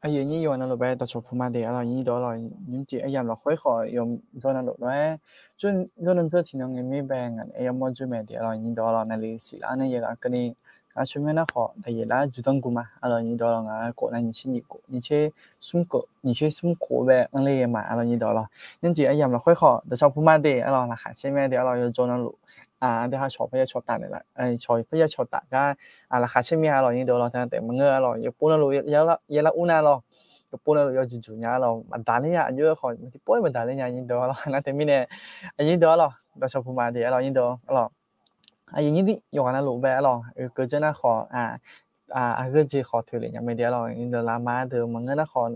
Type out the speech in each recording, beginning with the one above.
ai giờ như vậy nó bé ta chụp mà để là như đó là những chị ai làm là khói khỏi dùng cho nó được đấy cho nên cho thì nó nghe mấy bé ngàn ai muốn cho mẹ để là như đó là này xí là này là cái này à cho mẹ nó khó tại là chủ động của mà là như đó là ngà cổ này như thế sum cổ bé anh lấy mà là như đó là những chị ai làm là khói khỏi ta chụp mà để là khá chơi mẹ để là cho nó được để họ chụp bây giờ chụp tàn này là chụp bây giờ chụp tàn cái là khá chơi mẹ là như đó là thế mà người là yêu bố nó luôn yêu là una lo cái bố nó yêu chủ nhà lo mà đàn ấy nhà như khỏi thì bố mình đàn ấy nhà như đó là nó thế mình nè như đó là đó chụp mà thì là như đó là như đi yêu anh luôn bé là cái chân nó khó cái gì khó thử lại nhà mình đấy là như đó là mà từ mà người nó khó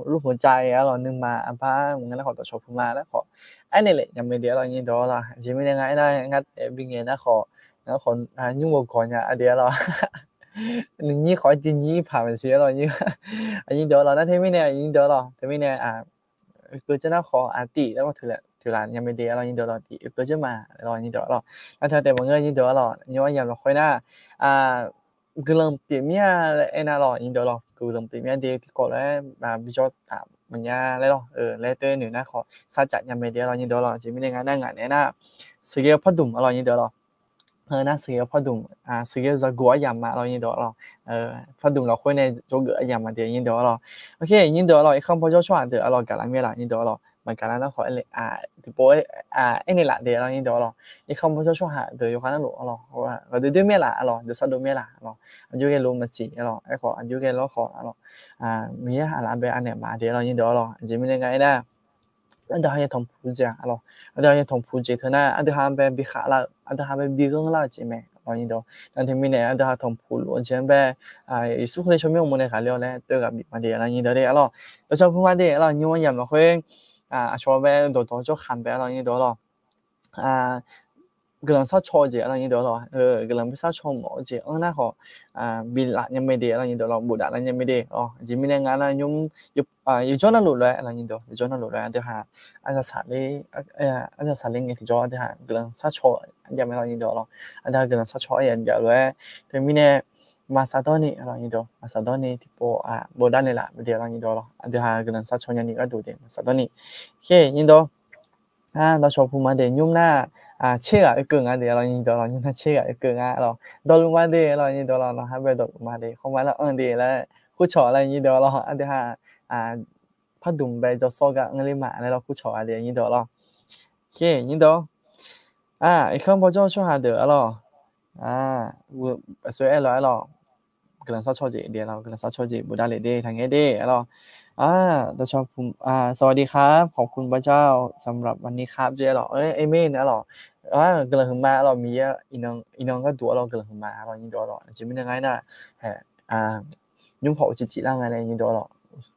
lúcหัวใจlà nhưng mà ba người nó khó chụp mà nó khó anh này lại nhà mình đấy là như đó là chỉ mình ngay đó ngay bên nghe nó khó nhưng mà còn nhà đấy là như khỏi chỉ như phạm xía rồi như như đó là nó thế mới nè như đó là thế mới nè cứ cho nó khó tỷ đó thử là nhà mình để là như đó là tỷ cứ chứ mà rồi như đó là nó theo mọi người như đó là như anh em là khối na cứ lần tiền mía em là như đó là cứ lần tiền mía đi thì có lẽ mà bây giờ tạm mình nhà lấy lo lấy tên nữa nó khó sa chặt nhà mình để là như đó là chỉ mình ngay ngay này na sự kiện phát động là như đó là nó sẽ phát động sẽ ra gõ giảm mà là như đó là phát động là khối này cho gỡ giảm mà thì như đó là ok như đó là không bao giờ chọn được là cả làm việc là như đó là mà cả nó khỏi là thì bố anh này là để là như đó là không bao giờ chọn được có khả năng lỗ là rồi từ từ mới là được sao được mới là anh cái luôn mà chỉ là cái khó anh cái nó khó là mình làm về anh này mà để là như đó là chỉ mình cái này anh ta hay thòng phụ gia alo anh ta hay thòng phụ gia thế này anh ta ham về bị khá là anh ta ham về bị găng là chị mẹ nói như đó nên thì mình này anh ta thòng phụ luôn chứ về số này cho mình muốn này khá nhiều này tôi gặp bị vấn đề là như đó đấy alo tôi cho vấn đề là như vậy mà khuyên cho về đồ đồ cho khám về là như đó rồi cái lần sau cho gì là như đó rồi cái lần sau cho mỗi gì nó họ bị lại như mấy điều là như đó là bù đắp là như mấy điều chỉ mình nghe là nhung yêu cho nó lụt lại là như đó yêu cho nó lụt lại thì anh ta xả lên cái thì cho thì cái lần sau cho anh em là như đó rồi anh ta cái lần sau cho anh giờ rồi thì mình nè mà sao đó nè là như đó mà sao đó nè thì bù đắp này là mấy điều là như đó rồi anh ta cái lần sau cho anh cái đủ tiền sao đó nè khi như đó nó cho phụ mà để nhung na chia ở cường để là nhìn đó là nhưng mà chia ở cường rồi đồ mà để là nhìn đó là nó hai bên đồ mà để không phải là để là cú chó là nhìn đó là anh để phát động về cho số cái người mà này là cú chó để nhìn đó là ok nhìn đó không bao giờ cho hà được rồi vừa số L rồi cái lần sau cho chị đểเราcái lần sau cho chịบุได้เลยเด้ทางเงี้ยเด้เราเราชอบผมสวัสดีครับขอบคุณพระเจ้าสำหรับวันนี้ครับเจ้เหรอเอเมนนะเหรอกำลังมาเรามีอีน้องก็ตัวเรากำลังมาเรายินดีเราจะไม่ยังไงนะยุ่งเผาจิตจิตร่างอะไรยินดีเรา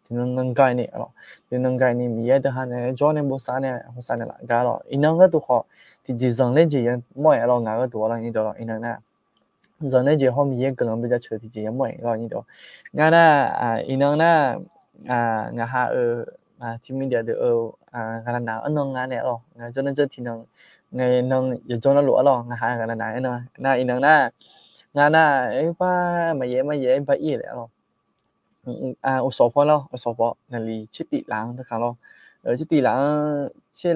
ที่นั่งใกล้เนี่ยเราที่นั่งใกล้นี่มีแต่หันเนี่ยจอเนี่ยภาษาเนี่ยละก็เราอีน้องก็ตัวเขาที่จีซังเล่นจีนไม่เรางานก็ตัวเรายินดีเราอีน้องนะgiờ này chỉ hôm nay cái lần bây giờ chơi thì chỉ mới rồi như đó nga na inang na nga ha thì mình để được cái là nào anh nong nga này rồi nga cho nên chơi thì nong ngày nong giờ cho nó lúa rồi nga ha cái là nào anh na inang na nga na ấy ba mà dễ ba ý lại rồi ở số phận lo ở số phận là li chết tị láng thế khá lo ở chết tị láng chết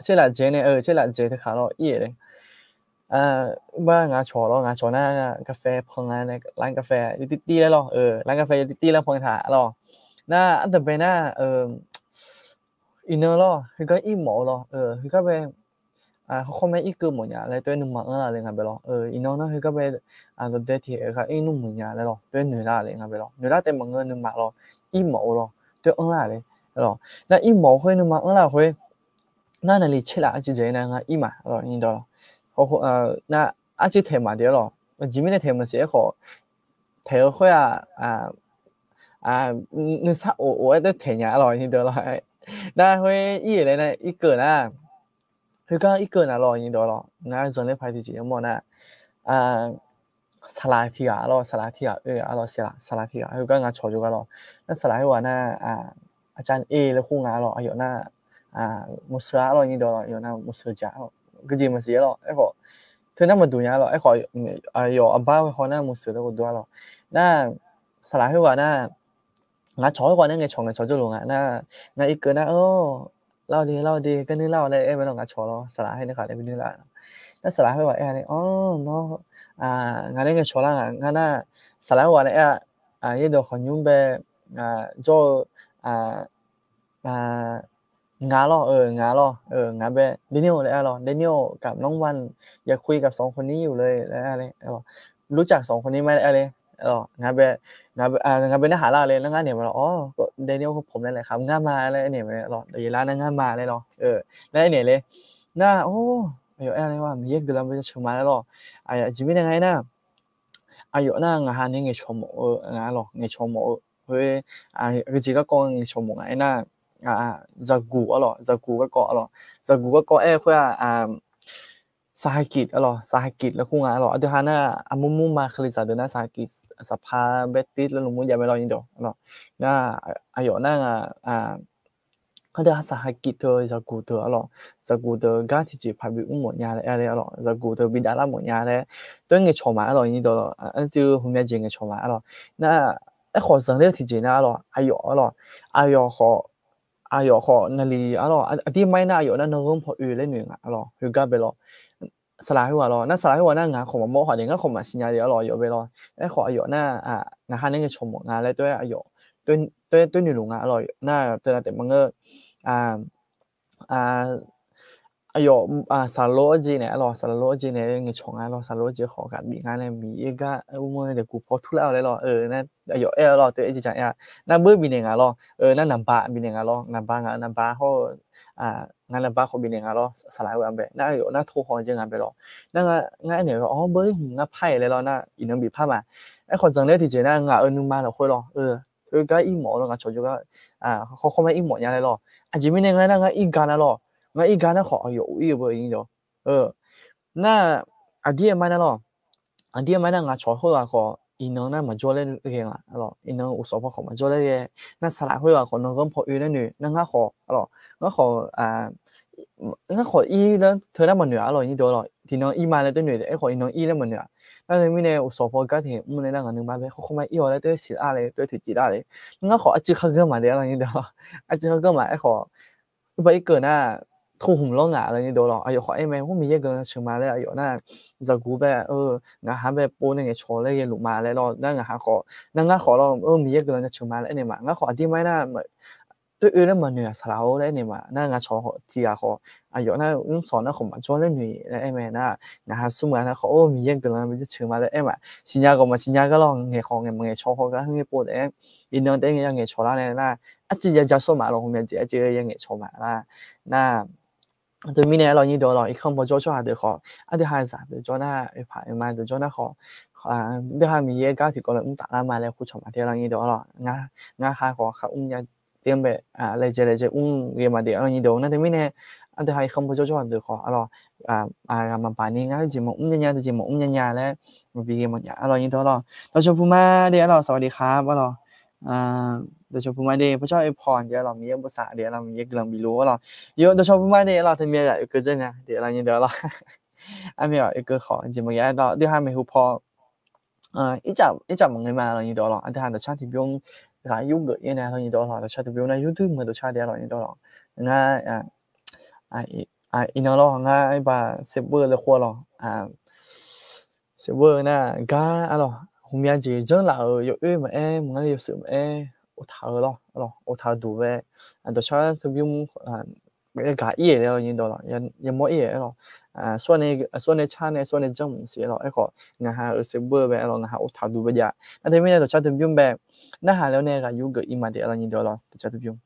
là dễ này chết là dễ thế khá lo ý đấy ba ngã chó na cà phê phong nàyร้านกาแฟตี้ๆแล้วหรอร้านกาแฟตี้ๆแล้วพงถาหรอน่าอันแต่เป็นน่ะอินเนอร์หรอคือก็อีหมอหรอคือก็เป็นเขาคอมเมนต์อีกคือหมดอย่างเลยตัวหนึ่งมาอะไรกันไปหรออินเนอร์นะคือก็เป็นตัวเดทที่ก็อีนุ่มหมดอย่างเลยหรอตัวเหนืออะไรกันไปหรอเหนือแต่บางเงินหนึ่งมาหรออีหมอหรอตัวอะไรหรอ那一毛会那么会那里切了几节呢一嘛หรอ你懂了那就提嘛啲咯，前面的题目寫好，提開你我都提下咯，你得了，那會一人呢一個呢，佢講一個呢咯，你得了，我真係排第幾麼呢？沙拉提啊咯，沙拉提啊，咯沙拉提啊，佢講我錯咗個咯，那沙拉話呢อาจารย์ A แล้วคู่งานหรออยู่หน้ามุสลิมหรอนี่ดออยู่หน้ามุสลิมจ้าก็จริงมันเสียหรอไอ้พอเธอหน้ามาดูเนี่ยหรอไอ้ขออยู่อับบ้าเขาหน้ามุสลิมแล้วก็ดูหรอหน้าสลายหัวหน้า ngã chó qua nó nghe chó ngã chó cho luôn na ngã ít cái na ô lau đi cái nước lau đây em mới lo ngã chó lo sả hay nó khỏi đây bên nước lại nó sả hay gọi em này ô nó ngã đây nghe chó là ngã na sả gọi này cái đồ còn nhung về cho à ngã lo ngã lo ngãไปเดนิเอลเลยเหรอเดนิเอลกับน้องวันอยากคุยกับสองคนนี้อยู่เลยแล้วอะไรรู้จักสองคนนี้ไหมอะไรเหรงานไปเนื้อหาล่าเลยแล้วงานเนี่ยมาอ๋อเดนิเอลผมนั่นแหละครับงานมาอะไรเนี่ยมาหรอเดี๋ยวร้านนั้นงานมาเลยหรอแล้วเนี่ยเลยน่าโอ้ayoอะไรว่ามีเยอะเกินไปจะชิมมาแล้วหรอจิมมี่ยังไงนะayo na nga hanin nge chomo nga lo nge chomo hwe cái gì các con nge chomo nga na zagu alo zagu các con alo zagu các con khwe sahakit alo sahakit แล้วกูงา alo อะหานะมุมมาคลิซาเดนะ sahakit สภาเบติสแล้วมุอย่าไปรอยินดอ alo นะayo na ada sahakit to zagu to alo zagu to ga ti ji pha bi mo nya le ale alo zagu to bi da la mo nya le to nge choma alo yin do ju hu mya ji nge choma alo na a kho sang le ti ji na alo ayo kho na li alo a ti mai na ayo na no gong pho yu le nyu nga alo hu ga be lo sala hu alo na sala hu na nga kho mo ha de nga kho ma sin ya de alo yo be lo a kho ayo na nga ha ne nge chomo nga le to ayo 对女龙啊，咯，那对了，对么个啊啊，哎呦萨罗吉呢，咯，萨罗吉呢，个虫啊，咯，萨罗吉好กันมีงานเลยมี一个我们的กูพอทุแล้วเลย咯นั่นอยู่咯对一直讲呀นั่นเบอร์บินเองอ่ะ咯นั่นนับบ้าบินเองอ่ะ咯นับบ้าเขางานนับบ้าเขาบินเองอ่ะ咯สลายวันไปนั่นอยู่นั่นโทรหอจริงงานไป咯นั่นงานเนี่ยอ๋อเบอร์งานไพ่เลย咯นั่นอีนึงบีผ้ามาไอ้คนจังเลยที่เจน่างานนึงมาแล้วค่อย咯佢而家一模咯，我做咗個可唔可以一模嘢嚟咯？前面那個一間啦咯，我一間咧學有依個已經咗，那啲嘢買啦咯，啲嘢買啦我做好話個，伊能那麼做咧嘅啦，咯，伊能有所謂學麼做咧嘅，那實來會話個能咁破語咧女，那我學咯，我學伊咧，佢那麼女啊咯，依度咯，啲能伊買咧對女嘅，一學伊能伊咧麼女啊。那里面呢有所謂家庭唔能讓人明白可唔可以以後咧對事啊咧對推薦啊咧，我學一隻黑個嘛咧啦，你知道，一隻黑個嘛一學，一百一個那土紅龍啊啦，你知道咯，哎呦學誒咩，我咪一個人請嘛咧，哎呦那就古唄，我下邊播那個錯咧嘅錄嘛咧咯，那我下學，那我學咯，我咪一個人請嘛咧，你嘛，我學啲咩啦咪。对于那么女สลาวเลยนี่มาน่างาชอที่อ่ะเขาอายุน่าสอนน่าขมันจ้อเลยหนุ่ยแล้วเอ็มน่างาสมัยน่ะเขาโอ้มีเยอะเกินแล้วมันจะชื่อมาแล้วเอ็มสิญญาก็มาสิญญาก็ลองเงยของเงยชอเขาก็เงยปวดเองอินเนอร์เด้งยังเงยชอแล้วเนี่ยน่ะอาจจะจะสมัยเราคงจะอาจจะยังเงยชอมาละน่ะ对明年เรานี่ตัวเราอีกคำพอจ้อจ้าเดี๋ยวเขาเดี๋ยวหาสัตว์เดี๋ยวจ้อน่ะผ่านมาเดี๋ยวจ้อน่ะเขาเดี๋ยวหามีเยอะก็ถือก็เลยตาละมาแล้วคู่ชมมาเดี๋ยวเรานี่ตัวเรางาหาเขาเขายา点呗来这个嘛的，你都那对面呢，啊，对还很不错的好，alors嘛把你啊节目的节目嘞，มาปีกันหมดอย่างอร่อยนี่ตัวเราเราชมพูมาเดี๋ยวเราสวัสดีครับเราเราชมพูมาเดี๋ยวพระเจ้าอวยพรเดี๋ยวเรามีภาษาเดี๋ยวเรามีกำลังมีรู้เราเยอะเราชมพูมาเดี๋ยวเราถึงมีอะไรก็เจอไงเดี๋ยวเรานี่เดี๋ยวเราอันนี้อีกขอ节目嘢เราเดี๋ยวให้ไม่หูพอ一集問你嘛，你到咯，啊，但係就差啲用YouTube 嘢呢，你到咯，就差啲用那 YouTube 咪就差啲咯，你到咯，อีนั่น咯，一把server เลย貨咯，server นะก็อะไร後面就整了有嘛มึง有事嘛我睇咯，我睇ดู呗，就差啲用ไม่ก็嘢แล้ว你到咯，ยัง冇嘢咯。ส่วนในชาติในส่วนในจังหวัดเสียเราไอ้ก็งาหาเซิร์ฟเวอร์แบบเรางาหาอุทาดูไปยานั่นที่ไม่ได้ตัวชาติยุ่งแบบน่าหาแล้วเนี่ยก็ยุ่งกับอีมาเดียเรานี่เดียวเราตัวชาติยุ่ง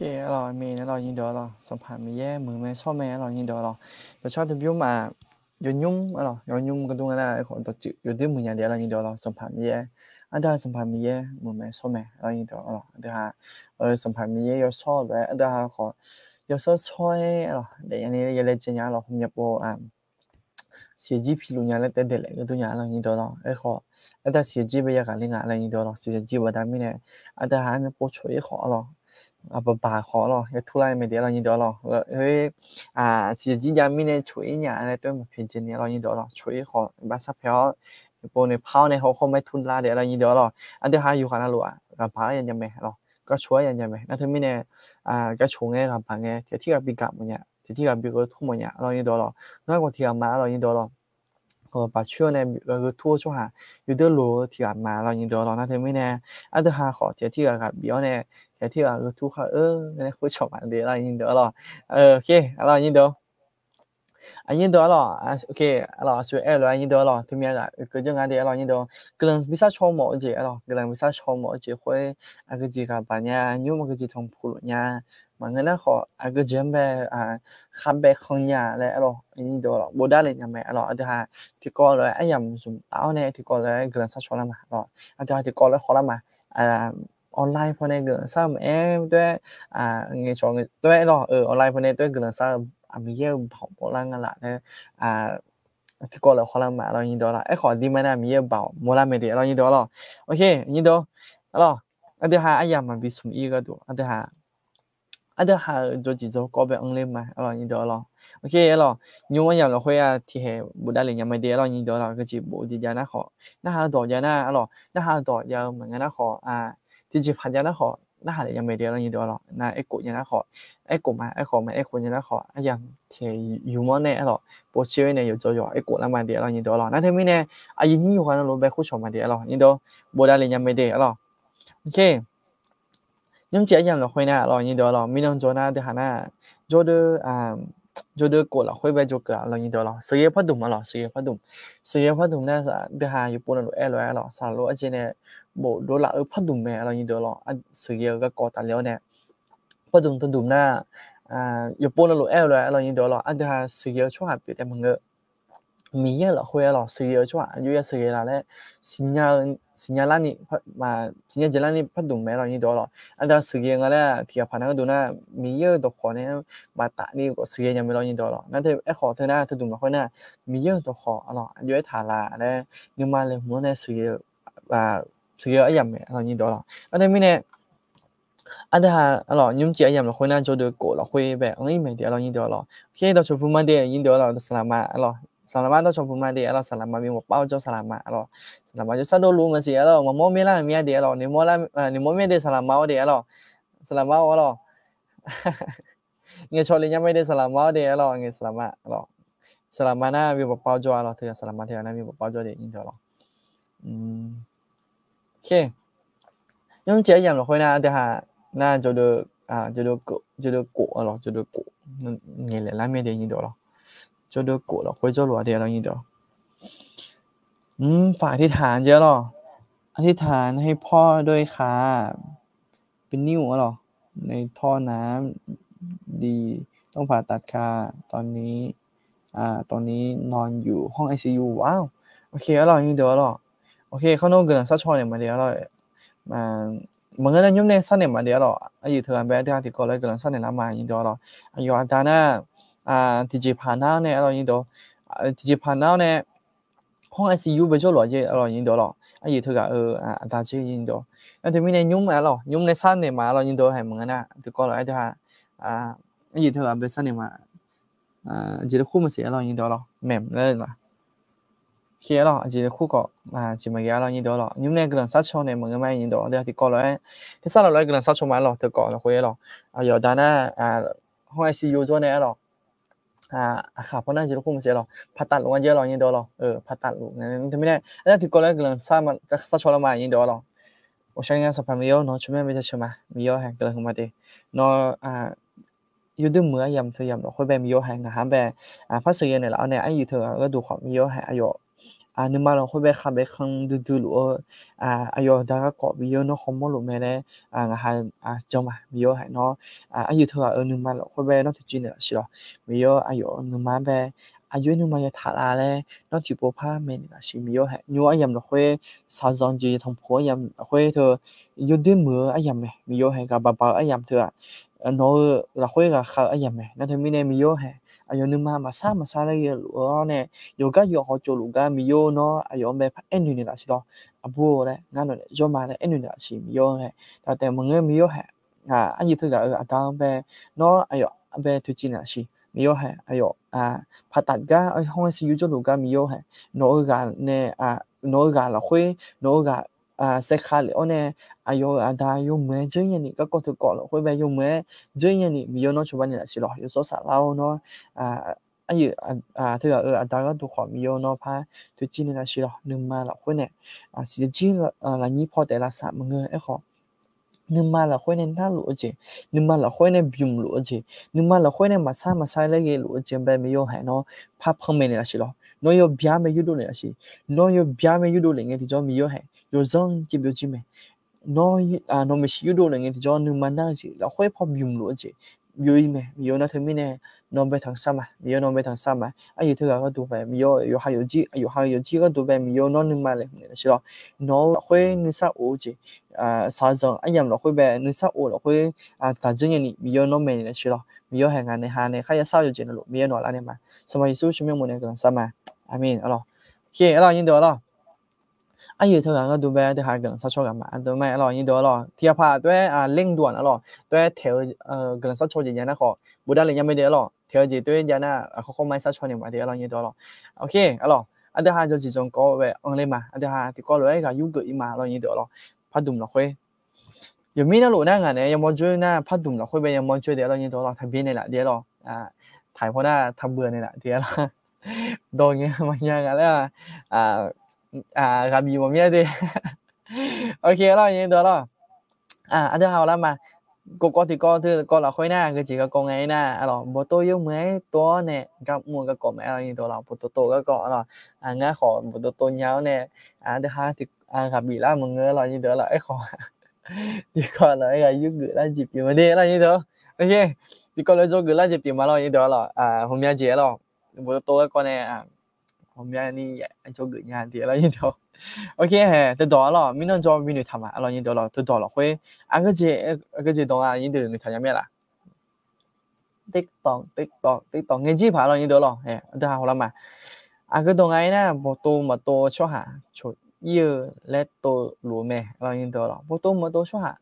alors mais alors nhìn đó alors sản phẩm mi ye mười mấy so mấy alors nhìn đó alors tôi cho tôi biết mà yo nhung alors yo nhung cái东西呢可能都只有点money alors nhìn đó alors sản phẩm mi ye anh ta sản phẩm mi ye mười mấy so mấy alors nhìn đó alors anh ta sản phẩm mi ye yo so rồi anh ta có yo so soi alors để anh ấy lấy chân nhà alors không nhập bộ写字批路nhà lấy tên để lại cái东nhà alors nhìn đó alors ấy khó anh ta写字bây giờ cả linh alors nhìn đó alors写字vào đám này anh ta hay mới bố chuối khó alors bà khó rồi thu lại mấy đứa là như đó rồi ơi chỉ chỉ nhà mình này chuối nhà này tôi một phiên trên này là như đó rồi chuối khó bà sắp héo bộ này phao này họ không mấy thun la để là như đó rồi anh thứ haiอยู่ขนาดรู้กับbàยังไม่หรอกก็ช่วยยังไม่นั่นถึงไม่เนี่ยก็ช่วยกับbàเนี่ยที่กับปีกับมันเนี่ยที่กับปีก็ทุ่มมันเนี่ยเราnhư đó rồiงั้นก็ที่กับมาเราnhư đó rồi bà chưa này cái thua cho hàอยู่เดือดรู้ที่กับมาเราnhư đó rồiนั่นถึงไม่เนี่ยอันthứ haiขอที่กับปีเนี่ยที่กับทุกข์เนี่ยคุยชอบอันเดียวเราnhư đó rồiโอเคเราnhư đó như đó rồi ok rồi suy rồi như đó rồi thì mình là cái chương trình rồi như đó cái lần bisa cho mọi gì rồi cái lần bisa cho mọi gì会cái gì cả bạn nha nhưng mà cái gì thông phụ nha mà người nó họ cái gì mà khám bé không nhà lại rồi như đó rồi bố đã lên nhà mẹ rồi thứ hai thì coi rồi anh em dùng táo này thì coi rồi cái lần sao cho làm rồi thứ hai thì coi rồi khó lắm mà online พอในเรื่องซ้ำด้วยไงชองด้วยเนาะonline พอในด้วยเรื่องซ้ำมีเยอะ跑波浪啦呢ที่ก็เลยขอละมาเรายินดีละไอ้ขอดีมานะมีเยอะเบาโมลาเมเดียเรายินดีละโอเคยินดีแล้วอันเดียวหาไอ้ยามันเป็นสมอีก็ดูอันเดียวหา做几周ก็แบบอังเลมาเรายินดีละโอเคแล้วยูวันอย่างเราคุยที่เหบุได้เลยยังไม่ได้เรายินดีละก็จีบุดีจานะขอน่าหาต่อยานะแล้วน่าหาต่อยาเหมือนกันนะขอที่จีพันยานะขอน่าหายังไม่ได้เรายินดีละนะไอ้กุยานะขอไอ้กุมาไอ้ขอมาไอ้คนยานะขอไอ้ยังที่ยูมันเนี่ยแล้ว波切呢有做咗一個啦嘛啲咯，見到咯。那睇面呢，已經有可能老闆好長嘛啲咯，見到冇得連任咪啲咯。OK，咁這樣落去呢，咯見到咯，面上做呢啲係呢，做到過啦，會俾做個咯見到咯，事業發動嘛咯，事業發動呢啲係要半路來咯，三路一隻呢冇到啦，發動咩咯見到咯，事業個過大了呢，發動呢。有半路來咯，見到咯，啲係事業出下邊啲乜嘢，咪嘢咯，會咯，事業出下，有嘢事業啦咧，新年啦你嘛，新年節啦你發動咩咯，見到咯，啲事業個咧，ที่ผ่าน嗰度咧，咪嘢ตัวขอเนี่ยมาตัดนี่ก็事業ยังไม่咯，見到咯，นั่นที่ไอ้ขอเธอเนี่ยเธอดูมาคนเนี่ยมีเยอะตัวขอ咯อยู่喺ฐาน啦咧，你มาเลยหัวเนี่ย事業事業一樣咩咯，見到咯，นั่นที่咪เนี่ยอันเดียวalors nhung chỉ nhầm là khối nan cho được cổ là khối bé ấy mấy điều là như điều là khi đó chụp phim mà đi như điều là salama alors salama đó chụp phim mà đi alors salama bị một bao cho salama alors salama cho sao đâu luôn mà gì alors mà mua mấy là mấy điều alors nếu mua mấy điều salama đi alors salama alors nghe cho lên mấy điều salama đi alors nghe salama alors salama na bị một bao cho alors thì salama thì na bị một bao cho đi như điều là ok nhung chỉ nhầm là khối nan thì ha那就得过了，就得过，你来那边的印度了，就得过了，会做罗的了印度。ฝากอธิษฐานเยอะหรออธิษฐานให้พ่อด้วยค่ะเป็นนิ่วหรอในท่อน้ำดีต้องผ่าตัดค่ะตอนนี้นอนอยู่ห้อง ICU ว้าวโอเคอร่อยนี่เด้อหรอโอเคเขาโน้นเกินซัชชอเนี่ยมาเดี๋ยวอร่อยmọi người nhóm này sang này mà đấy rồi ai thường bé thì có lấy cái lần sang này làm mà như đó rồi ai ở đây nè thì chỉ phản nào này rồi như đó thì chỉ phản nào này không ICU bây giờ rồi như đó rồi ai thường ta chỉ như đó anh thì mình này nhóm này sang này mà rồi như đó hay mọi người nè thì có lại thì ai thường bé sang này mà chỉ là khu mà sẽ rồi như đó rồi mềm lên mà khi đó chỉ là khu có chỉ mà cái là như đó rồi nhưng này cái lần sát cho này mọi người may như đó thì có lại thì sao lại cái lần sát cho mà rồi thì có là khuya rồi giờ đó nèห้อง ICU 做này rồiครับเพราะนั่นจะรู้มันเสียหรอผ่าตัดลงกันเยอะหรอยังเดียวหรอผ่าตัดลงงั้นทำไม่ได้แล้วที่ก็เลยกำลังสร้างมันสักชนละมายังเดียวหรอ我想想สภาพมีเยอะเนาะช่วยไม่ได้ใช่ไหมมีเยอะแห่งกำลังมาดีเนาะอยู่ดึงมือยำเธอยำหรอค่อยแบบมีเยอะแห่งหาแบบภาษาเนี่ยแล้วเนี่ยไอ้อยู่เธอก็ดูของมีเยอะแห่งอายุ นึกมาเราค่อยไปขับไปคังดูหรืออายอดาก็เกาะวิโยเนาะคอมมอนหรือแม่เนี่ยงาหาจงมาวิโยให้เนาะอายุเธอนึกมาเราค่อยไปเนาะทุกจีนเนี่ยสิหรอวิโยอายอนึกมาไปอายุนึกมาจะถาลาเลยเนาะจีบผ้าเมนละสิวิโยให้ยัวอายำเราค่อยสาวจอนจีทำผัวยำค่อยเธอยุดด้วยมืออายำไหมวิโยให้กับบ่าวอายำเธอเนาะเราค่อยกับเขาอายำไหมนั่นเธอไม่ได้วิโยให้อายอนึกมามาซาเลยหรือเนี่ย yoga yo ho cho luga mi yo no ayo me pha en ni la si lo abu le nga no le yo ma le en ni la si mi yo he ta te mo nge mi yo he a yi thu ga a ta be no ayo be tu chi na si mi yo he ayo pha tat ga ai hong si yu cho luga mi yo he no ga ne no ga la khwe no ga se kha le one ayo da yo me je yin ni ka ko thu ko lo khwe be yo me je yin ni mi yo no cho ba ni la si lo yo so sa lao no 这个大家都好没有哪怕对今年来说了，能买了回呢时间了那你跑得了啥么个也好。นึกมาละค่อยเนี่ยน่ารู้จริงนึกมาละค่อยเนี่ยบิมรู้จริงนึกมาละค่อยเนี่ยมาซาเลยรู้จริงแบบไม่ยอมให้เนาะภาพคอมเมนต์เนี่ยสิหรอน้อยอยู่บิาไม่ยุดเลยสิน้อยอยู่บิาไม่ยุดเลยไงที่จอไม่ยอมให้อยู่จังจีบอยู่จริงไหมน้อยน้อยไม่สิยุดเลยไงที่จอนึกมานั่งสิละค่อยพอบิมรู้จริงอยู่อีไหมมีอยู่นะเธอไม่เนี่ยน้องไปทางซ้ำอ่ะมีอยู่น้องไปทางซ้ำอ่ะอยู่เธอก็ดูไปมีอยู่还有几个ดูไปมีอยู่น้องนึกมาเลยเนี่ยสิหรอน้องค่อยนึกซะโอ้จริง啥子ยำเราค่อยแบบนึกซะโอ้เราค่อยแต่จริงๆนี่มีอยู่น้องไม่เนี่ยใช่หรอมีอยู่แห่งงานในหาเนี่ยใครจะเศร้าอยู่จริงนะลูกมีอยู่หนอแล้วเนี่ยมาสมัยสู้ชีวิตมันเนี่ยกำลังซ้ำมาอามีนอ๋อโอเคอ๋อยินดีอ๋ออยู่เท่ากันก็ดูแบบที่หากำลังซักชกันมาดูไม่อ๋อยินดีอ๋อที่พาด้วยเร่งด่วนอ๋อด้วยเที่ยวกำลังซักชอย่างนี้นะขอบุได้เลยยังไม่ได้อ๋อเที่ยวจีด้วยยันน่ะเขาไม่ซักชเนี่ยมาเดี๋ยวอ๋อยินดีอ๋อโอเคอ๋อที่หาจะจีจงก็แบบอะไรมาที่หาที่ก็เลยก็ยุ่งกับอีมาอ๋อยินดีอ๋อพัดดุมเราค่อย有咩路那个呢？有冇追那拍ดุมเราค่อยไป有冇追เดี๋ยวเรายินดีอ๋อทำbienนี่แหละเดี๋ยวอ๋อถ่ายเพราะน่าทำเบื่อนี่แหละเดี๋ยวโดนเงี้ยมันยังไงแล้วgặp gì mà nghe đi ok đó như đó đó anh thứ hai là mà cô có thì có là khối na cái chỉ có con ấy na alors bố tôi yêu mấy to nè gặp mua cái cỏ mẹ như đó là bố tôi cái cỏ là ngã khỏi bố tôi nhau nè thứ hai thì gặp gì là mọi người là như đó là ấy khỏi thì còn là cái giúp gửi là dịp gì mà đi là như đó ok thì còn là cho gửi là dịp gì mà là như đó là hôm nay chế là bố tôi cái con này hôm nay đi anh cho gửi nhà thì là như đó ok hè từ đó là mình nên cho mình người tham là như đó là từ đó là会cái gì đó là như từ người tham gia là TikTok nghe chi phải là như đó là hè từ nào là mà cái đó ngay nè bộ mà tô cho hả cho yêu let tô lúa mè là như đó là bộ mà tô cho hả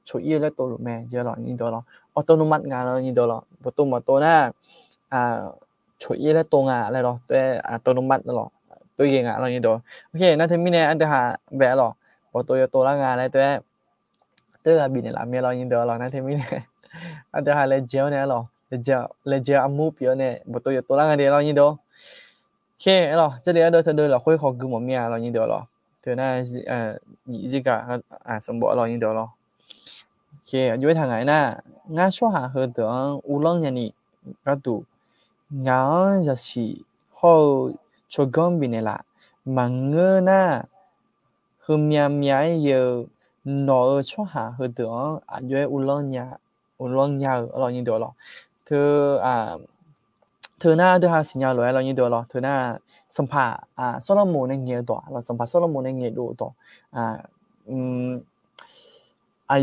cho yêu let tô lúa mè giờ là như đó là autonomous ngà là như đó là bộ mà tô nè cho yêu let tô ngà là đó tôi autonomous là tôi ghiền là như đó ok nó thêm mình anh ta vẽ rồi bộ tôi là ngà này tôi tức là bị này làm咩như đó rồi nó thêm mình anh ta lấy gel này rồi lấy gel amub yếu này bộ tôi là ngà này như đó ok rồi这里的对了会好跟我们了như đó rồi thế này nghĩ gì cả sắm bộ rồi như đó rồi ok dưới thằng này nè ngã số hạ hơn tưởng u lăng nhà này cái tụ ngã giờ chỉ hậu cho gom bị này là mà ngơ na hôm nhà giờ nó cho hạ hơn tưởng dưới u lăng nhà ở như đó rồi thứ na thứ hai sinh nhật rồi như đó rồi thứ naสัมภาโซโลมอนในเงี้ยตัวเราสัมภาโซโลมอนในเงี้ยดูตัว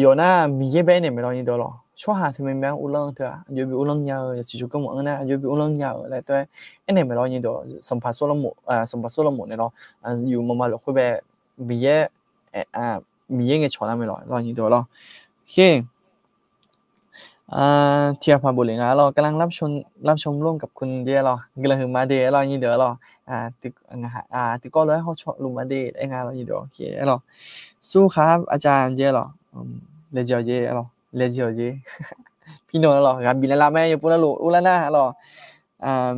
อยู่น่ะมีเยอะไปเนี่ยไม่รู้như đó rồiช่วงหาที่มันอุลังเถอะอยู่อุลังยาวจะจู่ๆก็มองนะอยู่อุลังยาวอะไรตัวเนี่ยไม่รู้như đóสัมภาโซโลมอนสัมภาโซโลมอนเนี่ยเราอยู่มาเราคุยแบบมีเยอะมีเยอะเงี้ยชวนไม่รู้như đó rồiโอเคเทียบพาบุรีเรากำลังรับชมร่วมกับคุณเดียเรากำลังมาเดียเราnhư đó rồiติก็เลยเขาชอบลุมาเดียไอ้งานเราnhư đóโอเคเราสู้ครับอาจารย์เดียเราเลเจอเจเราเลเจอเจพี่โนเราครับบินแล้วแม่อยู่ปุ่นแล้วอุลานะเรา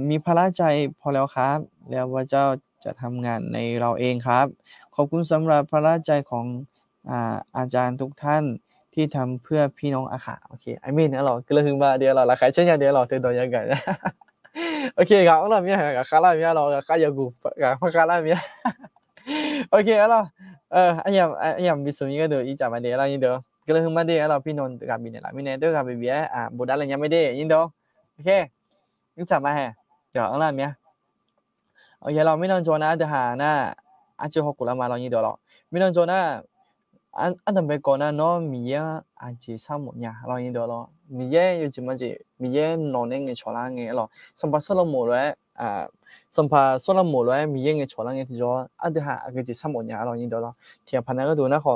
มีภาระใจพอแล้วครับแล้วว่าเจ้าจะทำงานในเราเองครับขอบคุณสำหรับภาระใจของอาจารย์ทุกท่านที่ทำเพื่อพี่น้องอาขาโอเคไอเมนนะเราก็เลยมาเดียวเราละใครเช่นอย่างเดียวเราเธอตัวยังไง โอเคครับเรามีกับคาราเมียเรากับคายากูกับคาราเมียโอเคแล้วอันยังมีส่วนนี้ก็เดี๋ยวอีจ่ามาเดี๋ยวเรายินเดียวก็เลยมาเดี๋ยวเราพี่นนท์กับบินเนี่ยละมินเนี่ยเดี๋ยวกับเบียบุดาอะไรยังไม่ได้ยินเดียวโอเคยิงจ่ามาแฮเดี๋ยวอะไรเมียโอเคเราไม่นอนจอนะเดี๋ยวหาหน้าอาจจะหกกุลามาเรายินเดียวเราไม่นอนจอนะอันนั้นไปก่อนนะเนาะมีอ่ะอาจจะซ้ำหมดเนี่ยเรายินเดียวเรามีเยอะอยู่จริงมั้ยจีมีเยอะนอนเองเงี้ยชอลาเงี้ยเราสัมภาษณ์เราหมดเลยสัมภาษณ์เราหมดเลยมีเยอะเงี้ยชอลาเงี้ยที่จออันเดียวหาอาจจะซ้ำหมดเนี่ยเรายินเดียวเราเทียบพันนั้นก็ดูนะขอ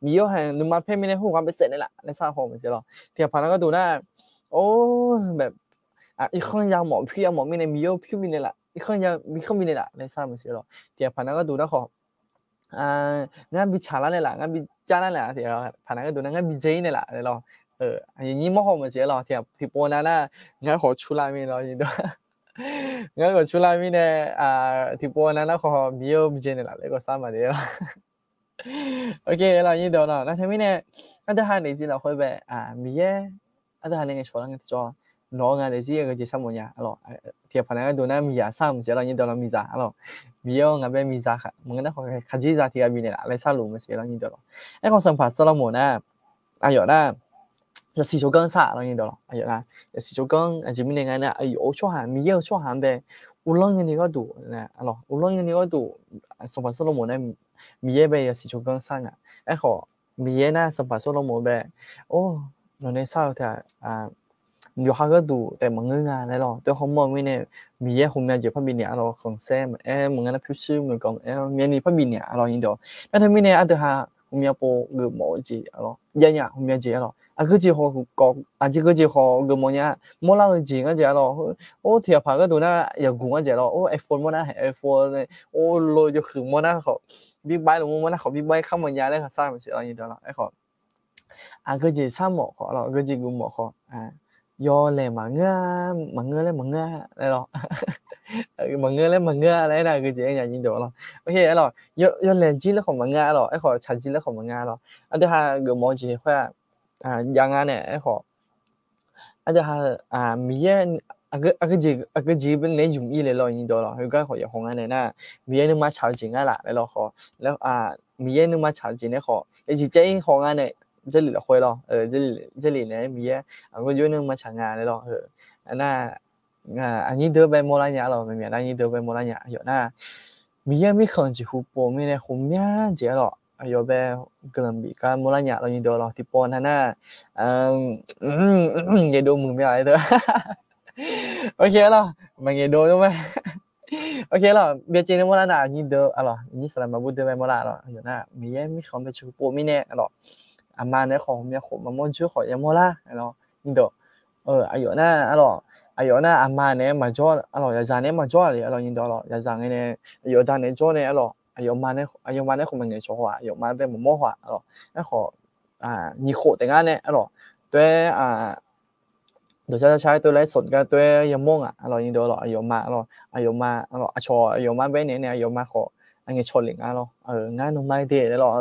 มีเยอะแห่งนึกมาเพ่ไม่ได้หูความเป็นเสร็จเลยล่ะในสร้างของมันเสียหรอเทียบพันนั้นก็ดูนะโอ้แบบอีกคนยังหมอพี่ยังหมอมีในมีเยอะพี่มีในละอีกคนยังมีคนมีในละในสร้างมันเสียหรอเทียบพันนั้นก็ดูนะของั้นบิชาละเนี่ยล่ะงั้นบิจาละเนี่ยเทียบพันนั้นก็ดูนะงั้นบิเจเนี่ยล่ะเลยหรออย่างนี้ไม่หอมมันเสียหรอเทียบที่ปนนั้นน่ะงั้นขอชุลามีเรายินดีงั้นขอชุลามีเนี่ยที่ปนนั้นน่ะขอมีเยอะบิเจเนี่ยล่ะเลยก็สร้างมาเดียว โอเคเรายินดีเนาะ那他们呢那他还那些เราค่อยไปมีเยอะ他还那个说那个叫น้อง啊那些个就什么呀alorsที่ผ่านก็ดูนะมีอ่ะซ้ำเสียเรายินดีเรามีจ้า alors มีเยอะงั้นไปมีจ้าค่ะมึงก็ขอขยี้จ้าที่ก็มีเนี่ยอะไรสรุปมันเสียเรายินดีเราไอ้คนสัมผัสเราหมดนะอยู่นะจะสิโจกังซะเรายินดีเราอยู่นะจะสิโจกังจะมีเนี่ยนะช่วงหามีเยอะช่วงหาไปอุลงยันนี่ก็ดูนะ alors อุลงยันนี่ก็ดูสัมผัสเราหมดนะมีเยอะไปจะสิโจกังซะอ่ะไอ้ขอมีเยอะนะสัมผัสเราหมดไปโอ้เราเนี่ยเศร้าแต่อยู่ข้างก็ดูแต่มันเงื้องานแล้วหรอแต่เขามองไม่เนี่ยมีเยอะคงมีเยอะพับบินเนี่ยเราของแซมมึงงั้นพิชิตเหมือนกันมีนี่พับบินเนี่ยเรายินดีแต่ถ้ามีเนี่ยอันเดียวหามีโปเกือบหมดจีเรายังมีจีเราก็จีเขาก็ก็จีเขาเกือบหมดเนี่ยหมดแล้วจีก็จีเราโอ้เทียบผ่านก็ดูนะอย่างกูก็จีเราโอ้ไอโฟนหมดนะไอโฟนโอ้โลจะขึ้นหมดนะเขาบิ๊กไบค์หรือหมดนะเขาบิ๊กไบค์ข้ามมันยาเลยเขาสร้างมันเสียเรายินดีเราไอเขาก็จีสร้างหมดเขาเราก็จีกูหมดเขาyo le manga le manga đây rồi manga le manga đấy là cái gì anh nhìn được rồi ok rồi yo le chi là không manga rồi ấy khỏi chả chi là không manga rồi anh thứ hai gồm mọi gì khoa yang anh này ấy khỏi anh thứ hai mía cái gì bên này dùng y rồi nhìn được rồi cái khỏi không anh này nè mía nó mà chảo chín là đấy rồi khỏiแล้วmía nó mà chảo chín đấy khỏi cái gì chơi không anh này这里的会咯这里呢มีก็อยู่นึงมาฉางานเลยหรออันน่ะอันนี้เดินไปโมลาญะหรอไม่มีอันนี้เดินไปโมลาญะอยู่น่ะมีมีคนที่ฮู้ปอมีเนี่ยฮู้มีเจหรออยู่ไปกลัมบีกันโมลาญะเราอยู่เด้อหรอที่ปอนน่ะอย่าดูมึงไม่อะไรเด้อโอเคหรอมันอย่าดูใช่มั้ยโอเคหรอเบียจีนโมลาญะนี่เด้อหรอนี่สลามาบุเดินไปโมลาหรออยู่น่ะมีคนไปฮู้ปอมีเนี่ยหรออามาเนี่ยของเมียของมาม่อนชื่อของยามอล่ะเนาะนี่ดอกอายุน่ะอายุน่ะอามาเนี่ยมาจ่อยาจาเนี่ยมาจ่อเลยยินดอกยาจางเนี่ยอายุตาเนี่ยจ่อเนี่ยอายุมาเนี่ยของมันเนี่ยจ่อว่าอายุมาเป็นหม้อว่าแล้วขอนี่โคแต่งานเนี่ยด้วยโดยใช้ตัวไลฟ์สดกับตัวยามม่งยินดอกอายุมาอายุมาชออายุมาเป็นเนี่ยอายุมาขออันนี้ชนหลิงงานนไม่ดีแล้ว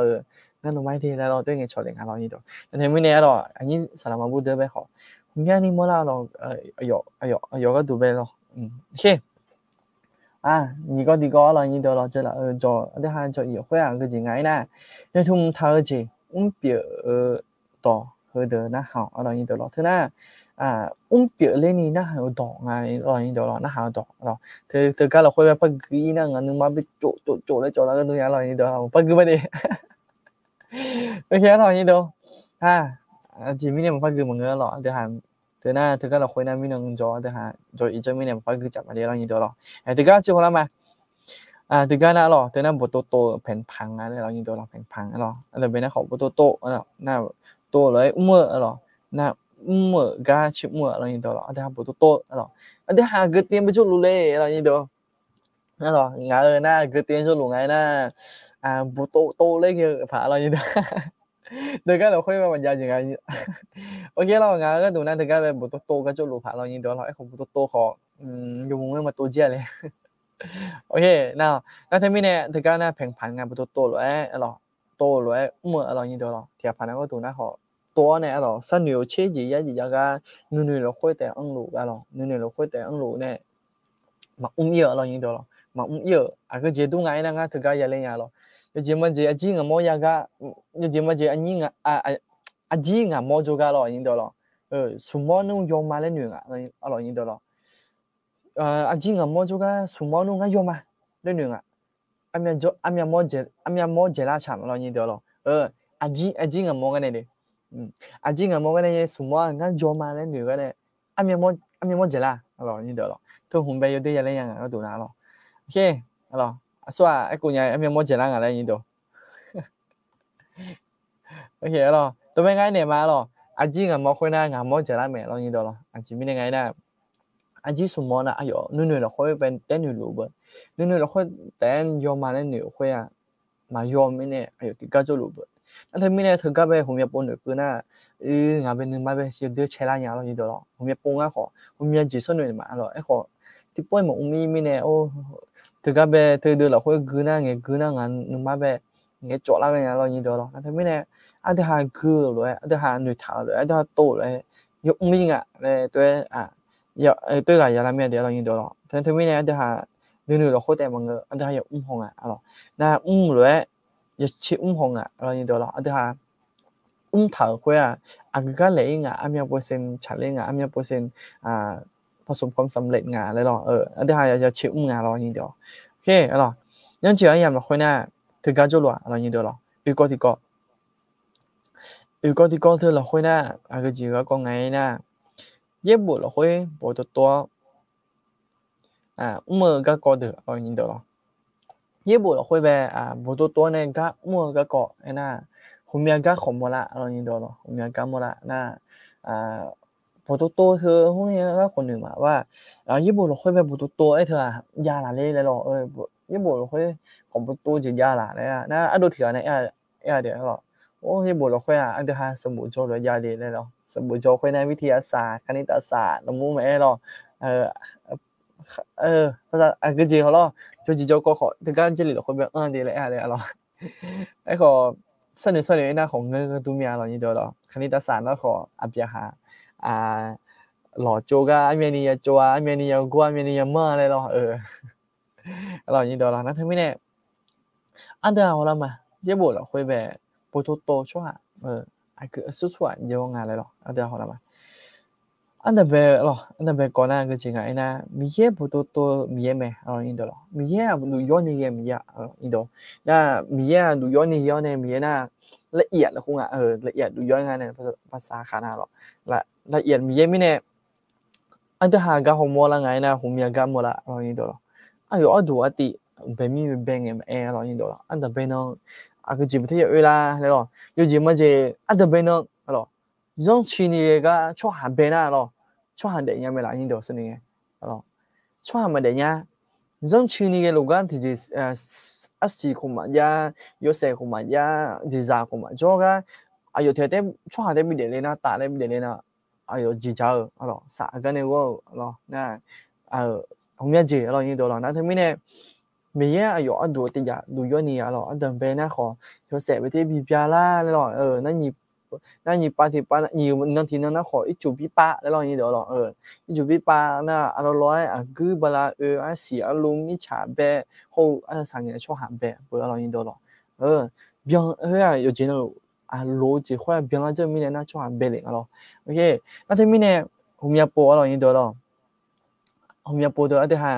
งั้นเราไม่ดีแล้วเราด้วยไงชอเล็งเรานี่ตัวแต่ทีนี้เนี่ยเราอันนี้สารมาบูเดอร์ไปขอผมแค่นี้มั่วแล้วเราอายุก็ดูไปแล้วโอเค你个地个了你得了这了做的还做也会个几爱呢那从头去别到和的那好了你得了他那别เลยนี่นะหาดอกไงเรานี่เดี๋ยวเรานะหาดอกเราเธอก็เราค่อยไปพักกีนั่งนึงมาไปโจแล้วก็ตัวอย่างเรานี่เดี๋ยวเราพักกีไปดิโอเคเรานี่เดี๋ยวจีมีเนี่ยมันพักกีมึงก็หรอเดี๋ยวหาเธอก็เราค่อยนั่งมีนึงจอเดี๋ยวหาจออีกจะมีเนี่ยมันพักกีจับมาเดี๋ยวเรานี่เดี๋ยวเราเธอก็จีคนละมาเธอก็น่ะหรอเธอน่ะบทโตแผ่นพังนะเรานี่เดี๋ยวเราแผ่นพังหรอแล้วเป็นนะของบทโตน่ะโตเลยหรอน่ะga chipเรานี่เดี๋ยวเราเดี๋ยวหาบทโตหรอเดี๋ยวหาเกิดเตรียมไปจุดรู้เลยเรานี่เดี๋ยวนั่นหรองาน่ะเกิดเตรียมจุดรู้ไงน่ะบทโตเลยคือผ่าเรานี่เดี๋ยวเดี๋ยวก็เราค่อยมาบรรยายยังไงโอเคเรางาก็ดูนะเดี๋ยวก็ไปบทโตก็จุดรู้ผ่าเรานี่เดี๋ยวเราไอ้ของบทโตขออยู่มึงไม่มาตัวเจี๊ยเลยโอเคnow แล้วทีนี้เนี่ยเธอก็น่ะแผงผันงานบทโตเลยโตเลยเรานี่เดี๋ยวเราเทียบผันก็ดูนะขอตัวเนี่ยสนุกเชื่อจีอย่าก็นู่นๆเราค่อยแต่อังลูกนู่นๆเราค่อยแต่อังลูกเนี่ย mà yêu lo nhìn đó mà yêu cái chế độ ngay là thực cái lên nhà lo cái chế mà chế anh ngà mua ya cái chế mà chế anh ngà anh ngà mua cho cái lo nhìn đó lo số món nó dùng mà lên nữa lo nhìn đó lo anh ngà mua cho cái số món nó dùng mà lên nữa anh mua chế là chạm lo nhìn đó lo anh ngà mua cái này đi anh ngà mua cái này số món nó dùng mà lên nữa cái này anh mua chế là lo nhìn đó lo thôi hôm nay tôi lên nhà cái tủ nào lo ok alors soit ai cũng nhà em mua chế lang ở đây nhìn đồ ok alors tôi bên ngay này mà lo anh chị ngắm khối na ngắm mua chế lang mẹ lo nhìn đồ lo anh chị bên ngay nè anh chị số món là ayo nửa là khối bên tên nửa lúa nửa là khối tên yom mà lên nửa khối à mà yom bên này ayo thì cái chỗ lúa anh thấy bên này thực cái bên hôm nay bốn nửa cứ na ngắm bên nửa mà bên siêu đưa chế lang nhà lo nhìn đồ lo hôm nay bốn á khó hôm nay chỉ số nửa mà lo ấy khó thì bữa mà bên này ô thực cái bé thực được là khối cứ na ngàn nhưng mà bé nghe chỗ là cái nhà lo như đó lo thế mới nè anh thứ hai cứ rồi anh thứ hai người thảo rồi anh thứ hai tổ rồi dụng mình này tôi giờ tôi là giờ làm gì để lo như đó lo thế mới nè anh thứ hai nửa là khối tiền mọi người anh thứ hai dụng hồng lo na rồi giờ chỉ hồng lo như đó lo anh thứ hai thảo khối cái lấy anh em bớt sen trả lấy anh em bớt sen ผสมความสำเร็จงานเลยหรออันที่5จะชิวงานเราอย่างเดียวโอเคalors ยังเจออย่างมาคุยน่ะถึงการ做了เราอย่างเดียวหรออีกก็ที่เธอเราคุยน่ะก็จีก็ไงน่ะเย็บบุเราคุยบ่ตัวมือก็เดือเราอย่างเดียวหรอเย็บบุเราคุยแบบบ่ตัวเนี่ยก็มือก็ไอ้น่ะผมมีก็ของหมดละเราอย่างเดียวหรอผมมีก็หมดละน่ะบทตัวเธอพวกนี้ก็คนหนึ่งว่าญี่ปุ่นเราค่อยไปบทตัวไอ้เธอยาหลาเลยหรอญี่ปุ่นเราค่อยของบทตัวจะยาหลาเลยนะดูเถื่อนเนี่ยเดี๋ยวหรอโอ้ญี่ปุ่นเราค่อยอันเดียวหาสมุนโจหรือยาดีเลยหรอสมุนโจค่อยในวิทยาศาสตร์คณิตศาสตร์น้ำมูกไม่หรอภาษาก็จริงเขาหรอ就ก็ขอถึงการจะหลีเราค่อยแบบดีเลยอะไรหรอไอ้ขอเสนอหน้าของเงินก็ดูมีอะไรนี่เดียวหรอคณิตศาสตร์แล้วขออภิหาหล่อโจก็อเมริกาโจอเมริกากัวอเมริกามาเลยหรอหล่อนี่เดียวหรอนะทั้งไม่แน่อันเดียวเรามาเยอะบุหรอคุยแบบโปรโตชัวไอ้คือสุดๆเยอะงานเลยหรออันเดียวเรามาอันเดียวหรออันเดียวก่อนหน้าก็จริงไงนะมีเยอะโปรโตมีเยอะไหมหรอนี่เดียวหรอมีเยอะดูย้อนนี่เยอะมีเยอะนี่เดียวนะมีเยอะดูย้อนนี่ย้อนเนี่ยมีเยอะนะละเอียดละคุณละเอียดดูย้อนงานเนี่ยภาษาคานาหรอละเอียดมีเยอะไหมเนี่ยอันที่5ก็หัวละไงนะหัวมีก็หมดละเราอย่างนี้ตัวอยู่ดูอันที่แบบมีแบ่งเราอย่างนี้ตัวอันที่เป็นน้องก็จีบที่เวลาเลยหรออยู่จีบมาเจอันที่เป็นน้องหรอย้อนชีนี่ก็ช่วยหาเป็นนะหรอช่วยหาเดี๋ยวยังไม่ละอย่างนี้ตัวสิ่งนี้หรอช่วยหามาเดี๋ยวนี้ย้อนชีนี่ก็ลูกกันที่อัศจีคุมายายเสกคุมายาจีจาคุมาจ้าก็อยู่ที่เต็มช่วยหาเต็มมีเดี๋ยวเลยนะตาเต็มมีเดี๋ยวเลยนะจีจ้าหรอสากันเนี่ยว่าหรอนะผมอยากจีเราอย่างนี้ตัวหรอนะทั้งนี้เนี่ยมีเยอะอยู่ดูติดดูย้อนนี่หรออันเดิมเป็นนะขอเสกไปที่บีบยาล่าเลยหรอนั่นหยิบปาที่ปาหยิบนั่นทีนั้นนะขออีจูบีปาแล้วอย่างนี้เดี๋ยวหรออีจูบีปาน่ะร้อยคือบลาสีอารมณ์มิจฉาแบบเขาสังเกตช่วงหางแบบเปิดอย่างนี้เดี๋ยวหรอเบียง有钱了逻辑或者เบียง这面呢ช่วงหางแบบเลยหรอโอเค那ที่นี่เนี่ยผมอยากบอกอย่างนี้เดี๋ยวหรอผมอยากบอกเดี๋ยวที่หา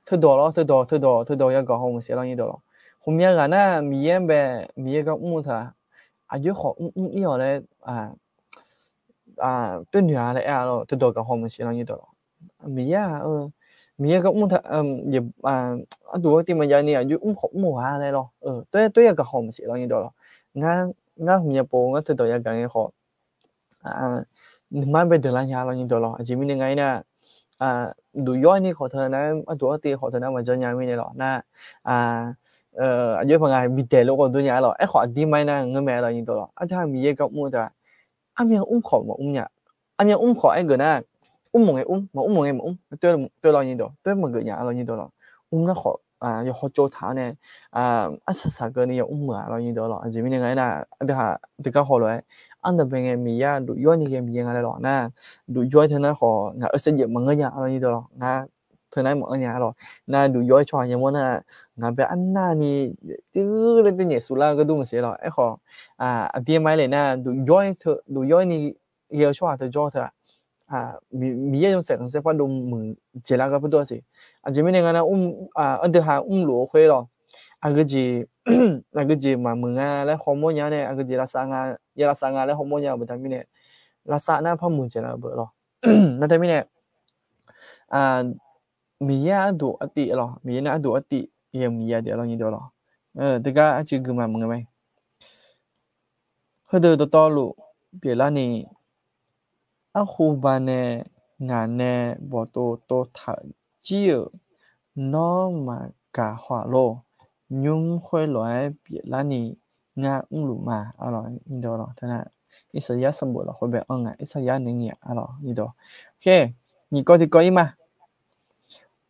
เธออยากเขาเสียอย่างนี้เดี๋ยวหรอผมอยากกันนะมีเองแบบมีเองก็เธออายุเขาอีหรอเลยตัวเหนือเลยเราเธอกับเขาเสียอย่างนี้เดี๋ยวหรอมีเองก็เธออย่าดูว่าที่มันยังเนี่ยอายุเขาอะไรหรอตัวอยากกับเขาเสียอย่างนี้เดี๋ยวหรองั้นผมอยากบอกงั้นเธออยากกันเขาไม่เป็นเดือนละยาอย่างนี้เดี๋ยวหรอจริงๆยังไงเนี่ยดูย้อนนี่ขอเธอนะดูว่าตีขอเธอนะวันจันทร์ยังไม่ได้หรอนะอายุพนักมีเด็กลูกคนตัวใหญ่หรอไอ้ขอดีไหมนะเงินแม่เราอย่างนี้ตัวหรอถ้ามีเยอะก็แต่อันยังขอมาเนี่ยอันยังขอไอ้เกินนะมองไงมาไงมาตัวเราอย่างนี้ตัวตัวมันเกิดอย่างเราอย่างนี้ตัวหรอแล้วขอ要好做他呢สักๆ个你要เหมือนเราอย่างนี้ตัวหรอจริงๆยังไงนะเดี๋ยวหาเดี๋ยวก็ขอเลย anh tập về mi ya đủ giỏi như cái mi nghe rồi na đủ giỏi thế nào họ ngã ở xây dựng mọi người nhà rồi như đó na thế này mọi người nhà rồi na đủ giỏi cho anh em na ngã bé anh na ni từ lên tới nhảy xuống là cái đúng một xíu rồi ấy họ đi máy này na đủ giỏi ni yêu cho tôi cho thôi mi ya trong sẽ phát động mình chỉ là cái phần đó gì chỉ mình nghe na anh được hàng lúa khuê rồi cái gì cái gì mà mừng lấy hormone này cái gì là sang lấy hormone bởi vì này là sang na phong mừng chỉ là bữa rồi nên tại vì này mi ya đủ ati rồi mi na đủ ati em mi ya để rồi như đó rồi tất cả chỉ cứ mà mừng mày hơi từ to lụ biết là này khu ban này ngàn này bỏ to thở chiều nó mà cả hỏa lô nhung khơi loại biết là này ngà lụ mà rồi như đó rồi thế nào ít thời gian xong rồi là khơi bé ít thời gian này rồi như đó ok你có thì có ý mà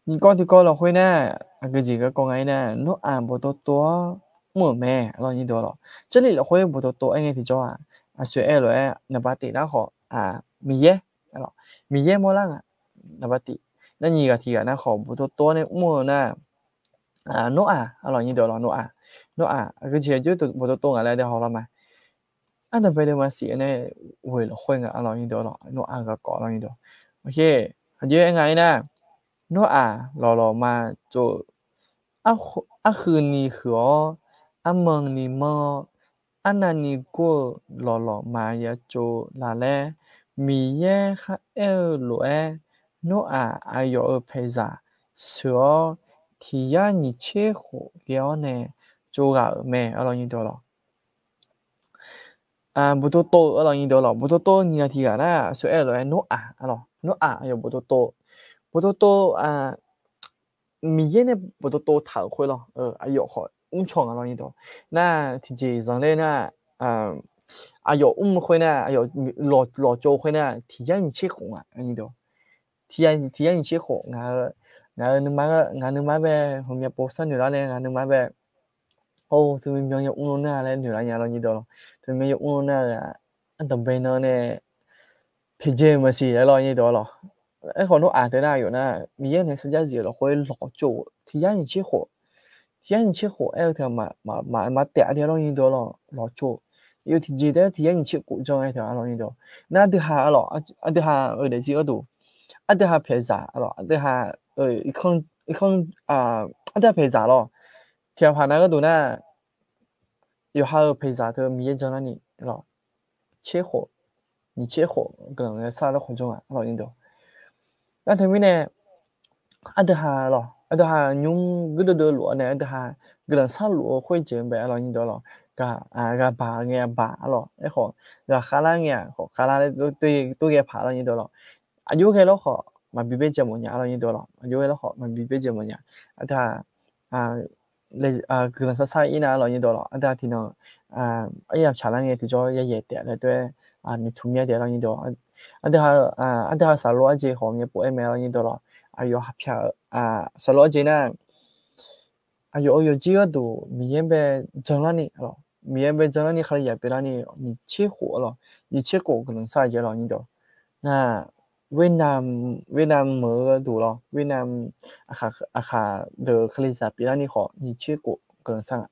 你讲thì讲落去呢cái gì cái con ấy nè nó bộ多mở mẹ rồi như đó rồi这里落去bộ多anh ấy thì cho学了那把底那好米耶rồi米耶么啦那把底那你个题那好bộ多呢么呢nó rồi như đó rồi nó cái gì chứ tụi bộ to lại để học là mà anh ta phải để mà xí này về là khuyên rồi như đó rồi nó cái có rồi như đó ok giờ anh ấy nè nó lò mà chỗ khứ ni khứa mừng ni mơ anh ni cô lò mà ya chỗ là lẽ mi ye khá lúa nó ayo ở bây giờ sữa thì ya ni chế khổ kéo nè chỗ ở mẹ ở như đó rồi bố tô ở như đó rồi bố tô như thì cả na sữa lúa nó ayo bố tô mi ye ne bố tô thảo khôi lo ayo khỏi chong ở như đó na thì chỉ rằng đây na ayo khôi na ayo lo cho khôi na thì ya ni chế khổ như đó thì ya ni chế khổ ngà nương má về hôm nay bố sinh nhật này ngà nương má về thì mình nhớ luôn na lên nhớ lại nhà lo như đó thì mình nhớ luôn na anh tầm bên nó nè phía trên mà xí lại lo như đó rồi ấy còn nó thế nào vậy nè mi ye này sinh ra gì là会老做thì ya ni chế khổ thì anh chế khổ ấy thì mà tệ thì nó như đó là nó chỗ yêu thì gì đấy thì anh chế khổ trong ấy thì nó như đó na thứ hai là thứ hai ở đây gì ở đâu thứ hai phải giả là thứ hai không thứ hai phải giả rồi thì hàng那个度呢有还有phải giả thì mình cho nó nhỉ là chế khổ你chế khổ cái này sao nó không trong nó như đó那thế mình này thứ hai là thứ hai nhung cái đồ lúa này thứ hai cái lần sau lúa会剪呗了你得了个把nghe把了ไอ้ของ个哈拉ngheของ哈拉都给爬了你得了有个了好嘛比别节目年了你得了有个了好嘛比别节目年他เลย个lần sauอีน่ะ了你得了他ทีนึงไอ้ยามชาลังเนี่ยที่จะ也也点了对你图面点了你得他啥逻辑ของเนี่ยปวยแม่了你得了有合票啥逻辑呢有几个度米也被整了你了米也被整了你还也被让你切火了你切火可能啥节了你都那越南么度了越南的可能啥被让你好你切火可能啥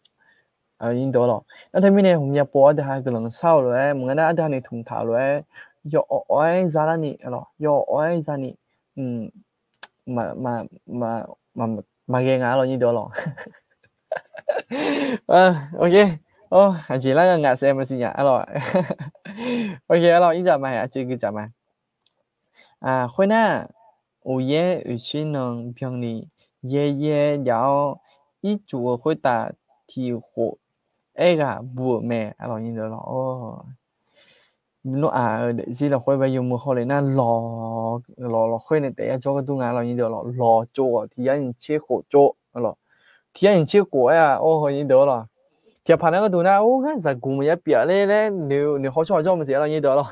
你得了那他们呢我们也播的还可能少了我们那的你通透了要爱咋了你了要爱咋你mà nghe ngã rồi như đó rồi ok chỉ là ngã xem mà xin nhả rồi ok rồi ý chào mày chưa cứ chào mày khôi na ủ ye ủ chi nâng 병 li ye yao ít chùa khôi ta thì hộ 애가 bùa mẹ rồi như đó rồi nó để gì là khôi bây giờ mua khôi này lò khôi này để cho cái tung rồi như đó lò cho thì anh chế khổ cho rồi thì anh chế khổ như đó rồi thì phản cái tung cái giờ cùng một bia lên nếu họ cho mình sẽ là như đó rồi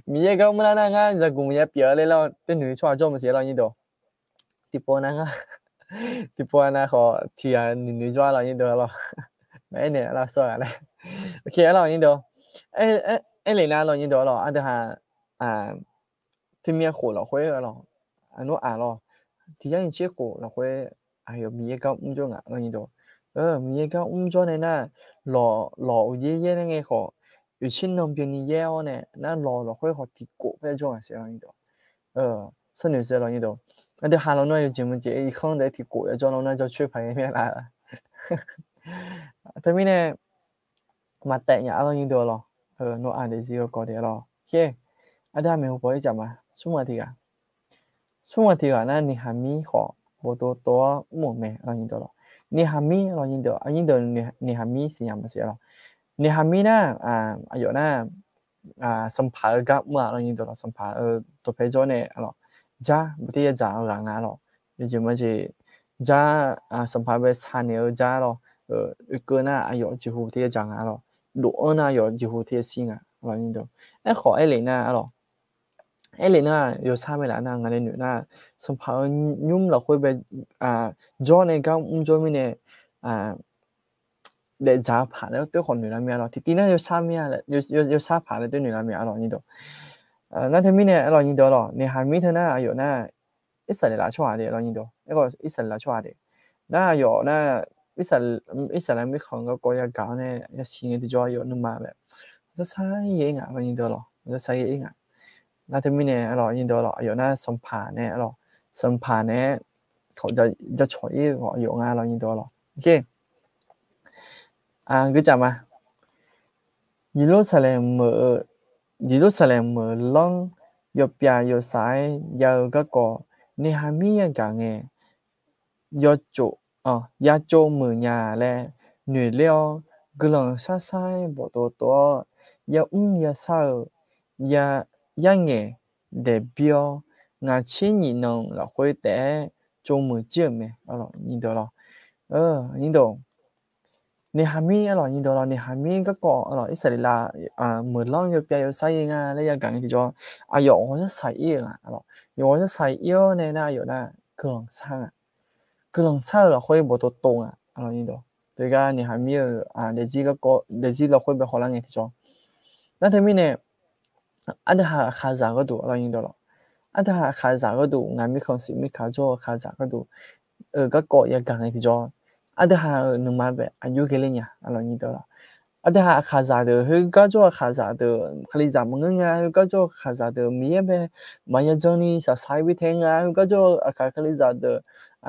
mình cái mà cái giờ cùng một bia lên là tên nữ cho mình sẽ là như đó thì bỏ họ thì nữ cho là như đó rồi mấy này là sao này ok là như đó အဲ့လေနာလောညတော်လောအတဟာ天面火了会了诺咯ဒီရင်ချေကိုလော会မြေကောင်းကြောငါလောညတော်မြေကောင်းကြောနေနာလောရေးနေငယ်ခေါ်有钱能便宜也好呢那老会好低过别种啊些လောညတော်生女生လောညတော်那啲下老呢有节目节一看在低过要叫老呢就去拍面来了แต่มีเนี่ยมาแตะอย่าเรายิงตัวหรอโนอ่านได้ซีก็กอดเดียวหรอโอเคอาจารย์มีหัวใจจับมาช่วงวันที่นั่นนี่หามีขอโบตัวหมู่แม่เรายิงตัวหรอนี่หามีเรายิงตัวยิงตัวนี่หามีสิ่งอย่างมาเสียหรอนี่หามีนะอายุนะสัมผัสกับเมื่อเรายิงตัวหรอสัมผัสตัวเพจเนี่ยหรอจ้าบางทีจะหลังงานหรออยู่ๆมันจะจ้าสัมผัสไปสถานีจ้าหรอ个那有几乎贴讲啊咯，罗那有几乎贴心啊，老印度。哎，好爱莲那咯，爱莲那有啥没来那俺的女那，什么用了会被做那个做咩呢để giá phá nó tôi còn女làm mẹ rồi thì tí nữa有啥咩了有啥phá了对女làm mẹ rồi印度那他们呢老印度咯，你还没他那有那一十来出来的老印度，那个一十来出来的，那有那。อิสระไม่ของก็ยากาเนี่ยยาชิงที่จอยอยู่นึกมาแบบจะใช้เองเรายินดีหรอจะใช้เองน่าจะมีเนี่ยเรายินดีหรออยู่น่าสัมผัสเนี่ยเราสัมผัสเนี่ยเขาจะช่วยเขาอยู่งานเรายินดีหรอโอเคก็จะมายิโรซาเลมเมื่อลองยบยาอยู่สายยาวก็เนี่ยหามีอย่างกันไงยอดจุยาโจมือยาและหน่วยเลี้ยวกลังซาไซบ่ตัวยายาเศร้ายาเงเดบิวงาชินีนงเราคุยแต่โจมือเจียมหรอยินดีหรอยินดีเนี่ยหามีหรอยินดีหรอเนี่ยหามีก็หรออิสระลามือล่องยาเปียยาใส่งาและยากันที่จออยู่ว่าจะใส่เองหรออยู่ว่าจะใส่เองเนี่ยน่าอยู่น่ากลังซ่า个人菜了会不多动老印度对个你还没有你这个会不会好难个提着那他们呢的哈啥个度老印度了的哈啥个度俺没看是没看着哈啥个度个也讲个提着的哈能买呗有给你老印度了的哈啥的佢个着哈啥的可以咱们佢个着哈啥的没呗没有叫你啥菜不听佢个着可以咋的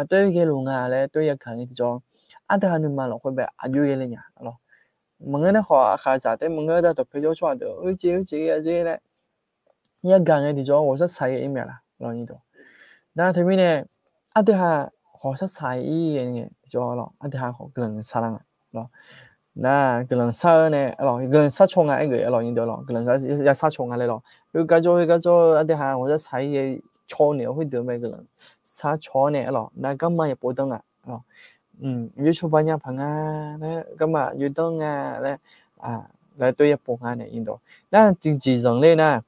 对个路嘞对个看你就的你嘛了会被有个你咯มึงเนี่ยขอขาจากแต่มึงเนี่ยตัวเพจชอบเด้อเจ๊เลยยังกันไงที่จอ我是ใช้อีเมลล่ะลองนี่ดู那他们呢的哈好是ใช้อีเนี่ยที่จอ咯的哈好个人杀人咯那个人杀呢咯个人杀虫一个咯นี่ดู咯个人杀虫เลย咯佢個咗的哈我是ใช้錯呢會得咩個人殺錯呢咯那今日報燈咯要出版一棚咧今日要燈咧來對一部呢印度那經濟上咧呢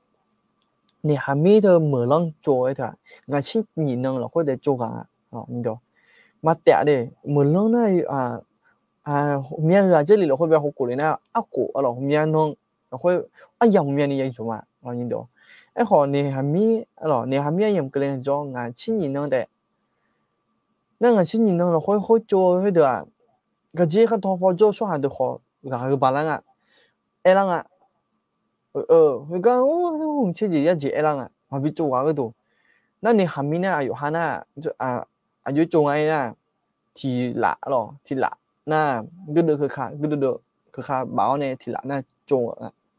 你還沒得沒人做一條我去你能了或者做印度嘛嗲的沒人呢面這裡了會不會好過呢過咯面能會樣面你也做嘛印度ไอ้ขอเนี่ยหามีหรอเนี่ยหามีอย่างเกรงจองงานชิ้นยินนั่งแต่นั่งงานชิ้นยินนั่งเราค่อยโจ้ให้เดือก็เจ๊เขาทอพอโจ้ช่วยหาเดือขอกางบาลังเอลังก็โอ้ผมเชื่อจีเอลังมาพิจูก็ดูนั่นเนี่ยหามีเนี่ยอายุฮาน่าอายุจงไอ้น่ะทีละหรอทีละน่าก็เดือคือขาบ่าวเนี่ยทีละน่าจง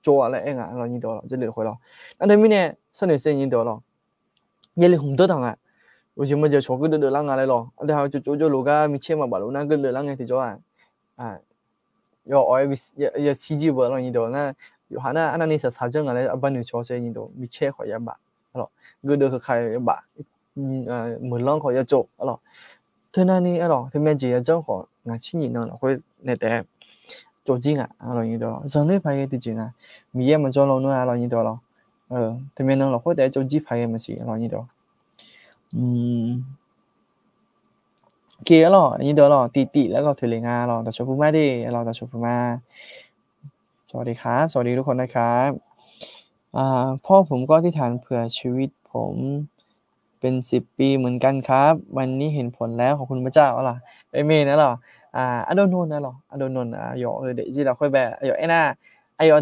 做了เรา印度了这里回了那他们呢上年是印度了也里红多堂为什么就说个的啷来了然后就路个米切嘛吧路那个的啷个提着要爱要司机不了印度那有哈那那你是查证来把你说是印度米切好一把了个的开一把门啷可要做了他那你了他们这正好青年了会那得做จริงเราอย่างนี้ตัวจังเลยไปที่จริงมีเยอะมันจนเราเนี่ยเราอย่างนี้ตัวเราแต่เมื่อนั้นเราค่อยแต่做จีไปมันสิเราอย่างนี้ตัวเกี่ยเราอย่างนี้ตัวเราตีแล้วก็ถือเลี้ยงเราแต่ชอบพูดมาดิเราแต่ชอบพูดมาสวัสดีครับสวัสดีทุกคนนะครับ พ่อผมก็อธิษฐานเผื่อชีวิตผมเป็น10ปีเหมือนกันครับวันนี้เห็นผลแล้วขอบคุณพระเจ้าอะล่ะเอเมนอะล่ะI don't know นะล่ะI don't know để gì là khôi bè ena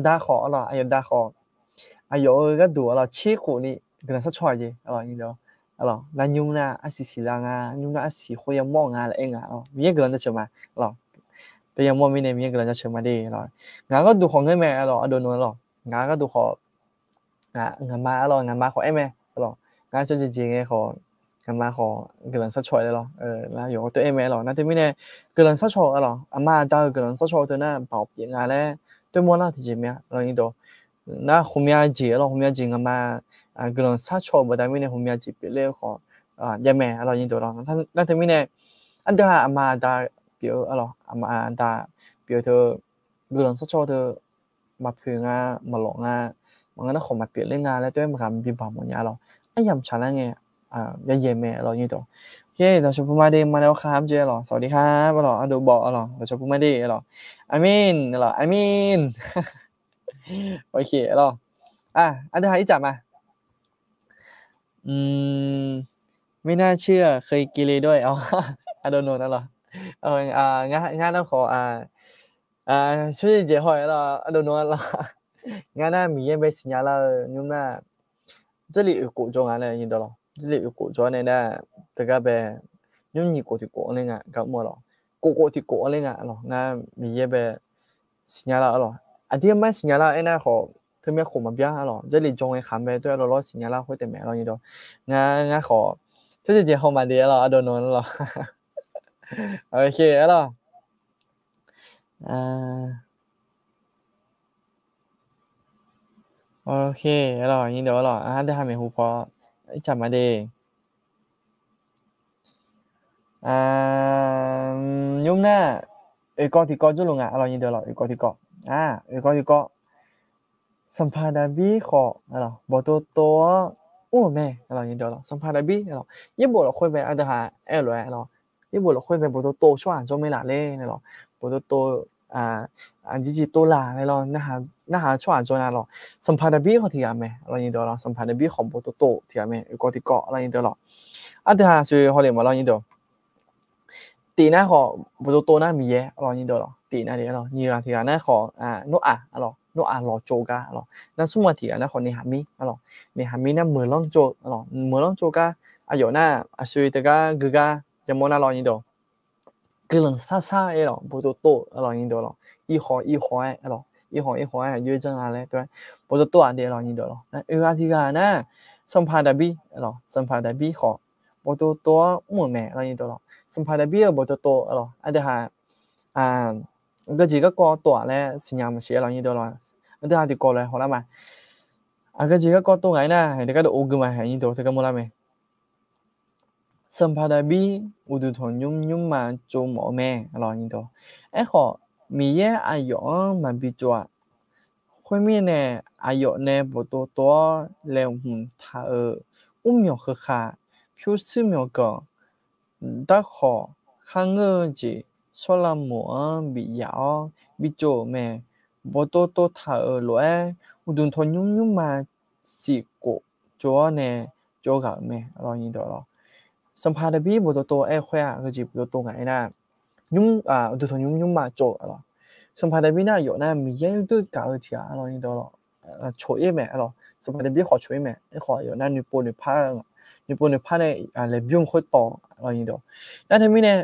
da khó là da khó cái đùa là chia khổ đi cái là sát choy gì như đó là nhung na xì là nhung na xì khôi mong là em miếng cái là chờ màแต่ยังบ่มีในมีก็จะเชิญมาดีงานก็ดูของเงินแม่I don't know งานก็ดูของngàn má ngàn má khỏi em ngàn cho chị nghe khỏi ngàn má khỏi cái lần sát chọi đấy là有对 em 那对面呢个人杀chọi阿妈到个人杀chọi对那保别ngàn嘞对么那ที่咩你都那后面节后面节ngàn má个人杀chọiบ่ได้มีใน后面节别เลยkhỏi yaแม่你都ท่าน那对面呢อันเดียวอามาตาเปียวอามาตาเปียวเธอ个人杀chọiเธอมาพึ่งมาหลงmga na kung mapili nga la to mga biba mo niya ayam cha lang ya yeme như đó okay เราชมพูมาดีมาแล้วครับเจสวัสดีครับดูบอกเราชมพูมาดีอามินอามินโอเคอันที่หาที่จับมาไม่น่าเชื่อเคยกินเลยด้วยโดนนั่นงั้นเราขอช่วยเจหอยโดนนั่นงานมีเยอะไปสิญญาละยุ่งนะ这里有古装嘞，你知道这里有古装的这个呗，用你过去过那个搞么了？过去过那个那มีเยอะไปสิญญาละที่ไม่สิญญาละไอ้น่ะขอเธอไม่ขอมาเบี้ย这里中嘅看呗对了สิญญาละ会点咩你知道งาขอ这节好嘛的了don't know 了OK了โอเคยินดีได้ทำให้หูพอจับมาดียุ่งหน้าก็ที่ก็จุลงยินดีก็ที่ก็ก็ที่ก็สัมภาระบีขอบอตัวโอ้แม่ยินดีสัมภาระบียี่บุเราคุยไปอันเดียวหาเลยยี่บุเราคุยไปบอตัวช่วยจงไม่ละเลยบอตัวอันจีตัวละเลยนะฮะช่วยจงนะสัมภาระบีเขาที่อะไรยินดีสัมภาระบีของบอตัวที่อะไรก็ที่ก็ยินดีอันเดียวหาช่วยเขาเรียกมายินดีตีน่าขอบทตัวน่ามีเยอะยินดีตีน่าเดียวนี่ละทีน่าขอโนรอโจกานั่นสมมติน่าขอในหามีในหามีน่ามือล่องโจมือล่องโจกาอยู่น่าช่วยแต่ก็คือกาจะมองน่ารอยินดีกำลังซ่าบทตัวยินดีอีหัวยืดจังอะไรตัวบทตัวอันเดียวยินดีนั่นอาทิตย์น่ะสัมภาระบีขอบทตัวหมุนแม่ยินดีสัมภาระบีบทตัวอันเดียวหาก็จีก็กอตัวแล้วสัญญามันเสียยินดีอันเดียวหาที่กอเลย好了嘛ก็จีก็กอตัวไงนะเดี๋ยวก็ดูอุกมายินดีเธอก็มั่วละมั้ยสัมภาระบีอุดุทนยุ่มมาโจหมอแม่ยินดีขอมีเยอะอายุมันบิจวะคนมีเนี่ยอายุเนี่ยบทตัวแล้วถ้ามีคือขาผิวสีมีก็ถ้าขอข้างเงยจีส่วนละหมอบิยาวบิโจแม่บทตัวถ้าเลยอุดมทนยุ่มมาสิโกจัวเนี่ยจัวกับแม่ยินดีสัมภาระบีบทตัวค่อยก็จีบทตัวไงนะยุ่อุดมทนยุ่มมาโจสัมภาระบีน่ะอยู่นะมีเยอะด้วยกันที่ยินดีช่วยแม่สัมภาระบีขอช่วยแม่ขออยู่นะนิปุ่นนิพันเนี่ยเลบิวค่อยต่อยินดีนั่นทำให้เนี่ย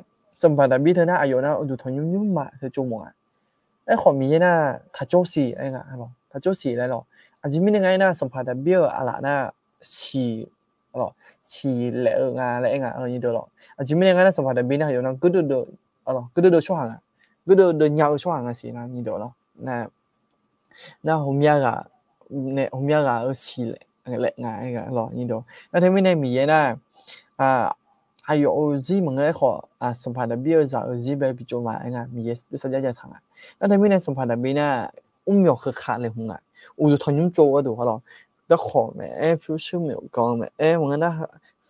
สัมภาระบีเธอน่ะอยู่นะอุดมทนยุ่มมาเธอโจมขอมีน่ะถ้าโจสีอะไรเงี้ยถ้าโจสีอะไรอาจจะมียังไงนะสัมภาระบีอะไรนะสีเหลืองอะไรเงี้ยยินดีอาจจะมียังไงนะสัมภาระบีน่ะอยู่นะก็ดูช่วงก็ดูยาวช่วงสินะยินดี那后面个那后面个สีเหลืองยินดีนั่นทำให้เนี่ยมีนะ还有日本嘅สัมภาระบีจะ日本比较嘛มีสัญญาทางนั่นทำให้เนี่ยสัมภาระบีน่ะมีคือขาดเลยอุดทนยุ่งโจก็ดูแต่ขอแม่ผิวชื่อไม่ก็แม่我们那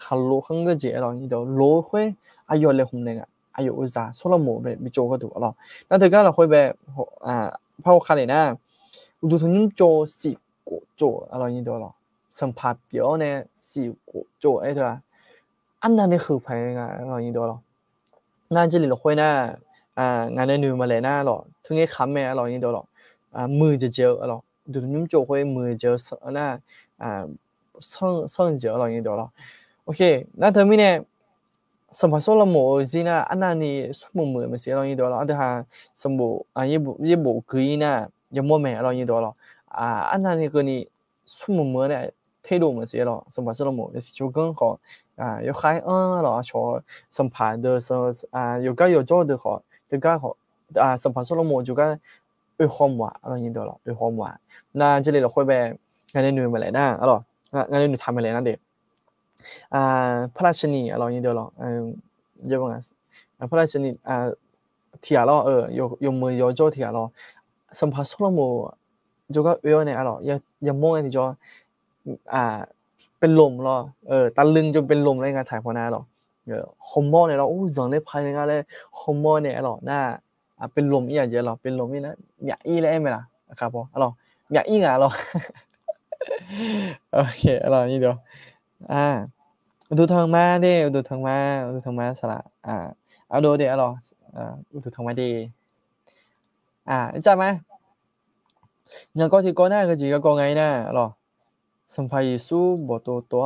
ขาโลข้างก็เจยินดีโลค่อยอายุเลยเนี่ยอายุจะส่วนละหมู่比较ก็ดูนั่นถึงก็เราค่อยไปพอขาดเลยนะอุดทนยุ่งโจสิก做啊，你多了，生怕表呢是做哎对吧？安那的后排啊，你多了，那这里的会呢，俺的女嘛来呢了，听个看没了，你多了，มือจะเจอ了，ดูนุ่มโจ会มือเจอ那上เจ了，你多了，OK，那他们呢？สมภาษณ์ละหมอจีน่ะอันนั้นนี่สมมือไม่เสียเราอย่างเดียวหรอกแต่หาสมบูยี่บุกุยน่ะยังมั่วแม่เราอย่างเดียวหรอกอันนั้นนี่ก็นี่สมมือเนี่ย态度ไม่เสียหรอกสมภาษณ์ละหมอ就是就更好要嗨了说สัมภาษณ์的时有个有做的好这个好สัมภาษณ์ละหมอ就个有好嘛เราอย่างเดียวหรอก有好嘛那这里เรา会ไปงานในหน่วยมาเลยนะอ๋องานในหน่วยทำมาเลยนะเด็กพระราชนีเราอย่างเดียวหรอกเยอะมากพระราชนีเถียเรา有มือ有做เถียเราสัมภาษณ์ละหมอ就个เนี่ยเรายังมองไอ้ที่จะเป็นลมหรอตะลึงจนเป็นลมเลยงานถ่ายพอนาหรอคอมมอนเนี่ยเราโอ้จังเลยพายงานเลยคอมมอนเนี่ยหรอหน้าเป็นลมอีอย่างเดียวหรอเป็นลมนี่นะหยาอีเลยไหมล่ะครับผมหรอหยาอีงานหรอโอเคหรอนี่เดียวอุตุทางมาเด้อุตุทางมาสระเอาดูเดี๋ยวหรออุตุทางมาดีจำไหมยังก็ที่ก่อนหน้าก็จีก็ไงนะหรอสัมภาระสู้บ่ตัว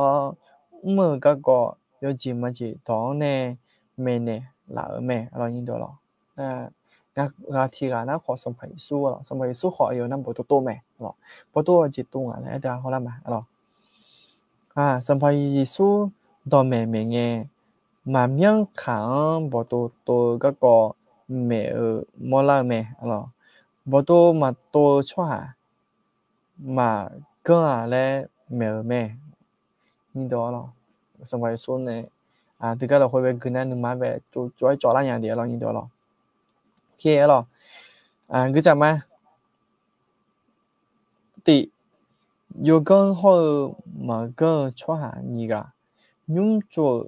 เมื่อก็ยอจีมาจีตอนเนี่ยเมเนี่ยหล่าแม่เรายินดีหรอกาทีกันนะขอสัมภาระสู้หรอสัมภาระสู้ขออยู่นั่นบ่ตัวแม่หรอบ่ตัวจีตัวอะไรเดี๋ยวเขาละมาหรอสัมภาระสู้ตอนแม่ไงมาเมียงขังบ่ตัวก็แม่มอลาแม่หรอบ่ตัวมาตัวชั่วมาก็แล้วแม่นี่ตัวหรอสมัยส่วนเนี่ยที่ก็เราคุยไปกันนั่นนึงมาแบบจ่อยจ่อละอย่างเดียวเรานี่ตัวหรอโอเคหรอก็จะมาติ有更好嘛个错下你个用做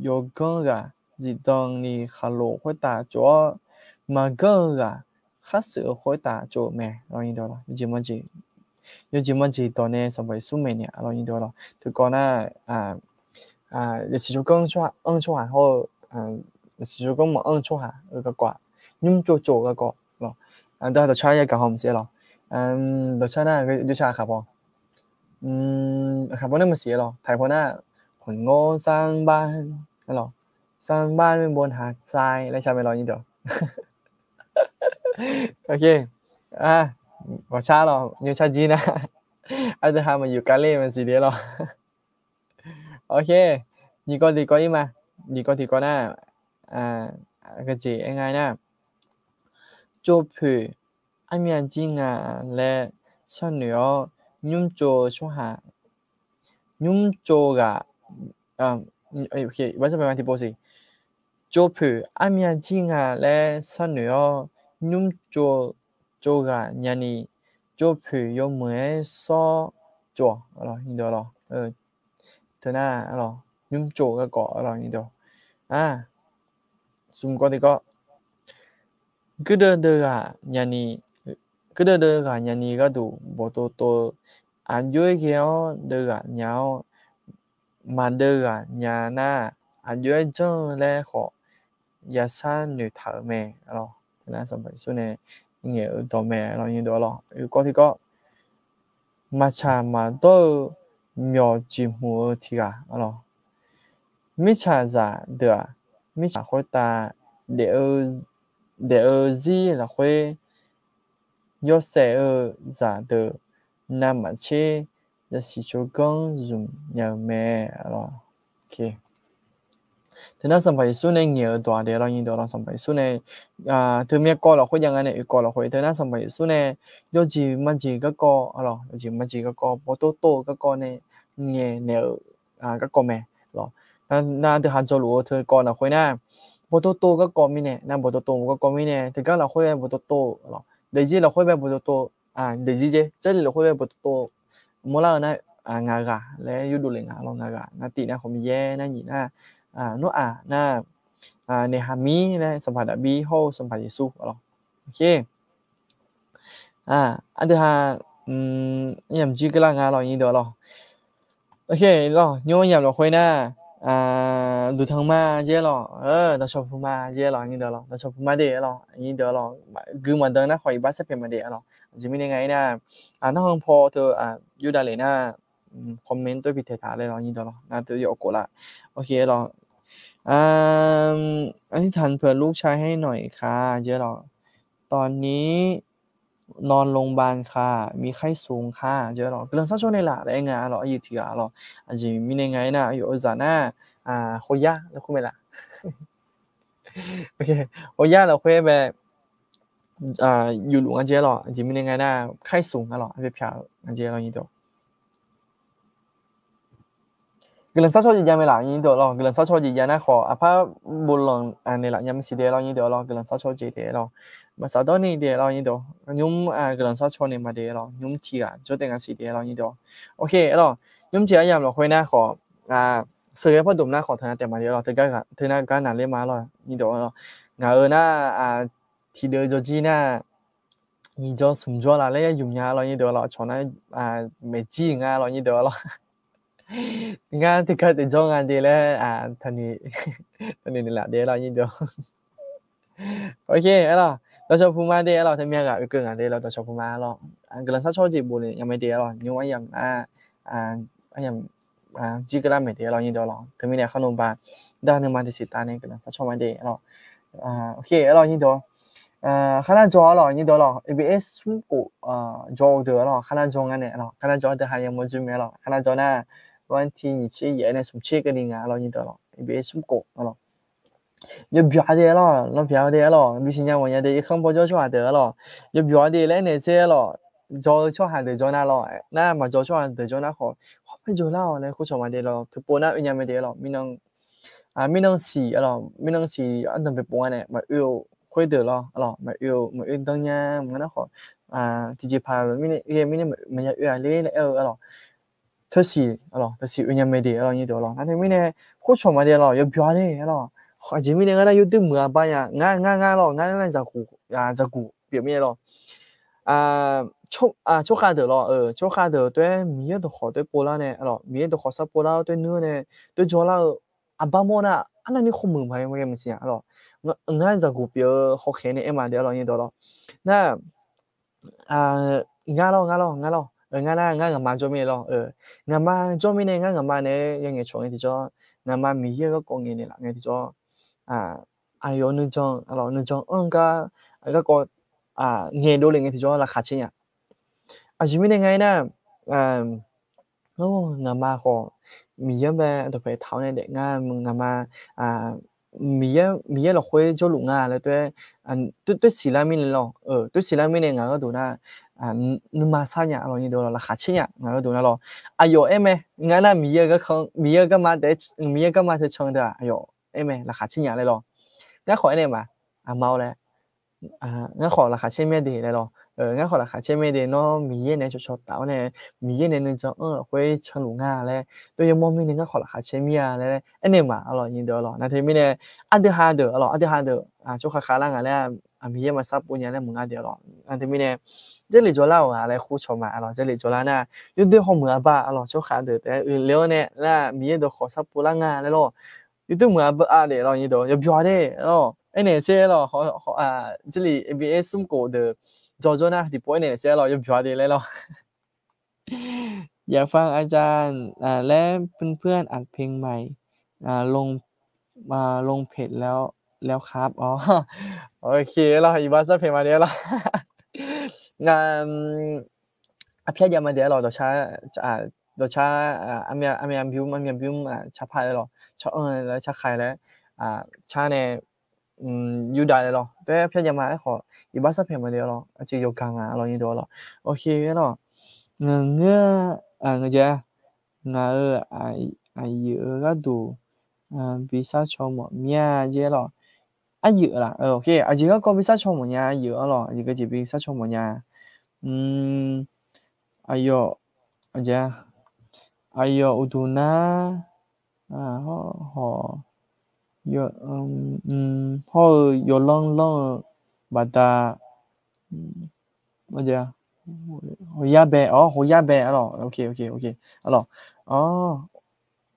有更个是当你哈罗会打做嘛个哈是会打做咩เรานี่ตัวหรอ有几么几多呢？上辈数每年เราอย่างเดียวหรอถึงก่อนหน้า也是就更出下后也是就更冇出下個掛用做個個咯都係度差一個好唔少咯度差น่ะก็ดูชาครับพ่อครับพ่อนั่นมาเสียหรอถ่ายพ่อหน้าขนโง่สร้างบ้านหรอสร้างบ้านบนหาดทรายและชาไม่รออย่างเดียวโอเคบอกชาหรอยูชาจีนะอาจจะทำมาอยู่กาเล่มันสีเดียวหรอโอเคนี่ก็ดีก็อีมานี่ก็ดีก็น่าก็จีง่ายๆนะโจผืออันมีจริงและฉันเหนือยุ่งโจช่วหายุ่งโจกะโอเคว่าจะเป็นวันที่โพสิโจผืออันมีจริงและฉันเหนือยุ่งโจกะยันนี่โจผือ有没说做了你懂了เธอหน้าหรอยุ่งโจก็เกาะหรอนี่เดียวซุ่มก็ดีก็ก็เดินยันนี่ก็เดินยันนี่ก็ดูบ่ตัวย้อยเกี่ยวเดินยาวมาเดินยาหน้าย้อยจังแล้วขอยาซ่าหนูถามแม่หรอเธอหน้าสมัยสุดเนี่ยเงี้ยตัวแม่หรอนี่เดียวหรอก็ที่ก็มาชามาโต苗几亩地啊，咯，没查咋对啊，没查会打2字了会有2咋的，那么切也是就讲用要咩咯，OK。ทีนั้นสัมภาระส่วนในเงี้ยตัวเดียวเรายินดีเราสัมภาระส่วนในถึงแม้ก็เราคุยยังไงเนี่ยก็เราคุยทีนั้นสัมภาระส่วนในยอดจีมันจีก็หรอยอดจีมันจีก็พอโตก็เนี่ยเงี้ยเนี่ยก็แม่หรอนั่นที่หันจะรู้เธอก่อนเราคุยนะพอโตก็ไม่เนี่ยนั่นพอโตก็ไม่เนี่ยถึงก็เราคุยแบบพอโตหรอเดี๋ยวจีเราคุยแบบพอโตเดี๋ยวจีเจเราคุยแบบพอโตมั่วแล้วนะงากะแล้วยุดูเลยงาเรางากะนาตีนะเขามีแย่นั่นหยีน่ะนู้น่าในฮามีนะสัมผัสบีโฮสัมผัสยิสุหรอโอเคอันที่ em chỉ cái là ngã lo như đó lo ok lo nhớ em lo khơi na đủ thằng ma dễ lo tao chụp ma dễ lo như đó lo tao chụp ma để lo như đó lo cứ mà đợi nó khỏi bắt sẽ phải mà để lo chỉ mình ngày na nó khôngพอเธออยู่ได้เลยนะคอมเมนต์ด้วยพิเศษเลยlo như đó loนะเธออยู่กูละโอเคloอธิษฐานเผื่อลูกชายให้หน่อยค่ะเจ๊หรอตอนนี้นอนโรงพยาบาลค่ะมีไข้สูงค่ะเจ๊หรอ그런 사촌이라 내가 알아 이티가 알아 아직 미네가이나 요자나 호야 코메라 오케이 호야 เราคุยแบบอยู่หลวงอาเจียหรออาจจะมียังไงนะไข้สูงอ่ะหรอไปเพียอาเจียเราอย่างนี้ตัว그런 사초지냐면 아니도 러 그런 사초지냐나 거 아파 물론 아니라 냠시데로 아니도 러 그런 사초지데로 마사도니 데로 아니도 뇽 그런 사초니 마데로 뇽티가 저땡아 시데로 아니도 오케이 러 뇽지야 얌로 회나 거ซื้อพอดุมหน้าขอเธอนะแต่มาเดี๋ยวเราเธอก็เธอน่าก็นานเรียกมาหรอนี่เดี๋ยวเรางาน่าทีเดียวจจีน่านี่จะสุ่มจัวละแล้วยุ่งยากเรานี่เดี๋ยวเราชนะไม่จีงาเรานี่เดี๋ยวเรางานที่เกิดในจงงานดีแล้วท่านี้ท่านี้นี่แหละเดี๋ยวเรานี่เดี๋ยวโอเคแล้วเราชอบพูดมาเดี๋ยวเราทำยังไงก็เกิดงานเดี๋ยวเราชอบพูดมาเรากำลังชอบจีบบุญยังไม่เดี๋ยวเรายุ่งอย่างอย่างจีกระไม่เดี๋ยวเรานี่เดี๋ยวเราถึงมีเนี่ยขนมปังด้านหนึ่งมาที่สิตาเนี่ยกำลังชอบมาเดี๋ยวเราโอเคเรานี่เดี๋ยวขนาดจอเรานี่เดี๋ยวเรา ABS สุ่มกูจอเดี๋ยวเราขนาดจงกันเนี่ยเราขนาดจอเดี๋ยวหายังไม่จุ่มเราขนาดจอน่ะวันที่27เนี่ยสุ่มเช็คกันดีงาเรานี่เดี๋ยวเรา ABS สุ่มกูเรา要表的了，那表的了，微信上我也得很不就说得了，要表的来那些了，就说还得做那了，那么就说得做那好，好不就了，来胡说嘛的了，他播那人家没得了，没能洗了，没能洗，等被播呢，嘛有会得了，了嘛有等呀，嘛那好，直接拍了，没有越来越了。特洗了，特洗人家没得了，你得了，那他们呢，胡说嘛的了，要表的了。前面那个有对门吧呀，俺咯，俺那在乎表面咯，做下头咯，做下头对米都好对波浪呢，咯，米都好啥波浪对牛呢，对做了巴莫呢，那你好门牌我也没信咯，俺在乎表好看的嘛的咯，你得了，那俺咯。nga ngama jomi lo ngama jomi ne nga ngama ne yang nge chong ti cho ngama mi ye ko kong ne la nge ti cho ayo nu chong alo nu chong ka ko nge do le nge ti cho la kha chin ya jimi ne ngai na ngama ko mi ye ba do pe thao ne de ngama mi ye lo khoi cho lu nga le tue si la mi le lo tue si la mi ne nga ga do na nu ma sa nya lo ni do la kha chin ya nga ga do na lo ayo eme nga na mi ye ga ma de chang da ayo eme la kha chin ya le lo nga kho ne ma mau le nga kho la kha chin me de le lo nga kho la kha chin me de no mi ye ne cho tao ne mi ye ne nu cho khoi chang lu nga le to ye mo mi ne nga kho la kha chin mi ya le ene ma lo ni do lo na the mi ne ade ha de cho kha la nga le mi ye ma sa pu nya le mu nga de lo na the mi ne 这里做老来胡说嘛，咯，这里做啦那有对好么吧，咯，就看的，了呢，那米也都好啥不啷个了咯，有对么吧的咯，你都要表的咯，哎那些咯，好这里 ABS 送过的，做那地波那些咯，要表的来咯。อยากฟังอาจารย์และเพื่อนๆอัดเพลงใหม่ลงลงเพจแล้วครับอ๋อโอเคเราอีบาสเพลงมาเดี๋ยวเราพี่ยามาเดี๋ยวเราตัวช้าอามีบิวช้าพายแล้วช้าแล้วช้าใครแล้วช้าเนี่ยอยู่ได้แล้วแต่พี่ยามาขออีบาสเพลงมาเดี๋ยวเราจะยกกลางเราอย่างเดียวเราโอเคแล้วเงื้อเงื้อငါเยอะก็ดูbisa chomo mia je lo yu la okay aji ko bisa chomo nya yu lo aji ko ji bisa chomo nya ayo aja ayo uduna ho yo ho yo long bata aja 호야베 호야베 알어 오케이 알어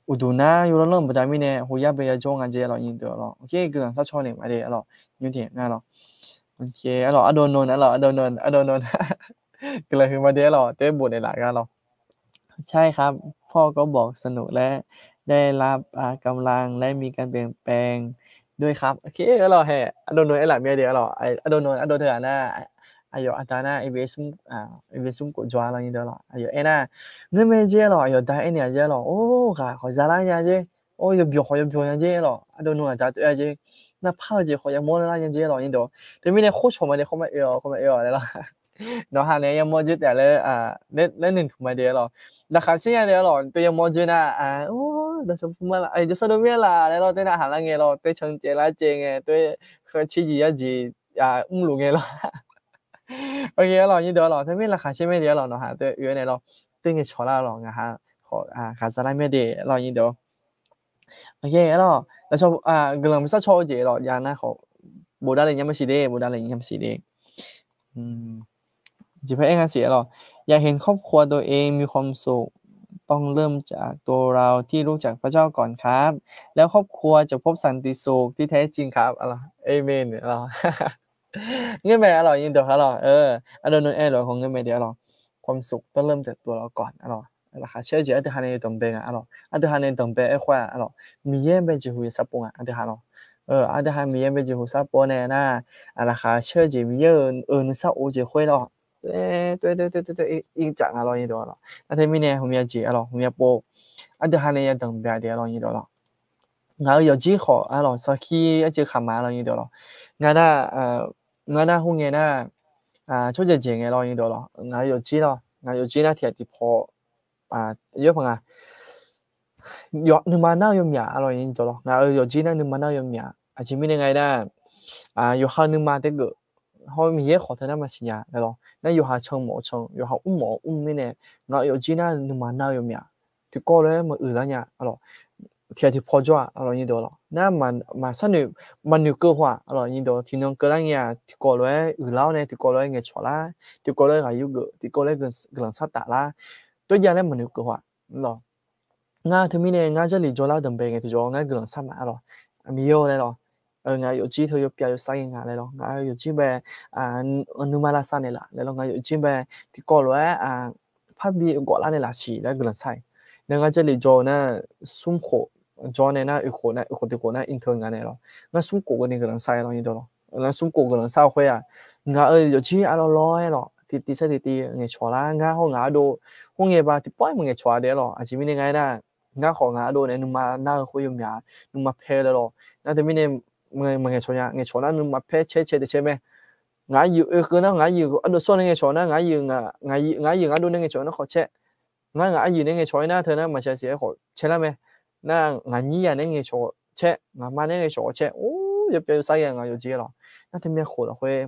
우두나 요런 보자미네 호야베야 종아제 알어 인도 알어 오케이 그런 사초네 말이 알어 뉴티 알어 오케이 알어 아도논 알어 아도논 ก็เลยคือมาเดะเหรอเต้บูดในหลายกันเหรอใช่ครับพ่อก็บอกสนุกและได้รับกำลังและมีการเปลี่ยนแปลงด้วยครับโอเคก็เหรอแฮ่อะโดนไอ้หลายเมียเดียวเหรอไอ้อะโดนอะโดนเถอะนะayo atana ibesum ibesum ko jwa la ni de la ayo ena ngme je lo ayo da ene je lo o ga kho za la nya je o yo byo nya je lo ado no da twa je na pha je kho ya mo la nya je lo ni do de mi ne kho chho ma de kho ma yo de la နော်ဟာလေရမောကျွတယ်လေလက်နေထမတယ်လောလက်ခါချင်းရတယ်လောတရမောကျွနာအိုးဒါဆိုမလာအဲကျစတော့မြလာလေလောတဲ့ဟာလာငယ်လောတဲ့ချင်ကျလာကျငယ်တဲ့ခချီကြီးရကြီးလူငယ်လောโอเคလောညတော့လောတမင်းလက်ခါချင်းမြတယ်လောနော်ဟာတဲ့ရွေးနေလောတဲ့ငယ်ချော်လာလောငါဟာခေါ်ခါစားလိုက်မြတယ်လောညတော့โอเคလောဒါဆိုဂလမ်စချောကြီးလောယာနာခေါ်ဘူဒါလည်းညမရှိသေးဘူဒါလည်းညမရှိသေးอืม จิพเองเสียหรออยากเห็นครอบครัวตัวเองมีความสุขต้องเริ่มจากตัวเราที่รู้จักพระเจ้าก่อนครับแล้วครอบครัวจะพบสันติสุขที่แท้จริงครับอะไรเอเมนเหรอเงี้ยแม่อร่อยยินตัวเขาหรออันนั้นเออหรอของเงี้ยแม่เดียวหรอความสุขต้องเริ่มจากตัวเราก่อนอร่อยราคาเชื่อใจอันที่ฮันในตรงเบงอ่ะอร่อยอันที่ฮันในตรงเบงไอ้ขวาอร่อยมีเยี่ยมเป็นจิหุยสับปงอ่ะอันที่ฮันหรออันที่ฮันมีเยี่ยมเป็นจิหุยสับปงเนี่ยนะราคาเชื่อใจมีเยอะนึกสักโอจิหุยหรอ对，一讲啊，老一多了。那他明年后面接了，后面播，这还能也等别的老一多了。然后有几好啊，老是去一直看嘛老一多了。我那后面呢出去见的老一多了。我有几了，我有几那天的跑有朋友有你妈那有名老一多了。我有几那你妈那有名，前面那个呢有好你妈这个。họ mi ye khổ thế nào mà xí nhà đấy lo nó yêu hà chồng mỏ chồng yêu hà mỏ mi nè ngã yêu chỉ na nhưng mà nào yêu mía thì có lẽ mà là nhà alo thì phô cho alo như đó lo na mà sao nếu mà nếu cơ hoa alo như đó thì nó cơ là nhà thì có lẽ lao này thì có lẽ nghe chó la thì có lẽ là yêu gỡ thì có lẽ gần gần sát tạ la tôi giờ này mà nếu cơ hoa lo ngã thì mi nè ngã chỉ lý do là đầm bề cái thì cho ngã gần sát mà alo mi yêu này lo ngã yêu chỉ thôi yêu bia yêu sai ngã này lo ngã yêu chỉ về numala sa này là ngã yêu chỉ về thì có lẽ phát bị gọi là này là chỉ là gần sai nên ngã chỉ lý do na sum khổ cho nên na khổ thì khổ na intern ngã này lo ngã sum khổ cái này gần sai lo như đó lo ngã sum khổ gần sao khuya ngã yêu chỉ alo lo lo thì sẽ thì nghe chó la ngã họ ngã đồ họ nghe ba thì bỏ nghe chó đấy lo chỉ mình nghe na ngã họ ngã đồ này numma na khuya nhá numma phe lo na thì mình nghe chó na numma phe che de che me ngã yêu cái nó ngã yêu anh đồ số nghe chó na ngã yêu ngã đồ nghe chó nó khó che ngã yêu nghe chó na thôi na mà sẽ khó che lắm me na ngã nhia nghe chó che ngã ma nghe chó che ô giờ bây giờ sai ngã yêu gì lo na thì mình khổ là khuya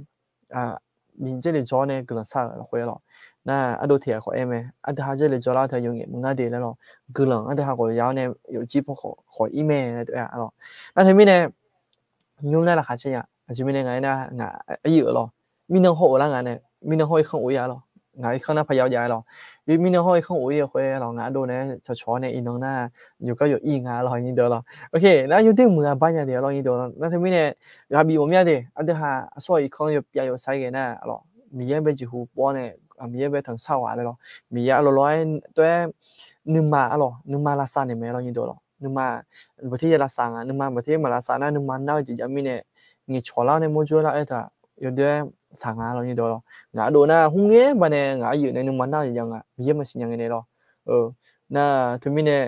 mình这里做呢可能啥会了，那阿都铁可诶咩？阿都下这里做啦，他用嘢唔啱啲了咯，可能阿都下個有呢有幾鋪可以咩對啊咯，那他們呢用呢啦下次呀，下面呢呢有咯，咪能好啦呢，咪能可以看會呀咯，看那朋友呀咯，咪能可以看會會咯，都呢就坐呢一弄呢有個有意咯，你得了，OK，那有啲唔辦呀啲咯，你得了，那他們呢有比我們啲，阿都下所以看有比較細嘅呢咯。มีเยอะไปจีหูป้อนเนี่ยมีเยอะไปถึงเศร้าอะไรหรอมีเยอะร้อยตัวนึงมาอะไรนึงมาลาซาเนี่ยไม่เรายินดีหรอนึงมาประเทศลาซานึงมาประเทศมาลาซานะนึงมาหน้าจีจะมีเนี่ยเงี้ยชัวร์แล้วเนี่ยมั่วจั่วแล้วไอ้ท่าอยู่ด้วยสังหารเรายินดีหรองาโดนนะหุ่งเงี้ยบ้านเนี่ยงาอยู่ในนึงมาหน้าจียังมีเยอะมาสิ่งยังไงเนี่ยหรอน่าถึงมีเนี่ย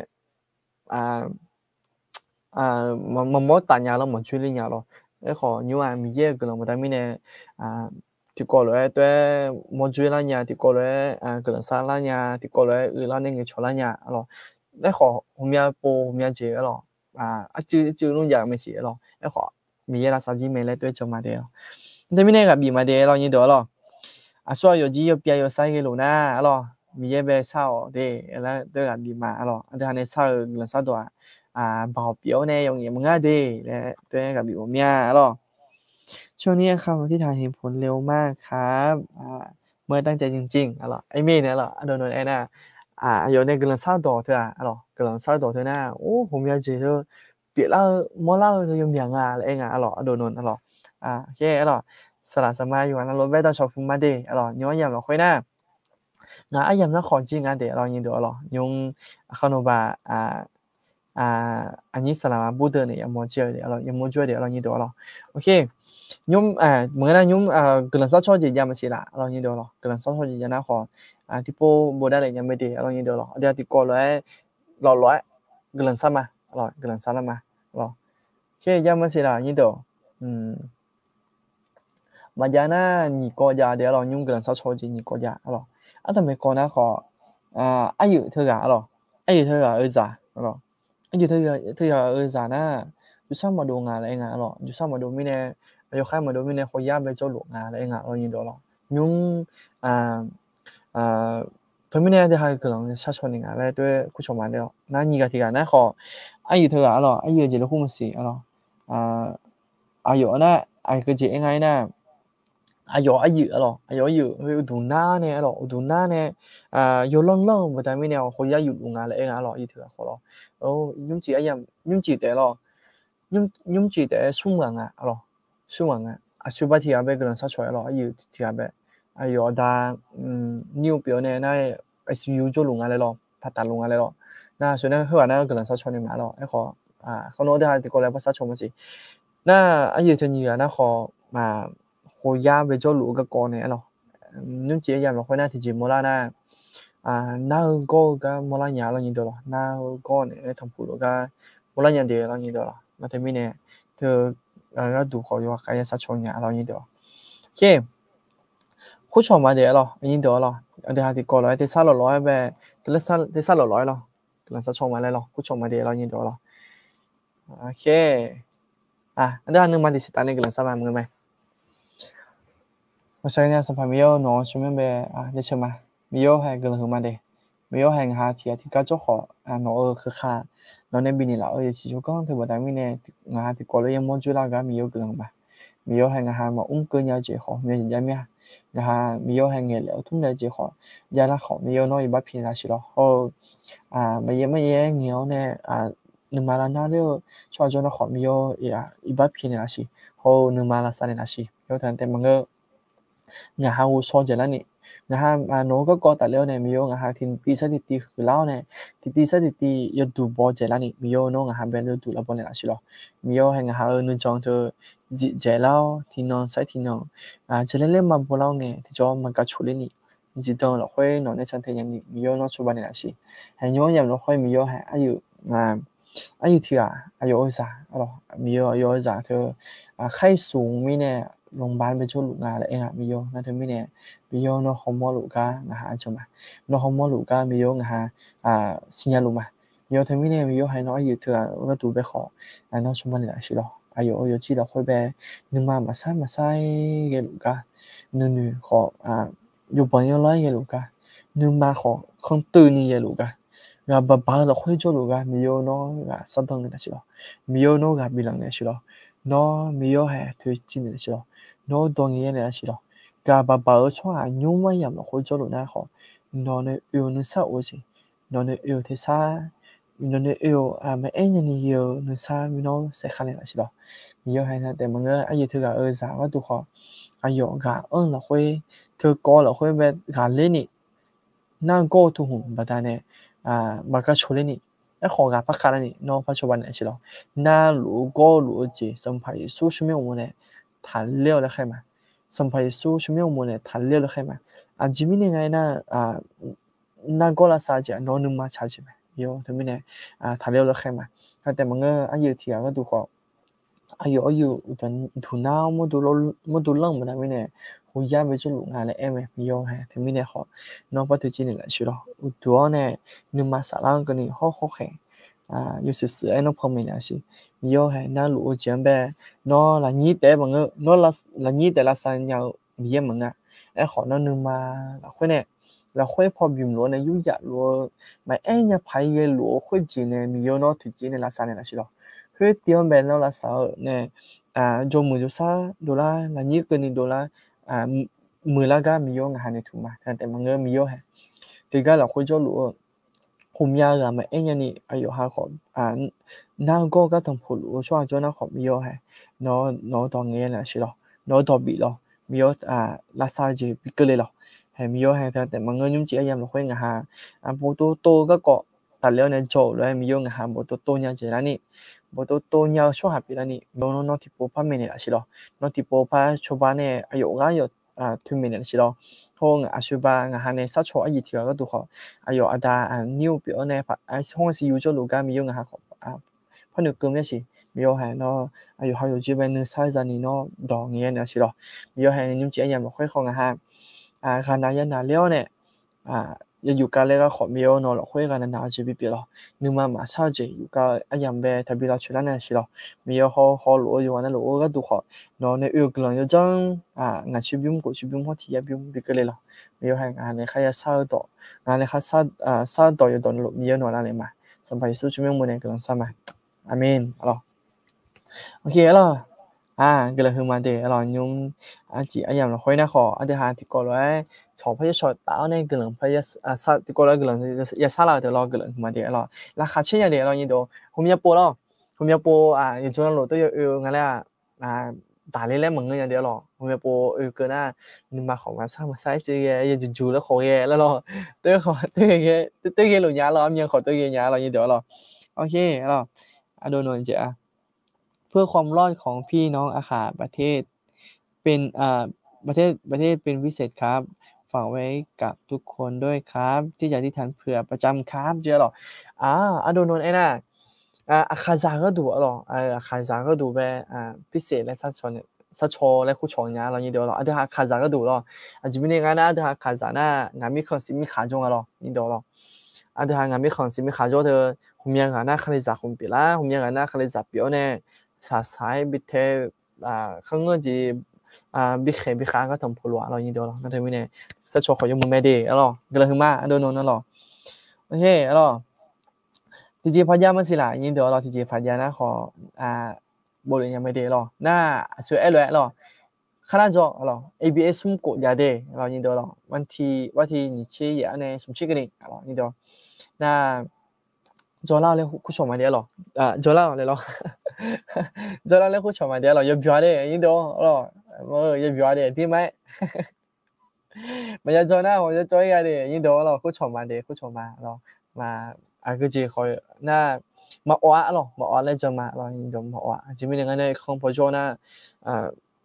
มันมดตายาแล้วมันช่วยเลี้ยงหรอไอ้ขอยูมีเยอะก็ลองมาแต่มีเนี่ยthì có lẽ tôi muốn chơi là nhà thì có lẽ cái lần sau là nhà thì có lẽ là nên cái chỗ là nhà rồi đấy họ hôm nay bố hôm nay chơi rồi chứ luôn giờ mới xí rồi đấy họ mình là sao gì mình lại tôi cho mà đấy thế mình này bị mà đấy rồi như đó rồi so有几有别有三个路呢rồi mình về sau đấy là tôi là bị mà rồi thế này sau lần sau đó bảo biểu này dùng gì mà ngay đi đấy tôi là bị một mía rồiช่วงนี้ครับที่ถ่ายเห็นผลเร็วมากครับ ไม่ตั้งใจจริงๆอะไรไอ้เมย์เนี่ยเหรอโดนไอ้น่ะ有那个人杀到对啊，alors个人杀到对呢，后面就别了莫了就有名啊，哎啊，alors โดนalorsโอเคalorsสละสมาอยู่อันเราไปต่อชอบมาเดalorsย้อนยามเราค่อยนะงาอยามเราขอจริงอ่ะเดเรายินดีalorsยงขนมบาอันนี้สลามาบูเดอร์เนี่ยยังมอเจอเดี๋ยวเรายังมอจ่วยเดี๋ยวเรายินดีalorsโอเคยมเหมือนกันยม个人杀错就ยามสิละเรายินดีalors个人杀错就ยามนะขอที่โปบ่ได้เลยยังไม่ดีเรายินดีalorsเดี๋ยวที่ก่อเลยเราร้อย个人杀มาalors个人杀了嘛alorsโอเคยามสิละยินดีมาจานะ你国家的咯用个人杀错就你国家alorsแต่ไม่ก่อนนะขออายุเท่ากันalorsอายุเท่ากันalorsอายุเท่ากันนะอยู่ซ้ำมาดูงานอะไรงานalorsอยู่ซ้ำมาดูไม่แน่อยู่ค่ายมาดูไม่แน่ขอยาไปเจ้าหลวงงานอะไรงานเรายินดีalorsยุ่งเพิ่นไม่แน่ได้ให้个人杀错งานแล้วด้วยผู้ชมมาแล้วนะ你个ที่กันนะขออายุเท่ากันalorsอายุจะรู้มั้ยสิalorsอายุนะอายุจะยังไงนะอายุalorsอายุดูหน้าเนี่ยalorsดูหน้าเนี่ยอยู่ล่องๆบ่ได้ไม่แน่ขอยาอยู่งานแล้วงานalorsอีเถอะขอเรายุ่งจียุ่งจีแต่alorsยุ่งจีแต่สุ่มงานalorsสุ่มงานสุบที่อาเบ个人杀错alorsอายุที่อาเบอายุดานิวเปียวเนี่ยนะICU 做งานเลย咯ผ่าตัดงานเลย咯那所以呢后来呢个人杀错你嘛咯ไอ้ขอเขาโน้ตได้ที่ก็แล้วบ่杀错มั้ยสิ那อายุเท่านี้นะขอมาဟိုရပဲကြောလူကကောနေအဲ့လိုနုကျေရမခွနာတီဂျီမောလာနာနာကိုကမောလာညာလောညင်တော့နာကိုနေထံပူလောကမောလာညာတယ်လောညင်တော့မတမီနေသူကဒူခေါ်ရောကရစချုံညာလောညင်တော့โอเคခုချော်မတယ်လောညင်တော့လောအတဲ့ဟာဒီကောလောတဲ့ဆာလောလောပဲကလဆာတဲ့ဆာလောလောလောကလဆာချုံမလဲလောခုချော်မတယ်လောညင်တော့လောโอเคအတဲ့ဟာနမဒီစတန်ကလဆာမမငယ်မဲ我想一下，是朋友喏，专门呗你去嘛？没有还个人嘛的，没有还下提搞做好喏去看，喏那边的老也其实讲他不但面呢，下提过了也莫做那个没有个人吧，没有还下嘛个人就好，没人家咩，下没有还聊通了就好，人家好没有喏一把平那些咯，好乜嘢鸟呢你买了那了，说做那好没有呀一把平那些，好你买了三的那些，有谈แต่มันก็งาฮาวูซอเจแล้วนี่งาฮาโนก็กอตัดแล้วเนี่ยมีโยงาฮาทินตีซะติคือแล้วเนี่ยตีซะติยดูบอเจแล้วนี่มีโยโนงาฮาเบนดูละบอเนี่ยล่ะสิ咯มีโยให้งาฮานึจองเธอเจแล้วที่นอนใส่ที่นอนเจเล่นมาบ่แล้วเนี่ยที่จอมันก็ชุเลยนี่จิตองละค่อยนอนในชั้นเทยังนี่มีโยนอชุบาเนี่ยล่ะสิให้ย้อนยามละค่อยมีโยให้อายุที่อายุซ่าalorsมีโยอายุซ่าเธอไข้สูงมีเนี่ยโรงพยาบาลไปช่วยลูกงานแล้วมีโยนั่นถึงไม่เนี่ยมีโยนอฮอร์โมนลูกานะฮะจังมานอฮอร์โมนลูกามีโยนะฮะสัญญาลูกมามีโยถึงไม่เนี่ยมีโยให้น้อยอยู่เถอะก็ดูไปขอนอชุมันเนี่ยสิ咯อายุจีเราค่อยไปนึกมาใส่เกลูกานึขออยู่ปอนยังร้อยเกลูกานึกมาขอคงตื่นนี่เกลูกาဘာလို့ခွေးကြလို့ကမီယိုနော်ကစတ်တော့နေရှိတော့မီယိုနော်ကဘီလန်နေရှိတော့နော်မီယိုဟဲသူကြည့်နေရှိတော့နော်ဒေါငရဲနေရှိတော့ကဘာချွာညုံမရမခွေးကြလို့နာခေါ်နော်နေယူနေဆောက်ဦးစီနော်နေယူသေးစားနော်နေယူမအင်းနေယူနေစားမီနော်ဆက်ခါနေရှိတော့မီယိုဟဲတဲ့မငါအရေးသူကစားကတူခေါ်အယောကအင်းလခွေးသူကောလခွေးပဲကလေးနေနာကိုတူဟုဘာတနဲ့มาก็ชวนนี่ไอ้ของกับพักกันนี่น้องปัจจุบันเนี่ยใช่หรอน่ารู้ก็รู้จีสัมภาระสู้ชิไม่อมเนี่ยทันเลี้ยวแล้วใครมาสัมภาระสู้ชิไม่อมเนี่ยทันเลี้ยวแล้วใครมาจิมิเนี่ยไงนะน่าก็ละซาจีน้องนึงมาชาจิไหมโย่ถึงมิเนี่ยทันเลี้ยวแล้วใครมาแต่มันก็อายุที่ก็ดูก็อายุตอนทุนน้ามาดูเรื่องมันไม่เนี่ยဟိုရမယ်ကျလို့ငါလည်းအဲ့မယ်မယောဟဲ့တမီးနဲ့ခေါ်နော်ပတ်သူချင်းနေလားရှိတော့ဒူနဲ့နမဆလာကနေဟောခဲယူစစ်အဲ့နော်ဖမင်းလားရှိမယောဟဲ့နာလူအကျန်ပဲနော်လာညီတဲ့မငနော်လာညီတဲ့လာဆန်ညောင်မီးမငအဲ့ခေါ်နော်နမလာခွနဲ့လာခွဖော်ပြမလို့နဲ့ယူရလို့မအဲ့ညဖိုင်ရဲ့လို့ခွကျင်းနေမယောနော်သူကျင်းနေလာဆန်နေလားရှိတော့ခွတီယံဘယ်နော်လာဆောနဲ့ဂျုံမူဂျူဆာဒေါ်လာလာညီကနေဒေါ်လာ มือละก็มีโยงหาในถุงมาแต่มันก็มีโยฮะทีก็เราคุยจะรู้คุมยาก็มาเอ็นยันนี่อายุหาขอบน้าก็ต้องพูดรู้ช่วงจนน้าขอบมีโยฮะน้อตอนเงี้ยนะใช่หรอน้อตอบีหรอมีโยลาซาจีบิกเลยหรอเห็นมีโยฮะแต่มันก็ยุ่งจีอย่างเราคุยกันฮะปูโตก็เกาะแต่แล้วเนี่ยโจแล้วมีโยงหาปูโตเนี่ยเจแล้วนี่ปูโตเนี่ยช่วงหาปีแล้วนี่น้องที่ปูพันเมนี่ละใช่หรอน้องที่ปูพันชาวบ้านเนี่ยอายุก็อยู่ถึงเมนี่ละใช่หรอห้องอาชีพงานเนี่ยสักชั่วอาทิตย์ก็ดูเขาอายุอาดานิวเปียวเนี่ยห้องสิอยู่จะรู้กันมีโยงหาเขาพนึกเกินไม่ใช่มีโยให้เนาะอายุเขาอยู่จีบนึงใช้จานี่เนาะดองเงี้ยเนี่ยใช่หรอมีโยให้ยุ่งจีอย่างแบบค่อยของฮะการนายนาเลี้ยวเนี่ยอยู่กันเลยก็ขอมีโยเนาะเราค่อยกันนาจีบีเปียวนึกมาชาจีอยู่กันอย่างแบบทบีเราชุดนั้นใช่หรอมีโยเขารู้อยู่วันนั้นรู้ก็ดูเขาเนาะในกลางอยู่จังงานชิบิมกูชิบิมเขาที่บิมบิกเลยหรอมีโยให้งานในใครจะซาต่องานในใครซาต่ออยู่ตอนหลุดมีโยเนาะนั่นเลยมาสัมผัสสู้ชิบิมมันเนี่ยกำลังซามาอาเมนalors OK alors cái là hương mà để alors nhung chỉ ai làm là khối na khó để hà thì có loại chọn phải chọn tạo nên cái lượng phải sa thì có loại cái lượng ya sa là thì lo cái lượng mà để alors là khá chế nhà để alors như đó hôm nay po như chỗ nào tôi yêu ngay là tải lên mọi người nhà để alors hôm nay po yêu cái na nhưng mà không mà sao mà sai chứ ya chú nó khó ya là lo tôi khó tôi cái lượng nhà lo nhưng khó tôi cái nhà lo như đó lo OK alorsโดนเจะเพื่อความรอดของพี่น้องอาขาประเทศเป็นประเทศเป็นพิเศษครับฝากไว้กับทุกคนด้วยครับที่จะอธิษฐานเผื่อประจำครับเจอหรอโดนไอ้น่ะอาคาซาก็ดูหรออาคาซาก็ดูไปพิเศษและซัดชนซัดโชและคู่ชงเนี่ยเรานี่เดียวหรอเดี๋ยวอาคาซาก็ดูหรอจะมีในงานนะเดี๋ยวอาคาซาน่ะงานมีคนสิมีขาจงหรอนี่เดียวหรอเดี๋ยวงานมีคนสิมีขาจงเธอผมยังงานน่ะคาลิซาคงปีละผมยังงานน่ะคาลิซาเปียวเนี่ย사사의 밑에 큰 건지 biết khá có thầm phù lụa rồi như đó nó thấy mình này sẽ cho khỏi dùng một mẹ đi đó cái là hương ma đâu nó rồi ok đó thì chỉ phải raมันสิล่ะnhư đó là thì chỉ phải ra nó khó bộ luyện nhà mẹ đi rồi na suy ấy rồi khá là rồi ABS sum cổ nhà đi rồi như đó làวันที่你去也呢什么去个呢rồi như đó na cho lao lên khu chọn mà đi rồi cho lao lên rồi cho lao lên khu chọn mà đi rồi giờ biểu đi như đó rồi giờ biểu đi thì mấy bây giờ cho nào giờ cho cái đi như đó rồi khu chọn mà đi khu chọn mà rồi mà cái gì khỏi na mà oa rồi mà oa lên cho mà rồi như đó mà oa chỉ mình cái này không phải cho na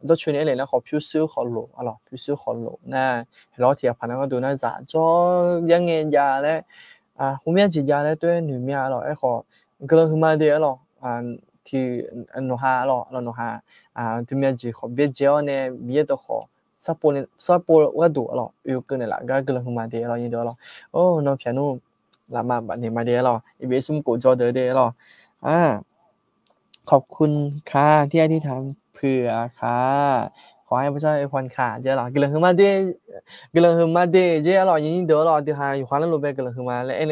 đó chuyện này là nó khó phiêu siêu khó lộ rồi phiêu siêu khó lộ na rồi thì phải nóดูน่าจะchoยังไงยาเลยhôm nay chỉ ra đấy tôi nữ mẹ rồi ấy họ cái lần mà đi rồi thì nó ha rồi nó ha thì mình chỉ họ biết chơi này biết được họ sắp bol cái đủ rồi yêu cái này là cái lần mà đi rồi như đó rồi nó piano làm mà bạn này mà đi rồi biết sum cổ cho đỡ đi rồi ขอบคุณค่ะที่อธิษฐานเผื่อค่ะขอให้พระเจ้าอวยพรค่ะเจ้าหรอกำลังมาเดเจ้าหรอยินดีเด้อหรอที่หาอยู่ความรู้ไปกำลังมาและไอ้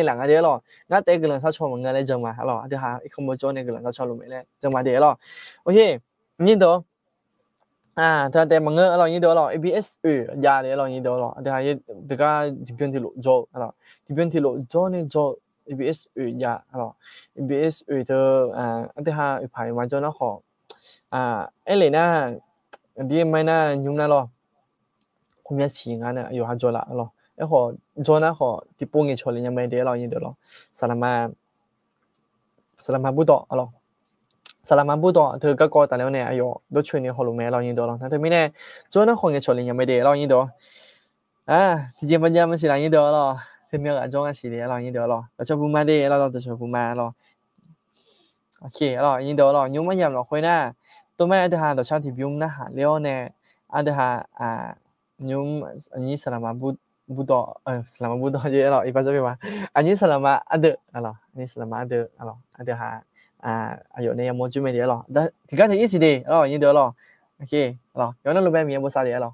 หลังอ่ะเด้อหรอน่าแต่กำลังซักชมเหมือนกันเลยจังมาหรอที่หาอีกคนบ่จอเนี่ยกำลังซักชมรู้ไหมเลยจังมาเด้อหรอโอเคยินดีเด้อแต่มันก็หรอยินดีเด้อหรอ ABS ยาเด้อหรอยินดีเด้อหรอที่หาเด็กก็ที่เพิ่นที่รู้จอหรอที่เพิ่นที่รู้จอเนี่ยจอ ABS ยาหรอ ABS เธอที่หาอีกภายมาจอนะขอไอ้เลยนะဒီမိုင်းနာညုံနာလောခုမြစီငါနဲ့အယောဟာကြောလာလောအဲ့ခေါ်ဂျောနာခေါ်ဒီပုံငေချော်လေးညမဲတဲလောရင်တဲလောဆလာမဘူတော့အလောဆလာမဘူတော့เธอก็กอแต่แล้วเนี่ยအယောတို့ချွေနေခေါ်လို့မဲလောရင်တဲလောဒါတမင်းနဲ့ဂျောနာခေါ်ငေချော်လေးညမဲတဲလောရင်တော့ဒီကြမကြမရှိလားရင်တော့လောthế miệng ở trong cái gì đấy là như đó rồi ở trong bùm ma đi làเราจะช่วยบùมมาrồi ok rồi như đó rồi nhưng mà nhầm là khối naตัวแม่เดฮาต่อชาติบิมนะหาเลี้ยวเนี่ยเดฮายุมอันนี้สลามาบูดสลามาบูดเยอะหรออีกภาษาเป็นว่าอันนี้สลามาอเดอะไรอันนี้สลามาอเดอะไรเดฮาอายุเนี่ยยังโมจูไม่เดียหรอแต่ที่ก็ถึงยี่สิบเดียหรอยี่เดียวหรอโอเคหรอย้อนนั้นรู้ไหมมีอะไรบ้างเดียหรอ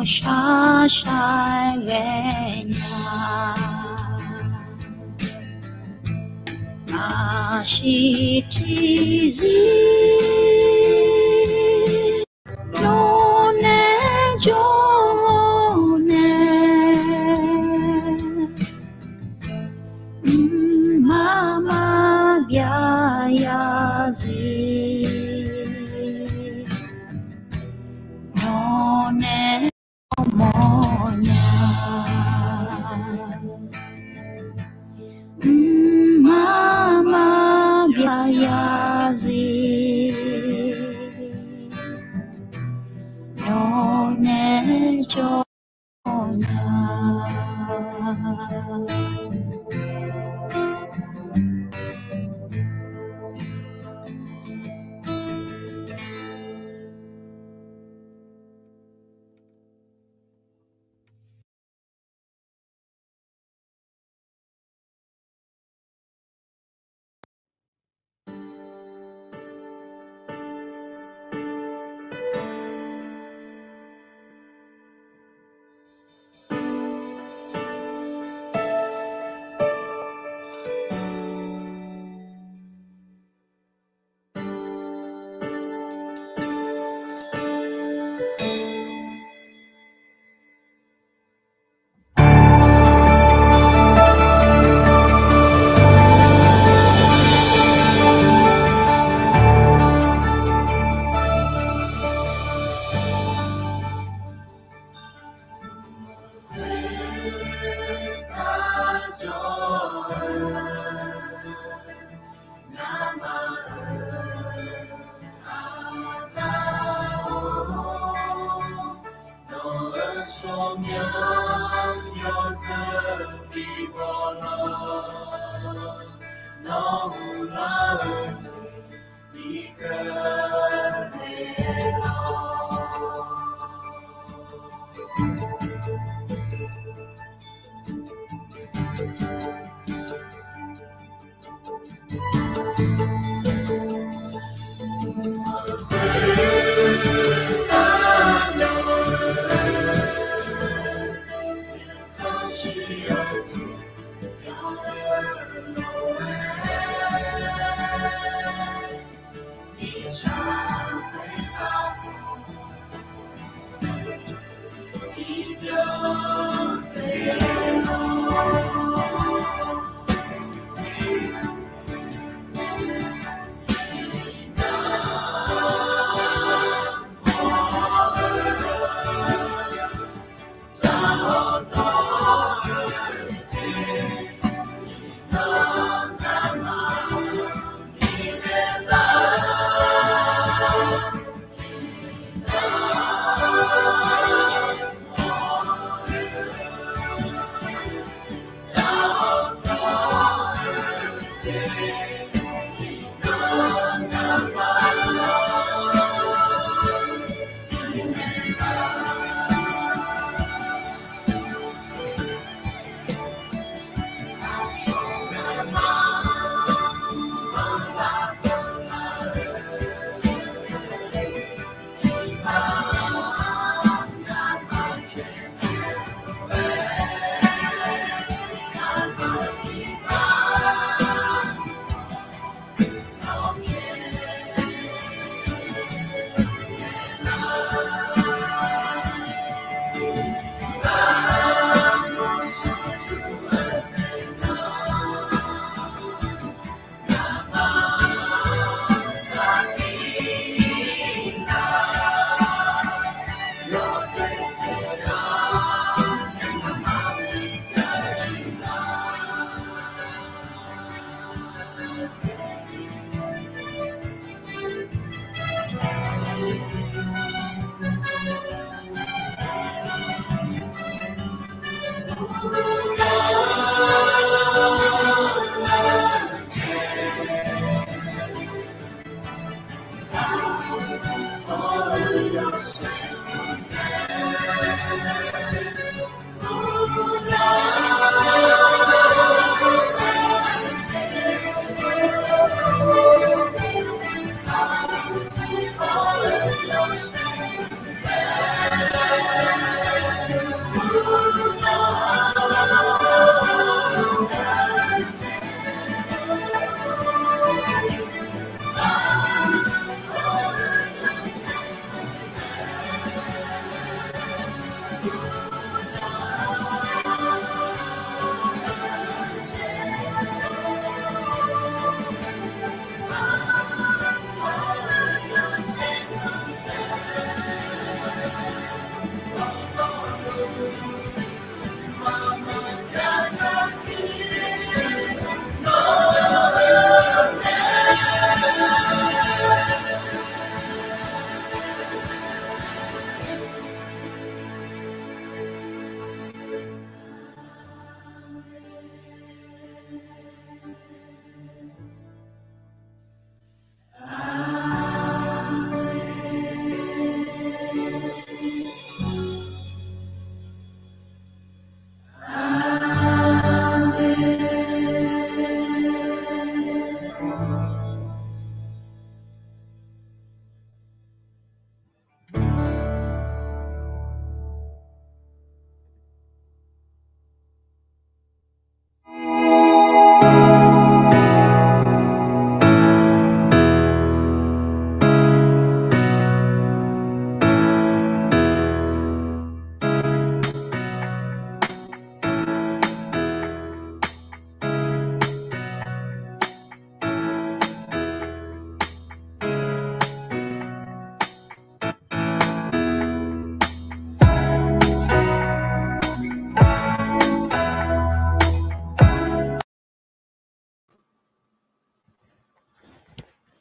沙沙人呀，那是知知，有呢就呢，妈妈呀呀子。Mama biayazi none jonya.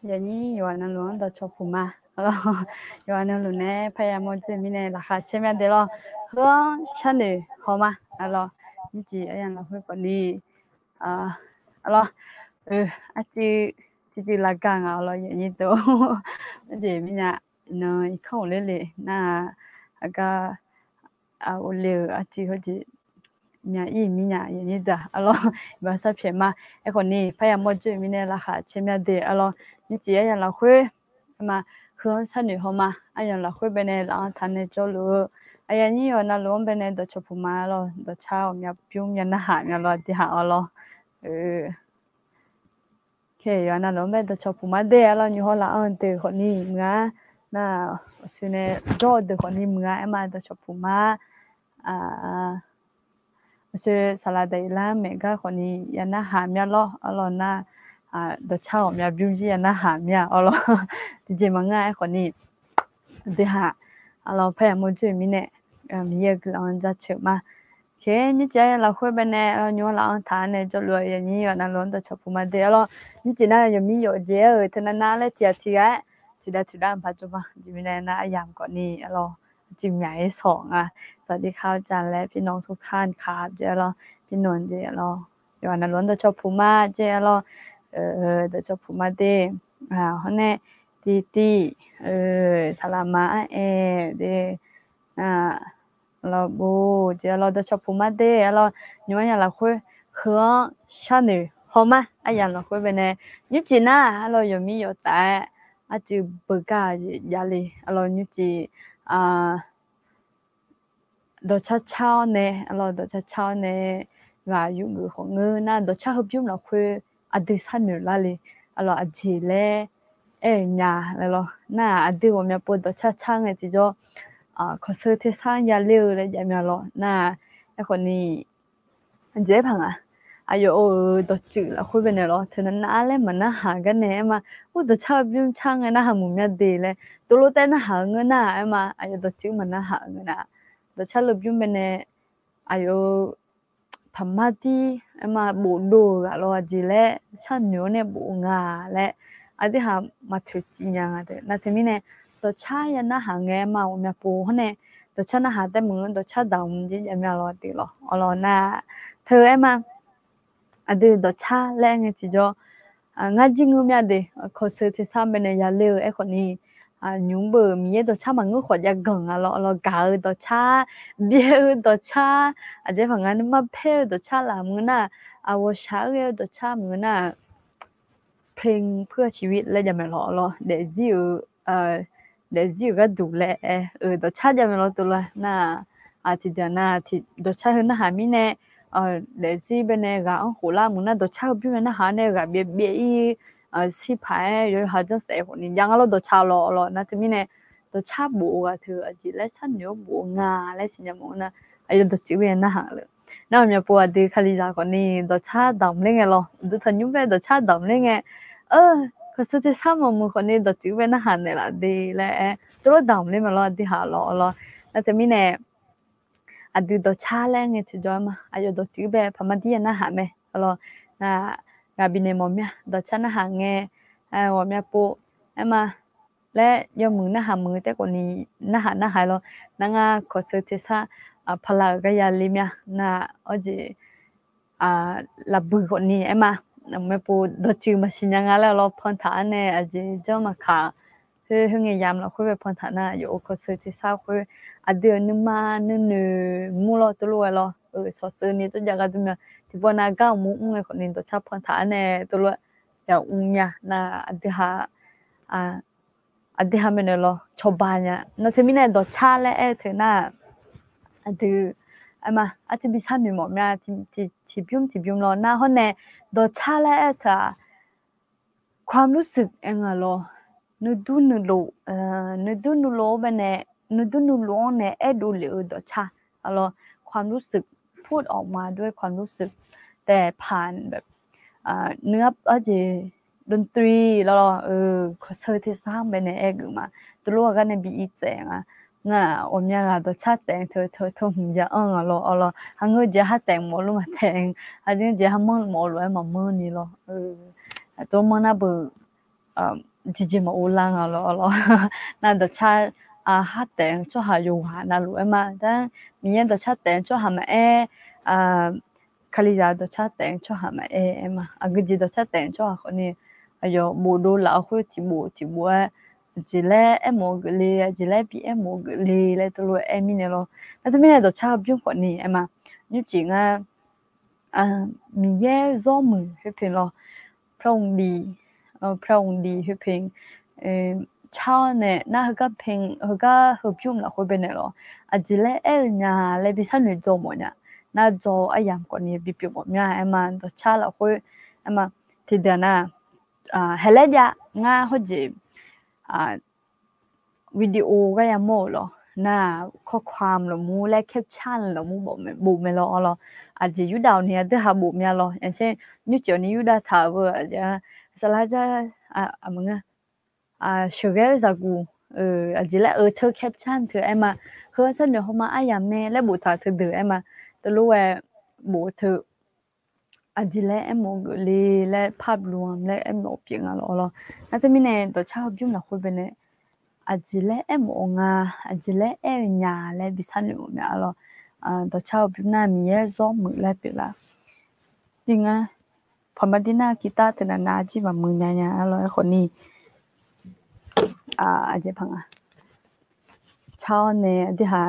อย่างนี้อยู่นั่นหลวงต่อชอบผมมาแล้วอยู่นั่นหลวงเนี่ยพยายามจะมีเนี่ยราคาเช่นแบบเดียวเฮือฉันเลย好吗แล้วนี่จีไอ้ยังเราคุยก่อนนี้แล้วอาจีละกังแล้วอย่างนี้ตัวนี่จีมีเนี่ยน้อยเข้าเลยน่าก็อุเลอาจีเขาจีเนี่ยอีมีเนี่ยอย่างนี้ตัวแล้วภาษาเพียมาไอ้คนนี้พยายามจะมีเนี่ยราคาเช่นแบบเดียวแล้วนี่จีไอ้ยังเราคุยมาเฮือฉันเลย好吗ไอ้ยังเราคุยไปเนี่ยแล้วท่านเนี่ยจะรู้哎呀，你要那龙本来都吃不满了，都吃我们不用那下面了，底下了，OK，要那龙本都吃不满的了，你好啦，对，和你们那现在找的和你们嘛都吃不满是萨拉的啦，每个和你要那下面了，了那都吃我们不用去那下面了，直接嘛爱和你底下，了朋友们最面呢。มีเยอะกลางจะเชื่อมาแค่นี่ใจเราคุยไปเนี่ยย้อนหลังทานเนี่ยจะรวยอย่างนี้อย่างนั้นล้วนแต่ชอบมาเดียวแล้วนี่จีน่ายังมีอยู่เจ้าท่านน่าเลยเจ้าที่ได้ปัจจุบันจีมีเนี่ยน่ายามก่อนนี้เราจิมใหญ่สองสวัสดีข้าวจานและพี่น้องทุกท่านครับเจ้าเราพี่นนท์เจ้าเราอย่างนั้นล้วนแต่ชอบมาเจ้าเราแต่ชอบมาเดีเขาเนี่ยตีสลามาเดเราบูเจ้าเราจะชอบพูดมาเด้เราย้อนอย่างเราคุยเฮือชาหนึ่งพอมาไอ้อย่างเราคุยไปเนี่ยยุจีน่าเราอยู่มีอยู่แต่อาจจะเบิกยาลีเรายุจีดอชาเนี่ยเราดอชาเนี่ยว่าอยู่มือของเงินน่ะดอชาหุบยุ่งเราคุยอดีตชาหนึ่งละเลยเราอาจจะเล่เนี่ยแล้วน่ะอดีตว่ามีปวดดอชาไงที่จะขอซื้อที่สร้างยาเลี้ยวเลยอย่างเงี้ยหรอน่ะไอ้คนนี้เจ๊พังอายุตัวจืดแล้วคุยไปเนี่ยหรอเธอนั้นน่าเล่มันน่าหากันเนี่ยมาตัวชอบยุ่งช่างไงน่าหามุมเนี่ยดีเลยตัวรู้แต่น่าหาเงินน่ะไอ้มาอายุตัวจืดมันน่าหาเงินน่ะตัวชอบยุ่งไปเนี่ยอายุทำมาที่ไอ้มาบูดูอะเราจีเล่ชาหนูเนี่ยบูงาและอันที่หามาถือจริงยังไงน่ะทีนี้เนี่ยตัวชายันน่าหาเงี้ยมาว่ามีปูเนี่ยตัวชาน่าหาแต่มึงตัวชาดำจริงยังไม่รอตีหรออ๋อน่ะเธอไอ้มาอันเดียวตัวชาแรงจริงจ้ะงานจริงก็มีอะไรเขาซื้อที่ซ้ำเป็นยาเลี้ยวไอ้คนนี้ยุ่งเบอร์มีตัวชามันก็ขวดยาเก่งเรากาตัวชาเบี้ยตัวชาอาจจะฝั่งนั้นมาเพ่ตัวชาหลังมึงน่ะว่าชาตัวชามึงน่ะเพลงเพื่อชีวิตแล้วยังไม่รอเดี๋ยวจิ๋วเดี๋ยวก็ดูแลตัวชาจะไม่รอตัวละน่ะทีเดียวน่ะที่ตัวชาเห็นน่ะหามีเนี่ยเดี๋ยวสิเป็นเนี่ยก็หัวละมึงน่ะตัวชาพี่มันน่ะหาเนี่ยก็เบี้ยสิพายอยู่หาจังเสียคนนี้ยังเราตัวชารอน่ะที่มีเนี่ยตัวชาบัวเธอจีและฉันอยู่บัวงาและสิยังมึงน่ะอายุตัวจิ๋วเนี่ยน่ะหาเลยน่ะมีปัวดีคลีจากคนนี้ตัวชาดำเลยไงล่ะตัวทันยุ่งไปตัวชาดำเลยไงก็สุดที่ซ้ำมึงคนนี้ตัวจิ๋วเป็นอาหารเนี่ยละดีและตัวดำเลยมันละดีหาละแล้วจะมีเนี่ยอดีตตัวชาแรงไงที่จอยมาอายุตัวจิ๋วแบบพม่าที่น่าหาไหมละน่ะงาบินเนมอมเนี่ยตัวชาน่าหาไงว่ามีปูมาและยอมมือน่าหามือแต่คนนี้น่าหาละนั่งก็สุดที่ซ้ำพลาก็ยาลิมเนี่ยน่ะจีลับบุคนนี้มาไม่ปูดจือมาชิญยังไงแล้วเราพันธะเนี่ยอาจจะเจ้ามาขาคือเงี้ยยามเราคุยแบบพันธะน่ะอยู่ก็ซื้อที่เศร้าคุยเดือนนึงมานึงมูเราตัวรัวเราสอซื้อนี่ตัวอย่างกันตัวเนี่ยที่ว่านาก้าวมุ้งไงคนนี้ตัวชอบพันธะเนี่ยตัวรัวเดี๋ยวเนี่ยน่ะอดีหาไม่เนี่ยเราชอบบ้านเนี่ยนั่นที่มีเนี่ยตัวชาและเธอน่ะอดีมาอาจจะมีชั้นหนึ่งหมดเนี่ยที่พิมพ์เราหน้าห้องเนี่ยโดนชาและความรู้สึกเองอะล่ะนึกดูนึกโลแบบเนี่ยนึกดูนึกโลเนี่ยดูเหลือโดนชาล่ะความรู้สึกพูดออกมาด้วยความรู้สึกแต่ผ่านแบบเนื้ออาจจะดนตรีแล้วเขาเชิญที่สร้างแบบเนี่ยขึ้นมาตัวกันเนี่ยบีแจงน่ะ我们啊都差点头唔知咯还我只还点冇咯嘛点还只还冇咯嘛冇你咯多么那不 Digi ma ulang alo na do cha ha teng cho ha yu ha na lu ma da mi yen do cha teng cho ha ma khali ya do cha teng cho ha ma ma agji do cha teng cho ha ni ayo bu do la khu ti bu ji le mo le ji le bi mo le to lo mi ne lo na to mi ne do cha byu ko ni ma như chị nga mi ye zo mu he pin lo prong di he pin cha ne na ga pin ga ho byum la ho be ne lo a ji le nya le bi san ni zo mo nya na zo a yam ko ni bi pyu mo nya ma do cha la ho ma ti da na hele ja nga ho jiวิดีโอก็ยังโม่หรอหน้าข้อความหรือมูและแคปชั่นหรือมูบอกบุไม่รอหรออาจจะยุดาวเนี่ยถ้าหาบุไม่รออย่างเช่นยุดเจียวนี้ยุดาถาวรอาจจะสลายจะมึงเชื่อใจกูอาจจะแล้วเธอแคปชั่นเธอไอ้มาเฮ้ยฉันเดี๋ยวเขามาไอ้ยามแม่และบุตรเธอเดือไอ้มาแต่รู้ว่าบุตรเธออาจจะแล้วไอ้หมกเลยและภาพรวมและไอ้หมกเพียงอะไรหรอนั่นแต่ไม่แน่ตัวชาวยุ่งหนักคนเป็นเนี่ยอาจจะเล่มงาอาจจะเล่หยาเล่บิสันอยู่เนี่ยเราตัวชาวพิมพ์หน้ามีเยอะซ้อมมือเล่ไปละจริงอ่ะพอมาที่หน้ากีตาร์แต่นาจีแบบมือหยาเราไอ้คนนี้อาจจะพังชาวเนี่ยที่หา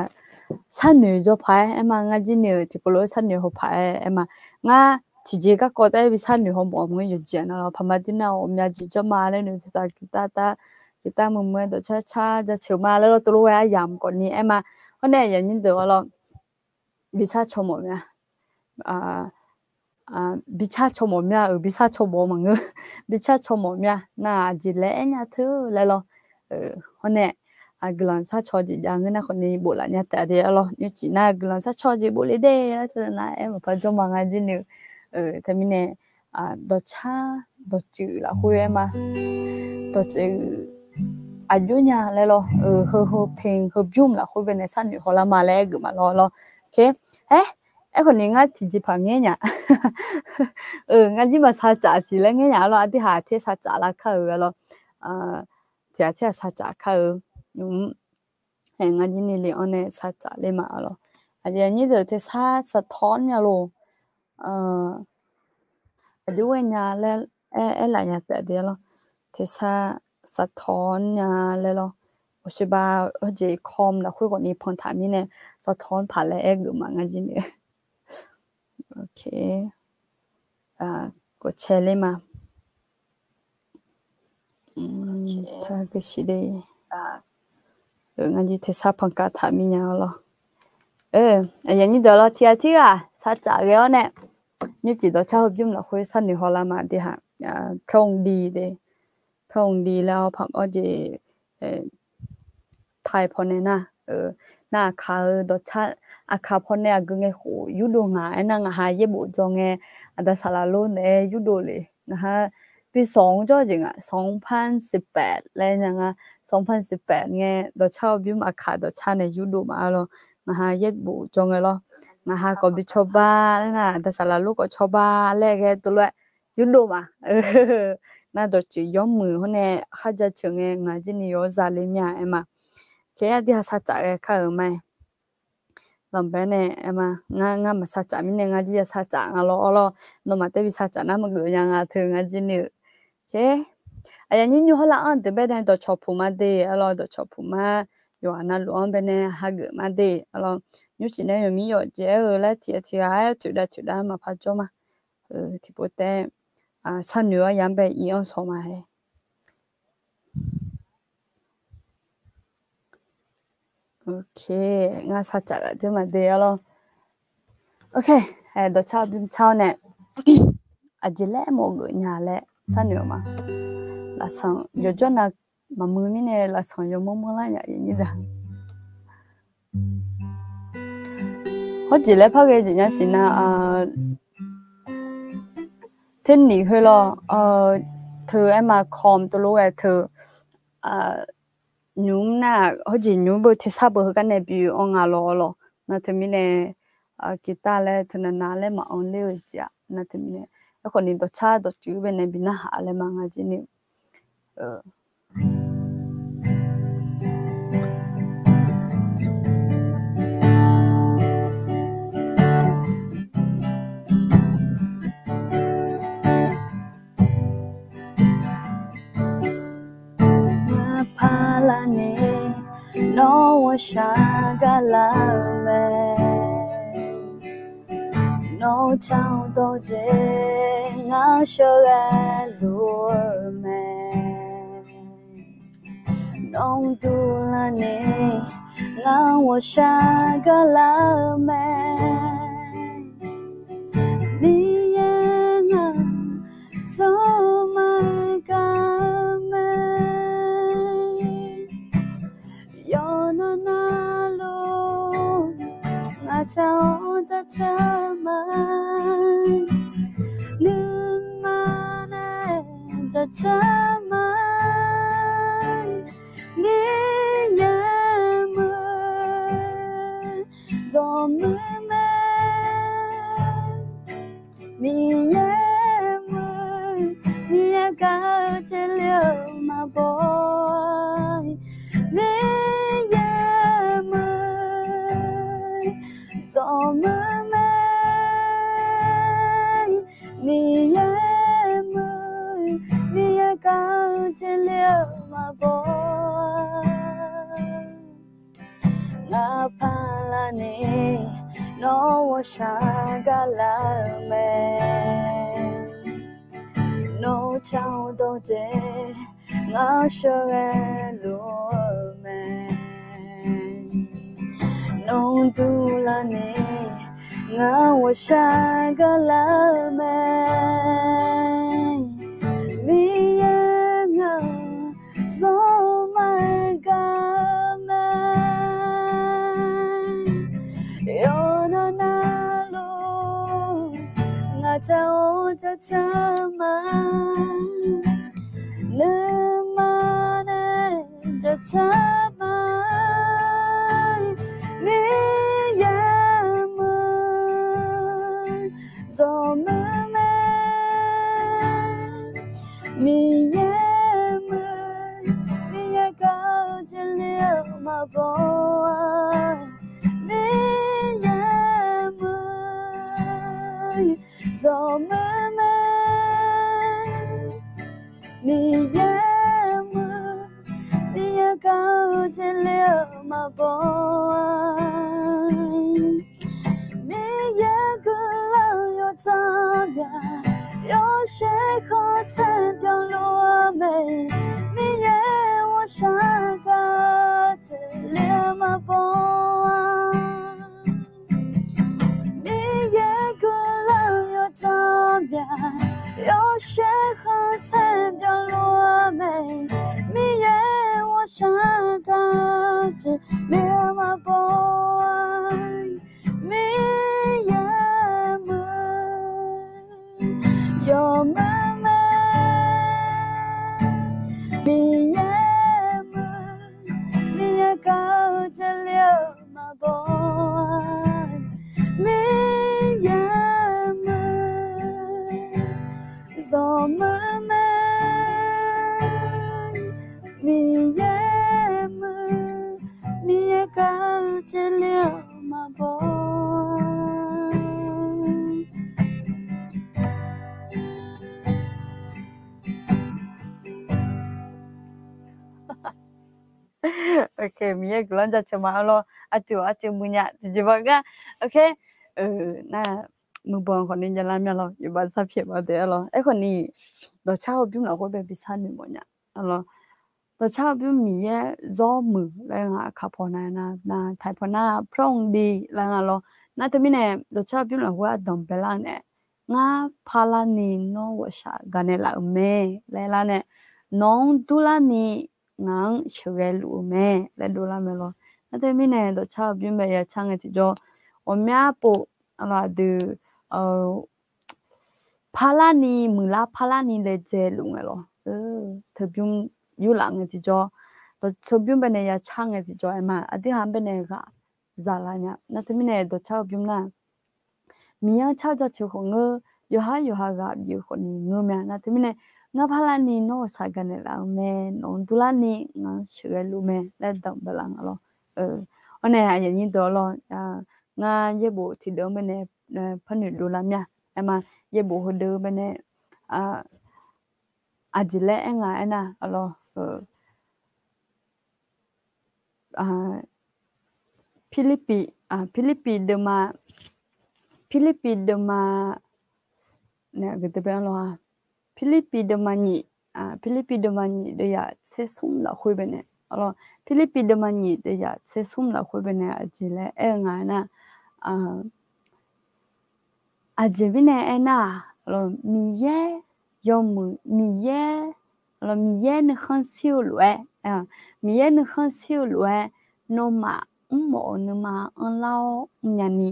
ชั้นหนึ่งจะพายมางาจีเนี่ยที่ปลุกชั้นหนึ่งเขาพายมางาที่เจ้าก็ได้บิสันอยู่เขาบอกมึงอยู่เจนเราพอมาที่หน้าอมยาจีจะมาเลยหนึ่งที่ตากีตาร์กีตาร์มือตัวช้าจะเฉียวมาแล้วเราตัวรู้ว่ายามก่อนนี้มาเพราะเนี่ยอย่างนี้เดี๋ยวเราบิชาชมเนี่ยบิชาชมเนี่ยบิชาชมมั้งบิชาชมเนี่ยน่าจีเล่เนี่ยเธอแล้วเราเพราะเนี่ยกลังซาชอจีอย่างนี้นะคนนี้บุหรี่เนี่ยแต่เดี๋ยวเราอยู่จีน่ากลังซาชอจีบุหรี่เด้แล้วเธอน่ะมาพอจมางจีเนี่ยแต่มีเนี่ยดอช้าดอจืดละคุยมาดอจืดอายุเนี่ยเลยเหรอเพลงยุ่มละคุยเป็นในสั้นอยู่หัวละมาแล้วก็มารอโอเคไอ้คนนี้งั้นที่จีพังเงี้ยงั้นจีมาซาจ่าสิแล้วเงี้ยเราที่หาเทซาจ่าละเขาเราที่ซาจ่าเขางั้นจีนี่เลยอันนี้ซาจ่าเลยมาเราอันนี้เดี๋ยวที่ซาสะท้อนเนี่ยเราด้วยเนี่ยแล้วอะไรเนี่ยแต่เดี๋ยวเราที่ซาสะท้อนเนี่ยเลยเหรอ我是把这คอม了会过你碰他们呢สะท้อนผ่านแล้วก็มางั้นจีเนี่ยโอเคกดแชร์เลยมาถ้าก็สิได้งั้นจีเทศาพังกาถามีเนี่ยเหรออย่างนี้เดี๋ยวเราที่ซาจ่าแล้วเนี่ยนี่จีตัวชอบยุ่งละคุยสั้นอยู่หัวละมาดิฮะพรงดีเด้พรงดีแล้วพับจะไทยพอเนี่ยนะหน้าเขาดอชัดอาคาพอเนี่ยก็ไงโหยุโดงายนั่งหาเย็บบุจงไงอันดับสารโลเนี่ยยุโดเลยนะคะปี2จ่อจริง2018แล้วยัง2018ไงดอชอบยุ่งอาคาดอชัดเนี่ยยุโดมาแล้วนะคะเย็บบุจงไง咯นะคะก็บิชบ้าแล้วนะแต่สารโลก็ชบ้าแรกตัวละยุโดมาน่าดอจีย้อมมือเขาเนี่ยข้าจะเชิงไงงานจีนี่ย้อซาเลมียมาแค่ที่หาซาจ่าเข้าไหมลำเป็นเนี่ยมางามาซาจ่ามีเนี่ยงาจีซาจ่างาล้อโนมาเตวิซาจ่านะมันก็ยังถึงงาจีนี่แค่อย่างนี้อยู่หัวละอันเดเป็นเนี่ยดอชอปูมาเดดอชอปูมาอยู่อันนั้นล้วนเป็นเนี่ยฮักมาเดอยู่จีเนี่ยมีอยู่เจ้แล้วที่จุดมาพัดจมาที่พูดแต่สันอยู่ยังเป็นอีอันสมัยโอเคงั้นซาจ่าจะมาเดี๋ยวโอเคดอชอบบิมชาวเนี่ยอาจจะเล่หมกเนี่ยแหละสันอยู่มาละสังอยู่จนน่ะมามือมีเนี่ยละสังอยู่มั่วๆละอย่างนี้ด้เขาจีเล่พักเองเนี่ยสินะที่นี่คือเราเธอมาคอมตัวรู้เธอยุ่งน่ะเขาจียุ่งบ่ที่ทราบบ่กันเนี่ยบิวอ่างล้อน่ะที่มีเนี่ยกีตาร์เลยที่นั่นน่ะเลยมาเอาเลยจ้ะน่ะที่มีเนี่ยแล้วคนนี้ตัวชาตัวจื้อเป็นเนี่ยบินหาเลยมางาจีนี่ no wa shagala me no chao do je nga shoga lu me nong tu la ne nga wa shagala me mi ya nga so my god me yo na na lo nga chao cha cha ma nu ma na cha cha ma mi ya ma zo me mi ya ma mi ya ka che liu ma boy mi ya ma zo me mi ya ma mi ya ka che liu ma boy nga pa la ne no wa shagala me no chao do je nga shoga lu me no tu la ne nga wa shagala me mi ya nga so my god me yo na na lo nga chao cha cha ma le ma na cha cha ma mi ya ma zo ma me mi ya ma mi ya ka che liu ma bo mi ya ma zo ma me mi ya ma mi ya ka che liu ma bo mi ya ku lao yo ta bia yo she kho san piao lo me mi ya wo sha ka che liu ma bo mi ya ku lao yo ta bia yo she kho san piao lo me mi ya wo sha ka che liu ma bo mi ya ma yo ma ma mi ya ma mi ya ka che liu ma bo mi ya ma zo ma ma mi ya ma mi ya ka che liu ma bo okay mía gulon cha chama lo atu munya jibaga okay na mu bon khon ni nyala mya lo yu ba sa phit ba de lo ai khon ni do cha ho byum lo ho be bi sa ni mo nya lo do cha byum mi ye zo mu la nga kha pho na thai pho na prong di la nga lo na te mi ne do cha byum lo ho a dom be la ne nga pha la ni no wa sha ga ne la me le la ne nong tu la ni ngang chwe lu me le do la me lo na te mi ne do cha byum be ya chang ti jo o mya po ala de pha la ni mu la pha la ni le je lu nge lo the byum yu la nge ti jo do cho byum be ne ya chang nge ti jo ma ati han be ne ga za la nya na te mi ne do cha byum na mi ya cha ja chu ho nge yo ha ga yu ho ni nge mya na te mi ne nga pha la ni no sa ga ne la me no tu la ni nga chwe lu me le dam ba la lo one a yin ni do lo nga ye bo ti do me ne pha ni lu la mya ma ye bo ho do me ne a ji le nga na lo ဖိလစ်ပီဒမာနဲ့ကတပန်လောဖိလစ်ပီဒမာနီတရဆေဆုမ်လာခွေးပဲနဲ့alorsဖိလစ်ပီဒမာနီတရဆေဆုမ်လာခွေးပဲနဲ့အကြည့်လဲအဲငါနာအကြည့်နေအနာalorsမီရဲယောမမီရဲalorsမီရဲနခန်းစီလွဲမီရဲနခန်းစီလွဲနိုမာမောနမာအန်လောညာနီ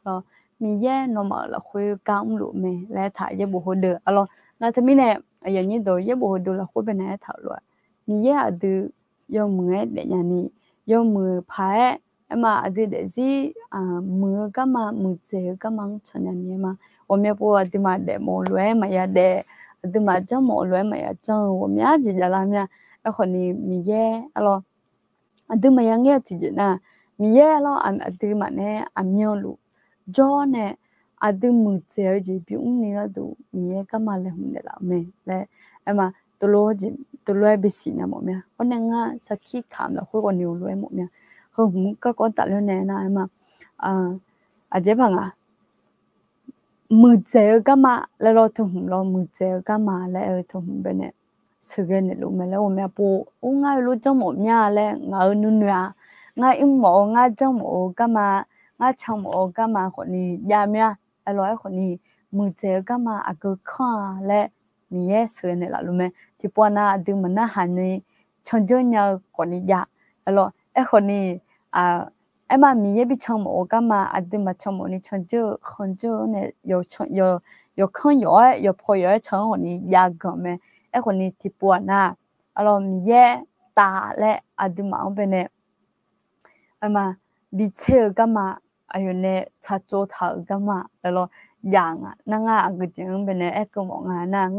alorsမီရဲနိုမာလာခွေးကောင်းလို့မဲလဲထားရဘဟဒalorsနာသမီးနဲ့အရင်ညတော့ရဘဟဒလာခွေးပဲနဲ့ထားလို့မီရဲအဒယောမငဲတဲ့ညာနီယောမဖာအမအဒီတဲ့စီမကမမစေကမန်းချညာနီမ我们不的嘛的毛乱嘛呀的，的嘛长毛乱嘛呀长，我们自己啦面，然后你米耶，咯，的嘛样个自己呢，米耶咯，的嘛呢，苗路，叫呢，的木子就比你个都米耶干嘛嘞？没啦没嘞，嘛，都乱不行呀么面，我那个是去看了，会个牛乱么面，和我们个打了呢那嘛，这帮啊。มือเจอก็มาแล้วเราถึงเรามือเจอก็มาแล้วถึงเป็นเนี่ยสื่อเนี่ยรู้ไหมแล้วว่าแม่ปูโอ้ง่ายรู้จังหมดเนี่ยแล้วง่ายนุ่นเนี่ยง่ายหมอง่ายจังหมอก็มาง่ายช่างหมอก็มาคนนี้ยามเนี่ยอร่อยคนนี้มือเจอก็มาอากูข้าและมีแย่สื่อเนี่ยละรู้ไหมที่ปวน่ะดึงมันน่าหันนี่ช่างเจ้าเนี่ยคนนี้ยาแล้วคนนี้ไอ้มามีเยบิช่างหมอก็มาอัดมาช่างหมอนี่ช่างเจ้าคนเจ้าเนี่ย有看有พอ有ช่างคนนี้ยากกันไหมไอ้คนนี้ที่ปวดน่ะเรามีเยตาและอัดมาเป็นเนี่ยไอ้มาบิเชก็มาอายุเนี่ยชัดโจทย์ก็มาแล้วอย่างอ่ะนั่งอ่ะก็จริงเป็นเนี่ยไอ้ก็มองอ่ะนั่ง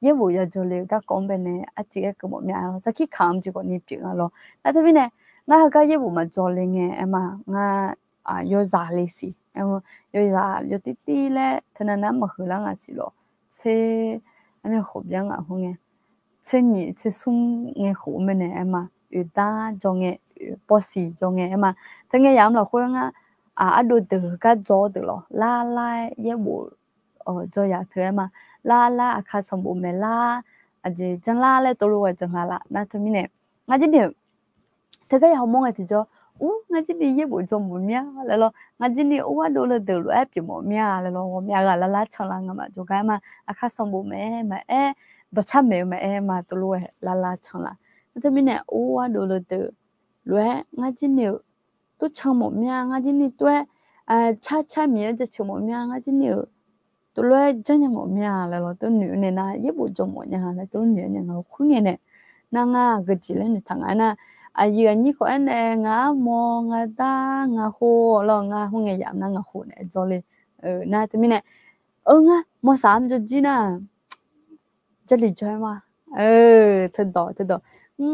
เยบุยาโจเลยก็คงเป็นเนี่ยอาจจะไอ้ก็มองเนี่ยเราสักขี้ขามจีคนนี้เปลี่ยนแล้วแล้วที่เนี่ยငါကရေဘူးမကြောလင်းငယ်အမငါရောစားလေးစီရောစားရတီတီလဲထနနမခလာငါစီလို့ချေအမေခုပြန်ငါဟုငယ်ချေညီချေဆုံငယ်ခုမနေအမဥတာကြောငယ်ပေါ်စီကြောငယ်အမတငယ်ရမ်းလို့ခွငါအဒုတကကြောတယ်လို့လာရေဘူးကြောရထဲမှာလာအခါစံဘူးမလားအကျေကျန်လာလဲတို့လို့ကျန်လာနာသမီးနဲ့ငါကြည့်တယ်တကယ်ဟောမောငါတိကြောဦးငါကြည့်နေရေဘူးကြုံမမြလဲလို့ငါကြည့်နေဦးဝဒလို့တယ်လို့အပြမမြလဲလို့ဟောမြကလာချလာငါမှာကြောကမှအခါဆောင်ဖို့မဲတော့ချမဲမှာတို့လို့လာချလာတမင်းနဲ့ဦးဝဒလို့တယ်လွဲငါကြည့်နေတို့ချမမြငါကြည့်နေတွေ့ချမြဲချမမြငါကြည့်နေတို့လွဲကျန်မမြလဲလို့တို့နေနာရေဘူးကြုံမညာလဲတို့နေငါခွငယ်နဲ့နာငါကကြည့်လဲနေထငါနာအယူအညီကိုအနေငါမောငါတာငါဟိုလောငါဟိုငယ်ရမငါဟိုနဲ့ဇော်လေးနာတမင်းနဲ့ငါမောဆမ်ဂျီနာဂျလီဂျွိုင်းမထတော့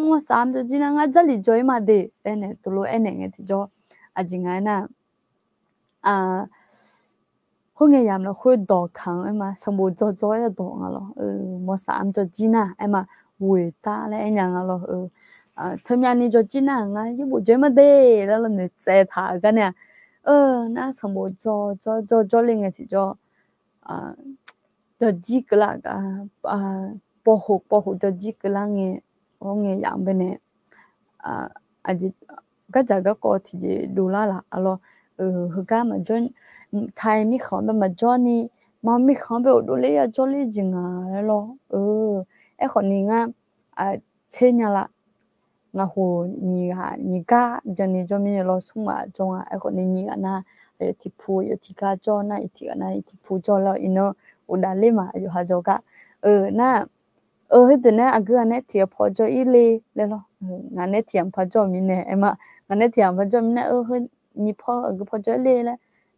မောဆမ်ဂျီနာငါဂျလီဂျွိုင်းမတဲ့အဲ့နဲ့သူလိုအဲ့နဲ့ငယ်တီကြောအဂျင်ငါနာဟိုငယ်ရမလို့ခွတော့ခံအမစမိုကြောရတော့ငါလောမောဆမ်ဂျီနာအမဝေတာလဲအညာငါလောทำงานนี่จะจีน่าไงยี่บุเจมาเด้แล้วเราเนี่ยเจถากันเนี่ยน่าสมบูรณ์จอลิงไงที่จอจะจีกละกันปอหูจะจีกละเงี้ยโอ้เงี้ยอย่างเป็นเนี่ยอาจจะก็จะก็ที่จะดูละalorsคือการมาจนไทยมีของแบบมาจอนี่มามีของแบบดูเลยอะจอเลยจริงอ่ะแล้วไอ้คนนี้ไงเช่นละငါဟိုညီကဂျန်နီဂျမီလောဆုမဂျုံအခုနေညီကနာတီဖူယတီကဂျောနာတီကနာတီဖူဂျောလောအင်းနိုဥဒါလေးမှာအယဟာဂျောကနာဟိတနေအကူနဲ့တီဖောဂျောအီလေးလဲလောငါနဲ့တီမ်ဖောဂျောမီနဲ့အမငါနဲ့တီမ်ဖောဂျောမီနဲ့ဟိညီဖောအကူဖောဂျောလေးလဲ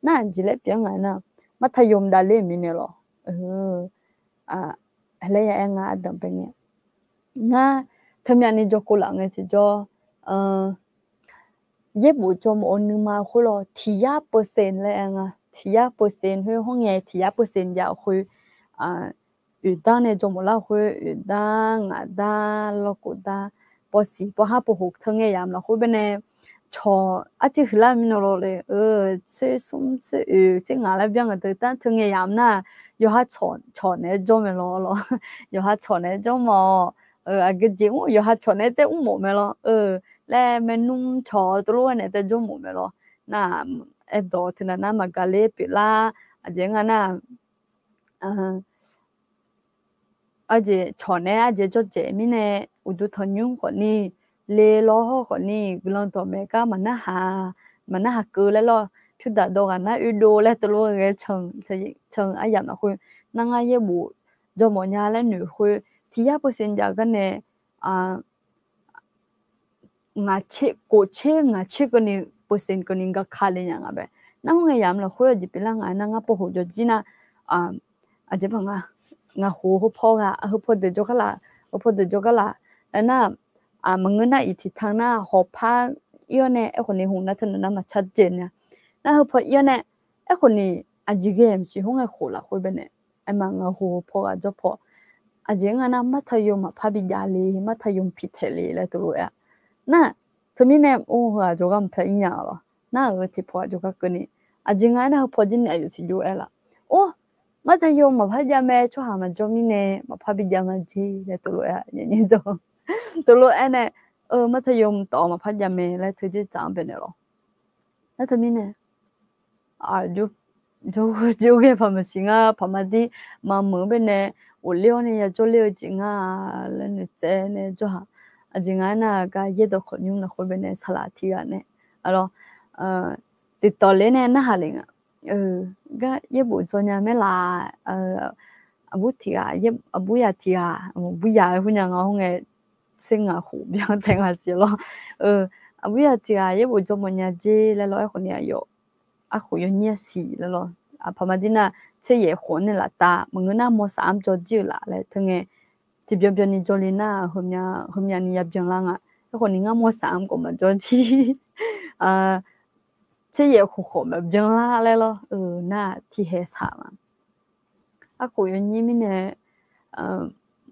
နာဂျီလဲပြန်ငါနာမထယုံဒါလေးမီနဲ့လောအလဲရငါအဒံပငယ်ငါทำอย่างนี้จกุหลังไงจีจ่อเย็บบุจมอนนึงมาคุโลที่5%เลยอ่ะที่5%คือห้องใหญ่ที่5%ยาวคืออยู่ด้านในจมละคืออยู่ด้านด้านโลกุด้า ปอสีปอห้าปอหกทั้งเงี้ยยามเราคุยเป็นชออาจจะคือละมินโรเลยเสื้อส้มเสื้อเสื้องาแล้วยังกันแต่ทั้งเงี้ยยามน่ะอยู่หาชอนเนี่ยจอมไม่รออยู่หาชอนเนี่ยจอมอาจจะจริงอยู่หาชอนเนี่ยแต่หมไม่รอแล้วเมนูชอตัวเนี่ยแต่จอมไม่รอน่ะดอที่นั่นน่ะมากาเลปิลาอาจจะงั้นน่ะอาจจะชอนเนี่ยอาจจะจอเจมิเนี่ยอุดุทนยุ่งกว่านี้เลล้อคนนี้กลางตัวเมก้ามันน่าหาเกลือแล้วพิดาดกันนะอุดแล้วตัวเองเชิงอายามนะคุยนั่งอายบุจอมอนยาแล้วหนูคุยที่ยาเปอร์เซ็นต์จากกันเนี่ยงาเชงาเชกันนี่เปอร์เซ็นต์กันนี่ก็ขาเลยยังไงแบบนั่งอายามนะคุยจิเป็นละงานนั่งพอหัวจีน่ะอาจจะเป็นงาหัวพอกพอเดือดจกละพอเดือดจกละแล้วน่ะมันเงินน่ะอีทิศทางน่ะหอบผ้าเอี้ยเนี่ยไอ้คนนี้หงน่ะถนนน่ะมาชัดเจนเนี่ยน่ะพอเอี้ยเนี่ยไอ้คนนี้อาจิเกมสิหงไอ้โคละคุยเป็นเนี่ยไอ้มังหัวพอจพออาจิงาน่ะมัธยมพาบิยาลีมัธยมพิเทลีแล้วตัวอ่ะน่ะทมิเนี่ยโอ้ฮะจกมพอิญญาละน่ะที่พอจกกนี่อาจิงาน่ะพอจินอายุที่อยู่เอละโอ้มัธยมมาพยามช่วยหามาจอมิเนี่ยมาพาบิยามาจีแล้วตัวอ่ะอย่างนี้ตัวเนี่ยมัธยมต่อมาพัฒยาเมแล้วถือจะจำเป็นหรอแล้วทำไมเนี่ย就给他们行啊，他们的妈妈们呢，我聊呢也做聊经啊，那你在呢做哈，经啊那个也都可用那后边呢沙拉提啊呢，ติดต่อเลยเนี่ยน่าหาเลยก็เย็บบุญส่วนใหญ่ไม่ลาบุตรที่เย็บบุญที่บุญยาคุณยังเอาไงsinh à khổ biang thành à gì lo bây giờ thì ai bố cho mình nhà gì là lo ai còn nhà yo khổ yo nhà gì là lo phải mà đi na chơi gì khổ nên là ta mà người nào mua sắm cho gì là thường nghe chỉ biang biang đi cho lên na hôm nhà đi biang lang ai còn người mua sắm của mình cho gì chơi gì khổ mà biang la là lo na thì hết sao mà khổ yo nhà mình nè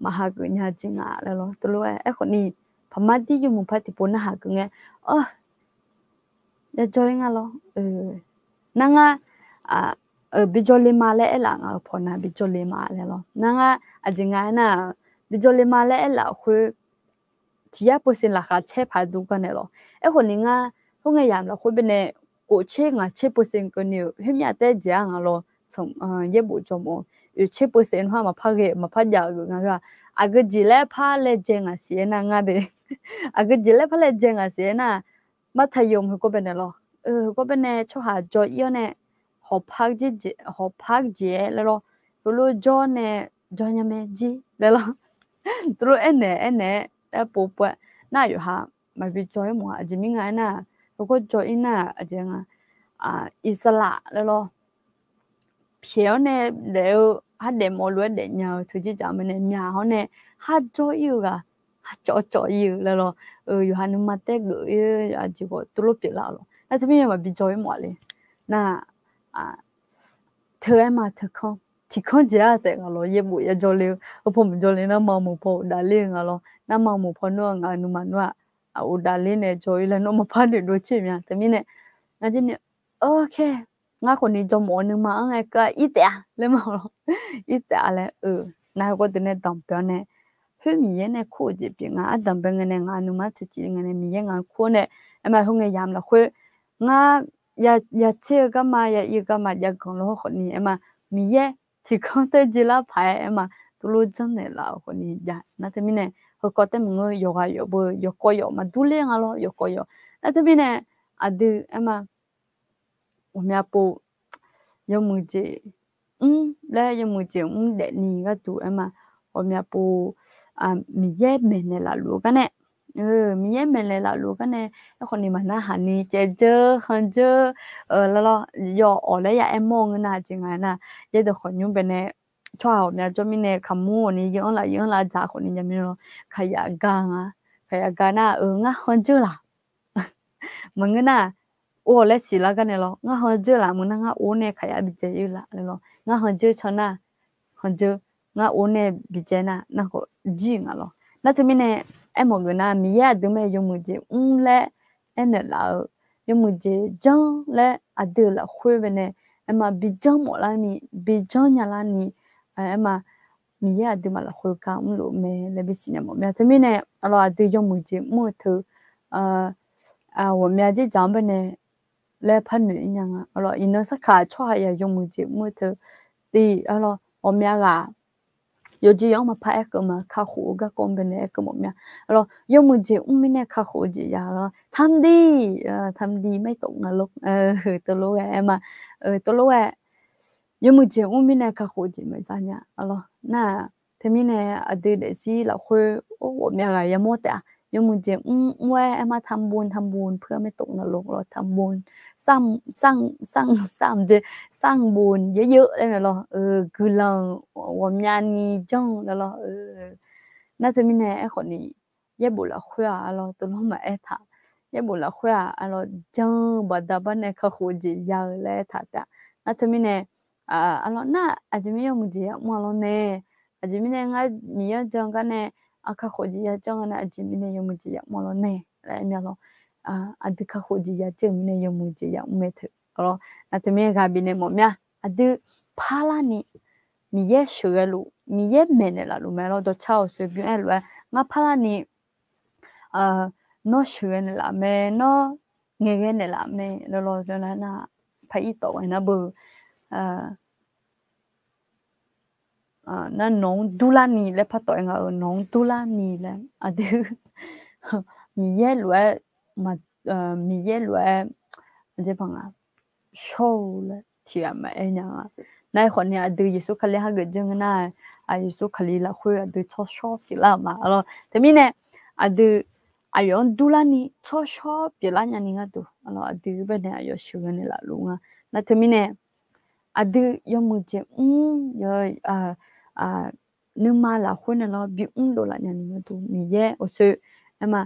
mà hạ cứ nhà chính là lo tôi ấyคนนี้พม่าที่อยู่มุมพัทปุ่นหาcứ ngheจะจอยงาloนั่งบิจอลิมาเล่ละพอนะบิจอลิมาเล่loนั่งจริงๆนะบิจอลิมาเล่ละคือที่ยาเปอร์เซ็นต์ราคาเช่พาดูกันเนี่ยloคนนี้พวกยามเราคุยเป็นเนี่ยกูเช่เปอร์เซ็นต์กันอยู่เห็นมีแต่เจ้าloส่งเย็บบุจมอยู่7%ว่ามาพักยาวอยู่งั้นว่าก็จิเลพาเลเจงเสียนะงั้นเด้ก็จิเลพาเลเจงเสียนะมัธยมก็เป็นเนี่ยหรอก็เป็นเนี่ยช่วงหาจอยเนี่ยหอบพักเจแล้วหรอตัวจอเนี่ยจอยังไม่จีแล้วหรอตัวเนี่ยแล้วปุ๊บน่าอยู่หามาไปจอยหมัวจิมีไงน่ะก็จอยน่ะจริงอิสระแล้วหรอเพียวเนี่ยเดี๋ยวฮัดเดมอลวยเดนยาวถือจะจำมันเนี่ยยาวเนี่ยฮัดจ่ออยู่ฮัดจ่ออยู่แล้วหรออยู่ฮันมาเตกอาจจะก็ตุลบเปล่าหรอแล้วที่นี่มาบิจอยหมดเลยน่ะเธอมาเธอที่เขาจะแต่งอะไรเย็บบุยจอเลยผมจอเลยนะมาหมู่พอดาเลี้ยงอะไรนะมาหมู่พอนัวงานุมันว่าอุดาเลี้ยงเนี่ยจอยแล้วน้องมาพันเดือดด้วยใช่ไหมแต่นี่เนี่ยงั้นจีเนี่ยโอเคง่าคนนี้จมนึงมาไงก็อีแต่เลยมาหรออีแต่เลยนายก็ตัวเนี่ยตั้งเป็นเนี่ยเฮ้ยมีเนี่ยคู่จีบงาตั้งเป็นเนี่ยงานุมาทุจีเนี่ยมีงาคู่เนี่ยมาหงยามละคุยงาอย่าเชื่อก็มาอย่าอีก็มาอย่าของเราคนนี้มามีที่เขาเตจิลาพายมาตัวรู้จังเนี่ยเราคนนี้อย่านั่นแต่มีเนี่ยเขาก็แต่มึงยกก็ยกมาดูเลี้ยงอะไรยกก็ยกนั่นแต่มีเนี่ยดูมา我们要不有么子来有么子的你个读嘛我们要不米耶门的啦路个呢米耶门的啦路个呢คนนี้มันน่าหันนี่เจอหันเจอแล้วย่ออแล้วอย่าแอมมองนะจริงไงนะยัยแต่คนยุ่งเป็นเนี่ยชอบเนี่ยจะมีเนี่ยคำมูนี่ยังละจ่าคนนี้จะมีเนาะขยะกางน่ะงะหันเจอล่ะมึงน่ะโอ้แล้วสิละกันเนี่ยหรองะหันเจอล่ะมึงน่ะงะโอเนี่ยขยะบิเจอยู่ละเลยหรองะหันเจอชนะหันเจองะโอเนี่ยบิเจน่ะนั่นก็จริงอ่ะหรอแล้วจะมีเนี่ย em mọi người na mi ya đừng mẹ dùng một gì lẽ em là dùng một gì chân lẽ à đưa là khuya về nè em mà bị chân một là ni bị chân nhà là ni em mà mi ya đừng mà là khuya cả lũ mẹ là bị xin nhà một mẹ thế mi nè là đưa dùng một gì mua thứ我们这长辈呢来判女一样啊，了，因为是卡错也用木节木头的，了，我们个有这样嘛拍个嘛，卡火个公平的个么样，了，用木节我们呢卡火节呀了，ทำดีไม่ตกนรกตัวรู้ไงมาตัวรู้ไง用木节我们呢卡火节没啥呀，了，那他们呢啊对的是老会我们个也没得。ยมเจว่ามาทำบุญเพื่อไม่ตกนรกเราทำบุญสร้างบุญเยอะๆได้ไหมล่ะคือเรา我们นี่จังแล้วล่ะน่าจะมีแน่คนนี้ยบุละคุยเราตัวเรามาท่ายบุละคุยเราจังบัดบันเนี่ยเขาคุยยาวเลยท่าแต่น่าจะมีแน่เราน่าอาจจะไม่ยมเจมาเราเนี่ยอาจจะมีแน่งั้นมีจังกันเนี่ยအခါခိုကြီးရကြောင်းနာအချင်းမင်းရုံမကြီးရမလို့နေလဲမြလို့အဒခခိုကြီးရကျင်းမင်းရုံမကြီးရမဲထရောအတမေကဘင်းနေမမြအဒဖာလာနီမီရဲ့ရှယ်လို့မီရဲ့မဲနေလာလို့မဲလို့တော့ချောက်ဆွေပြဲလွယ်ငါဖာလာနီနော်ရှယ်နေလာမဲနော်ငယ်ငယ်နေလာမဲလောလောလောနာဖိုက်တော့ဝနာဘူးนั่นน้องดูลานีและพัดต่อยงาน้องดูลานีแหละอะดื้อมีเย่หลวยมามีเย่หลวยมันจะพังอ่ะโชว์เลยที่อ่ะมาเองยังอ่ะในคนเนี้ยดื้อเยซูคลีฮะเกิดจังน่ะเยซูคลีละคุยดื้อชอบชอบกี่ละมาแล้วแต่มีเนี่ยดื้ออายุดูลานีชอบชอบกี่ละอย่างนี้ก็ดูแล้วดื้อเป็นเนี่ยอายุชื่อเนี่ยละลุงอ่ะแล้วแต่มีเนี่ยดื้อยมือเจ็บยนึกมาละคนน่ะบิโดละอย่างนี้ดูมีเย่โอเซมา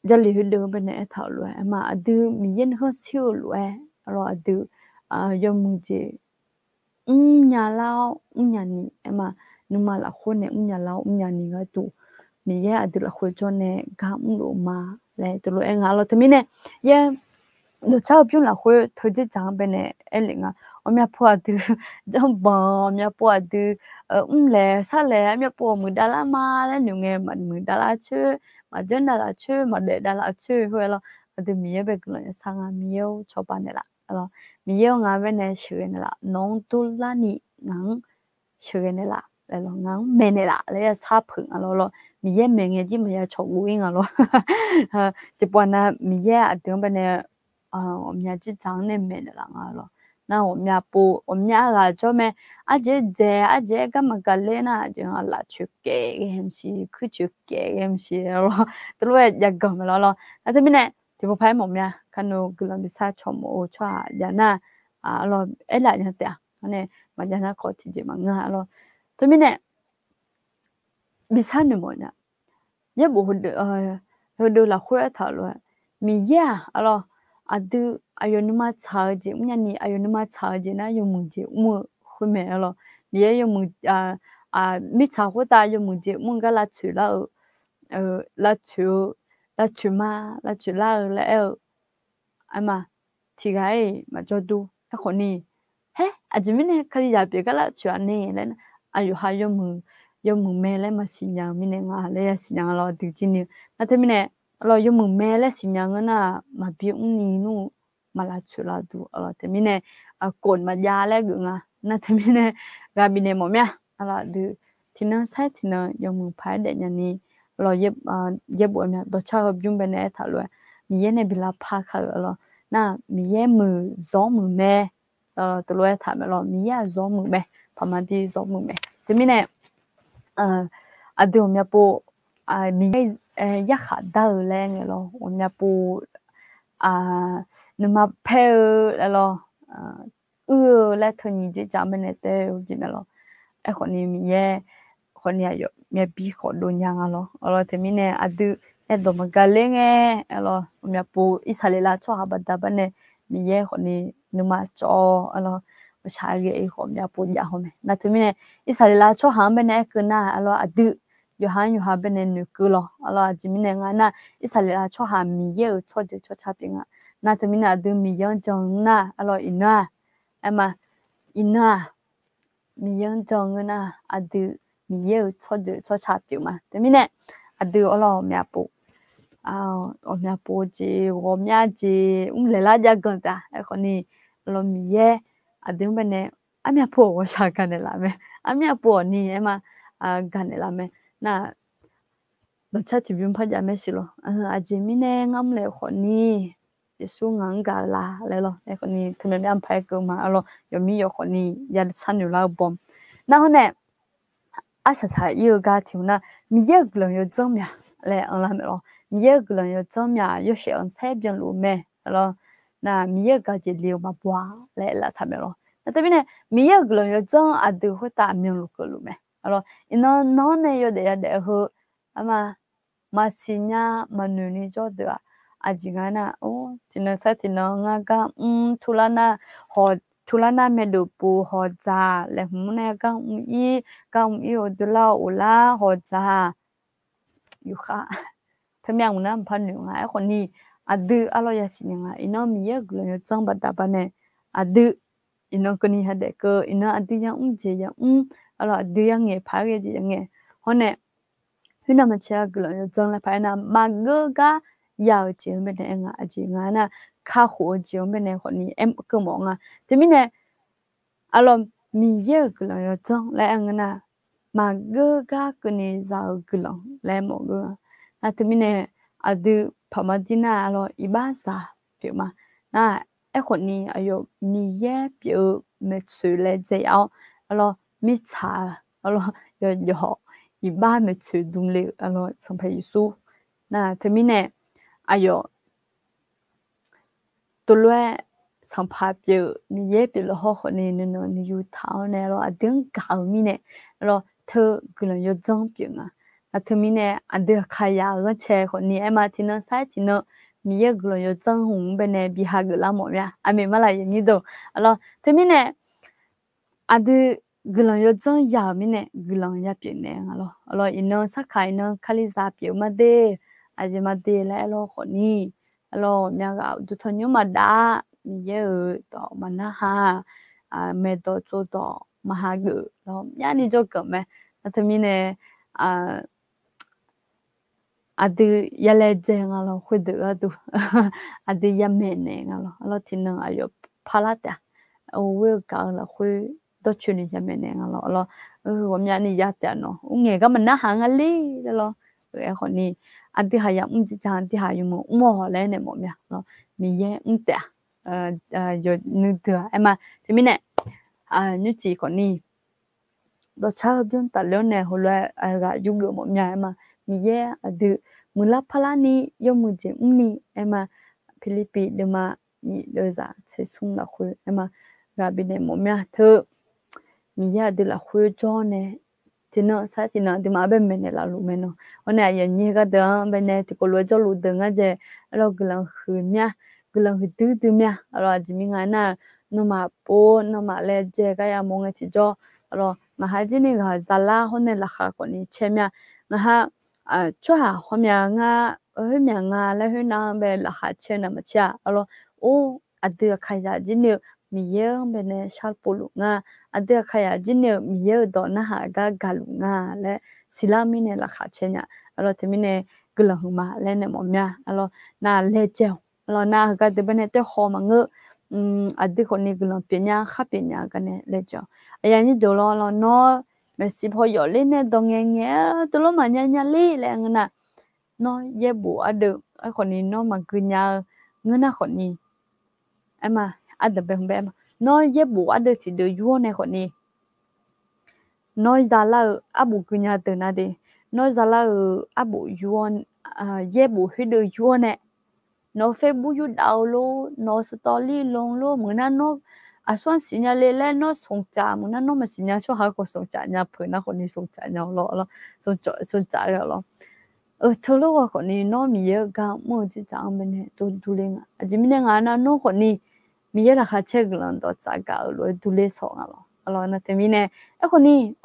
จะเหลือเดิมเป็นเนี่ยเท่าเลยมาดื้อมีเย็นเขาเชื่อเลยเราดื้อยมือเจ็บยาเล่าอย่างนี้มานึกมาละคนเนี่ยยาเล่าอย่างนี้ก็ดูมีเย่ดื้อละคนจนเนี่ยกำลงมาเลยตัวเราเองเราทำไมเนี่ยเย่เราชอบยุ่งละคนเธอจะจังเป็นเนี่ยเอลิง我们婆子就帮我们婆子来啥来，我们婆母打拉妈来，女儿嘛母打拉去，嘛真打拉去，嘛得打拉去，后来了，我哋米也别个人上啊米有炒饭的啦，咯米有俺们呢学的啦，农都拉你俺学的啦，来咯俺没的啦，来差朋啊咯，米也没嘅，只咪要炒乌蝇啊咯，这不呢米也啊等边呢我们只长的没的啦啊咯。那我们家不，我们家个做咩？这干嘛个嘞呢？就拉出给hem si，去出给hem si咯，都来一个么咯。那这边呢，就不拍我们呀，看到个人比赛全部出啊，人呐咯，来人的啊，呢，嘛人呐考题就嘛个咯。这边呢，比赛呢么呢？也不会的啦，会讨论，米呀，咯。aduh ayo nima chaje unyani ayo nima chaje na yo muje mu khume lo ye yo mu mi cha ho ta yo muje mu ga la chu ma la chu la ama ti gai ma jo du a khoni he ajimi ne khali ya pe ga la chu ane le ayo ha yo mu me le ma sinya mi ne nga le ya sinya lo du jin ni na te mi ne lo yo mu me le sinya nga na ma bi ni nu ma la chu la du lo te mi ne kon ma ya le gu nga na te mi ne ga bi ne mo mya ala du tina sai tina yo mu phai de nya ni lo ye bo mya do cha ho byum be ne tha lo mi ye ne bi la pha kha lo na mi ye mu zo mu me to lo tha me lo mi ya zo mu me pa ma di zo mu me te mi ne adu mya po mi ya kha da le nge lo o mya po numa pe lo la thoni ji ja me ne te u ji ne lo e khoni mi ye khoni ya yo me bi kho do nya nga lo te mi ne adu e do ma ga le nge lo mya po isale la cho ha ba da ba ne mi ye khoni numa cho lo cha ge e kho mya po ya ho me na te mi ne isale la cho ha me ne ku na lo adu อยู่หาเป็นนึกลอจิมิเนงานะอิสราเอลชอหามีเยอะชอจะชอชาปิงะนาตมินาดูมียังจงนะอินาเอมาอินามียังจงนะอดูมีเยอะชอจะชอชาปิงมาตมิเนอดูมีอาปูมีอาปูจีมีอาจีเลลาจักกันตาคนนี้มีเยอดูเป็นเนมีอาปูว่าชากันเลยละเมมีอาปูนี่เอมากันเลยละเมน่ะรสชาติบิมพัดยาไม่สิโลอาจจะมีแนงำเลยคนนี้จะสู้งังกาลาเลยโลไอ้คนนี้ทำไมไม่อันไปกูมายมีอยู่คนนี้ยาฉันอยู่แล้วบอมน่ะคนเนี่ยอาศัยอยู่กาที่น่ะมีเยอะกลุ่มอยู่จังเนี่ยเลยอะไรไม่รู้มีเยอะกลุ่มอยู่จังเนี่ยอยู่เสียงเสียบยังรู้ไหมน่ะมีเยอะก็จะเลี้ยวมาบัวเลยละทำไม่รู้แต่พี่เนี่ยมีเยอะกลุ่มอยู่จังอาดูหัวตามีรู้ก็รู้ไหมอินน้องเนี่ยอยู่เดี๋ยวมาMasinya manuni jodoh ajingana tinasa tinonga ga tulana medupu hoza lehmune ga odula ula hoza yuha temyang na phanu nga khoni adu alo yasinya ino miye glo yo chang bata bane adu ino koni hade ko ino adu yang je yang alo adu yang nge pha ge ji nge hone hina ma cha glo yo chang la pha na ma go ga yao ji me ne nga aji nga na kha ho ji me ne khoni em ko mo nga temi ne alo miye glo yo chang la nga na ma go ga koni za glo la mo go na temi ne adu pamadina alo ibasa pi ma na e khoni ayo miye pi me tsu le je ao alo mi cha alo yo iba me tsu dung le alo sampai su na temi ne ayo to lue sampa pi miye pi lo ho khoni no ni yu thao ne lo adeng ka mi ne alo thơ glo yo jong pi nga athmine ade khaya ga che khoni ema thino sai thino miye glo yo chang hung bene biha gla mo ya ame mala yin do alo thmine ade glo yo chang ya mine glo ya pi ne alo ino sakhai no khali za pi ma de ajima de la alo khoni alo nya ga du thonyo ma da miye to mana ha me to cho to ma ha gu lo ya ni jo ka me thmine adu yale jenga lo khudu adu adu yamene ngalo alo tinang ayo phalata we ka la khu do chuni yamene ngalo alo wamya ni yata no unge ga mana hangali lo e khoni adu ha ya unji chan ti ha yu mo le ne mo mya lo mi ye unta yo nu ta ema timine nyu chi khoni do cha byun ta lo ne ho la ga yu go mo mya ema miye adu mula phalani yomuje umni ema philippi dema ni loza chesung la khu ema rabine momya thu miye adu la khu jone tino sa tino dema be mene la lu meno ona ye ni ga da bene ti ko lo jo lu de nga je alo glang khu mya glang hu tu mya alo jimi nga na no ma po no ma le je ga ya mo nga ti jo alo nga ha ji ni ga zala hone la kha ko ni chemya nga ha chua homya nga la huna be la ha chena ma cha alo adu khaya jini miye bene shal polu nga adu khaya jini miye do na ha ga galu nga le silami ne la kha chenya alo temine glahuma le ne momya alo na le che alo na ga de bene te kho ma ngu adu ko ni glo penya kha penya ga ne le cho aya ni do lo no Merci po yo le ne dong nge to lo ma nya li le ngna no ye bu adu a khoni no ma gunya ngna khoni ama ada be no ye bu adu ti de yo ne khoni no za la abu gunya de na de no za la abu yuon ye bu hu de yo ne no facebook yu dao lo no story long lo mna no aswan signale le no songcha mna no ma signa cho ha ko songcha nya phna ko ni songcha nya lo songcha ya lo tholo ko ni no mi ye ga mo ji chang me ne du le nga ajimine nga na no ko ni mi ye la kha che glan do cha ga lo du le so nga lo na te mi ne e ko ni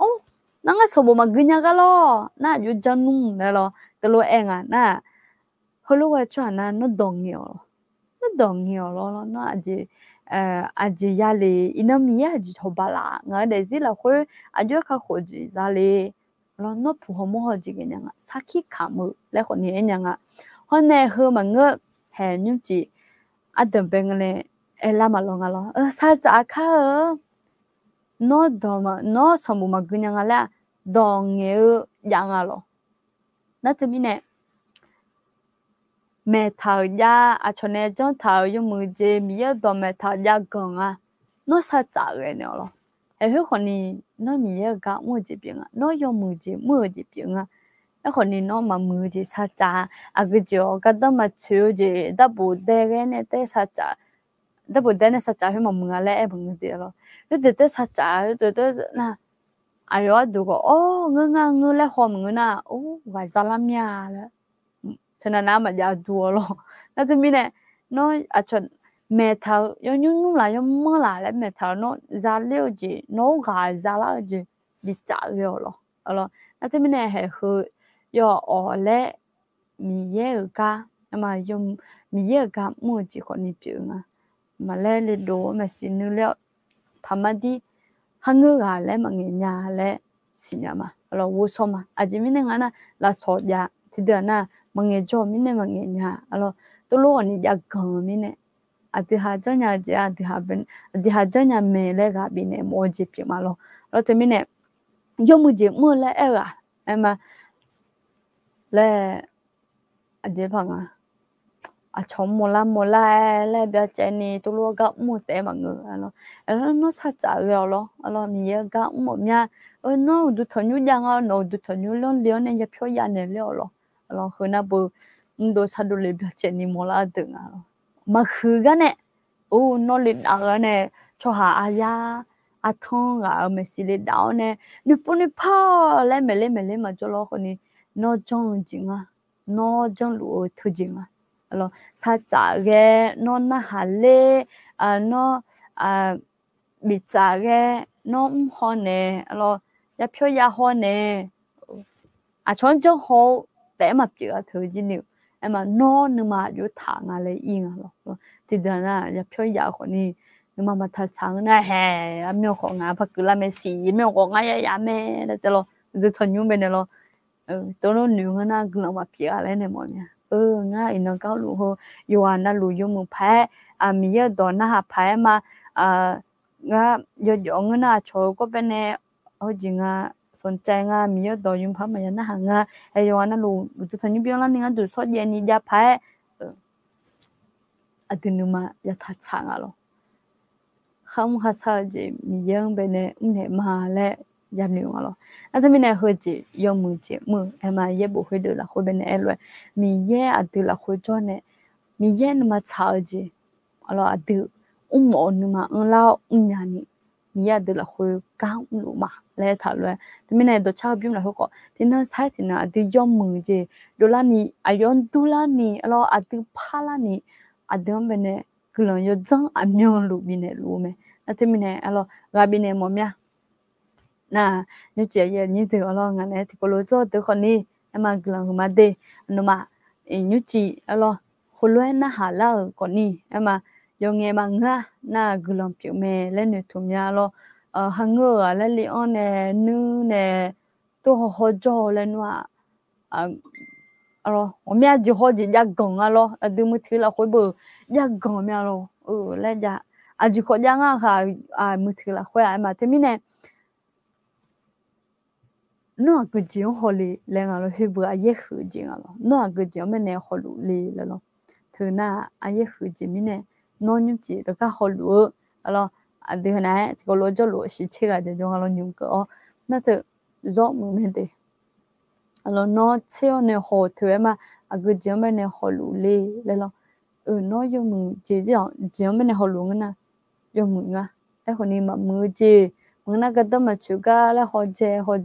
nanga sobo magnya galo na yu janung le lo te lo enga na holo wa chwa na no dongyo lo no aji yale inami ya ji thobala nga de zila khwe ajwa kha khoji zale lo no phu homo ho ji genya nga sakhi khamu le khoni enya nga hone he ma nga he nyu ji adam bengale ela ma lo nga lo sa cha kha no doma no samu ma gnya nga la dongye ya nga lo na te mi ne mẹ thảo ya à cho nên trong thảo yung mười gì mi ở đó mẹ thảo ya gần à nó sao trả cái này lo hay hơi còn ni nó mi ở cả mua gì biển à nó dùng mười gì biển à cái còn ni nó mà mười gì sao trả à cái chỗ cái đó mà chịu gì đã bù đê cái này để sao trả đã bù đê này sao trả hay mà mười lại em bằng gì lo cái để sao trả để na ai đó đủ có ngư lại hôm ngư na vài giờ làm nhà là cho nên là mà giờ đùa lo, nó thì mình này nó à chọn mẹ thảo, nhưng là nhưng mà lại mẹ thảo nó giá liệu gì, nó gà giá là gì bị trả liệu lo, nó thì mình này hay hơi, ở lại mình dễ cả, mà dùng mình dễ cả mua chỉ còn đi biển mà lại đồ mà xin nữa liệu, tham mà đi, hàng người gà lại mà người nhà lại xin nhà mà, vô số mà, à chỉ mình này là sốt ya, thì đó na mange cho mình này mange nhà, alo tôi lo anh đi gần mình này, ati ha cho nhà chị ati ha cho nhà mẹ lại gặp mình này mua gì bị mà lo thì mình này dùng một gì mua lại em mà lại ati bằng chồng mua la lại bây giờ này tôi lo gặp mua té mà người alo nó sát trả rồi alo mình gặp một nhà nó được thằng nhú giang nó được thằng nhú lớn lớn này giờ phiêu nhà này rồi lo hồi nào bữa đồ sao đồ lấy bây giờ này mua là được mà khứ cái này nó lấy đào này cho hà thong mà xí lấy đào này nếu bữa nay phao lấy mà cho lo cái này nó trông chính nó trông lúa thứ chính lo sa trả cái nó na hà lê nó bị trả cái nó hoa này lo ya phiêu ya hoa này chọn cho hoa để mà bị thứ gì nhiều em mà nó nhưng màอยู่ทางอะไรอีกthì đó là ya phiêu ya hoa này nhưng mà thật sáng này hè em có ngã phát cứ làm gì em có ngã ya mẹ đó lo giờ thằng nhung bên này lo tôi nó nhiều hơn na cứ làm bịอะไรnày mọi người ngã in nó cao lù hồ yêu anh na lù yêu một phải mi giờ đó na hấp phải mà ngã yêu ngã na cho có bên này ở gì ngãสนใจงามีดอยยุมพะมายันนะหางาไอ้ยวันนั้นลูตุทันยุเปียงละนี่งาดูสอดเย็นนี่ยาพายดินุมายาทัดสังอะโลคำภาษาจีมียังเป็นเนี่ยมาและยานิวอะโลแล้วถ้ามีเนี่ยหัวจียอมมือไอ้มาเย่บุหัวเดือละหัวเป็นเนี่ยเลยมีเย่อดีละหัวจอนเนี่ยมีเย่นุมาชาจีอะโลอดีหมอนุมาเล่าญานี่มีเย่ดีละหัวก้าวลูมาเลยถามเลยที่ไม่เนี่ยตัวชาวบิมเราเขาก็ที่นั่นใช่ที่นั่นที่ยอมมือจีดูแลนี่อายุดูแลนี่เราอาจจะพาลนี่อาจจะเป็นเนี่ยกลุ่มยอดจังอันยองลูบินเนี่ยรู้ไหมแล้วที่ไม่เนี่ยเรากาบินเนี่ยมั่วเนี่ยน่ะนี่เจี๋ยนี่ตัวเรางั้นเนี่ยที่ก็รู้จักตัวคนนี้มากลุ่มมาเดนุมานี่จีเราคนรวยน่าหาเล่าคนนี้มายองเงี้ยบางอ่ะน่ากลุ่มผิวแม่เล่นในทุ่งหญ้าเราhàng người là li on nè nữ nè tôi họ cho lên mà alo hôm nay chỉ họ chỉ ra gần alo từ mới thứ là khối bự ra gần mẹ alo lên ra chỉ có ra ngang hà mới thứ là khối mà thế mình nè nó cứ chỉ họ li lên alo khi bữa ai khử chỉ alo nó cứ chỉ mình nè họ lù li alo thứ na ai khử chỉ mình nè nó như chỉ được cả họ lù alo đi hồi nãy thì có lối cho lối xí chơi cái để cho họ nhung cỡ nó tự rõ mình thế alo nó chơi này hồ thứ mà cứ chỉ bên này hồ lũ lì lên lo nó dùng mình chỉ bên này hồ lũ nè dùng mình cái hồi này mà mưa chỉ mình nó cái đó mà chịu cả là hồ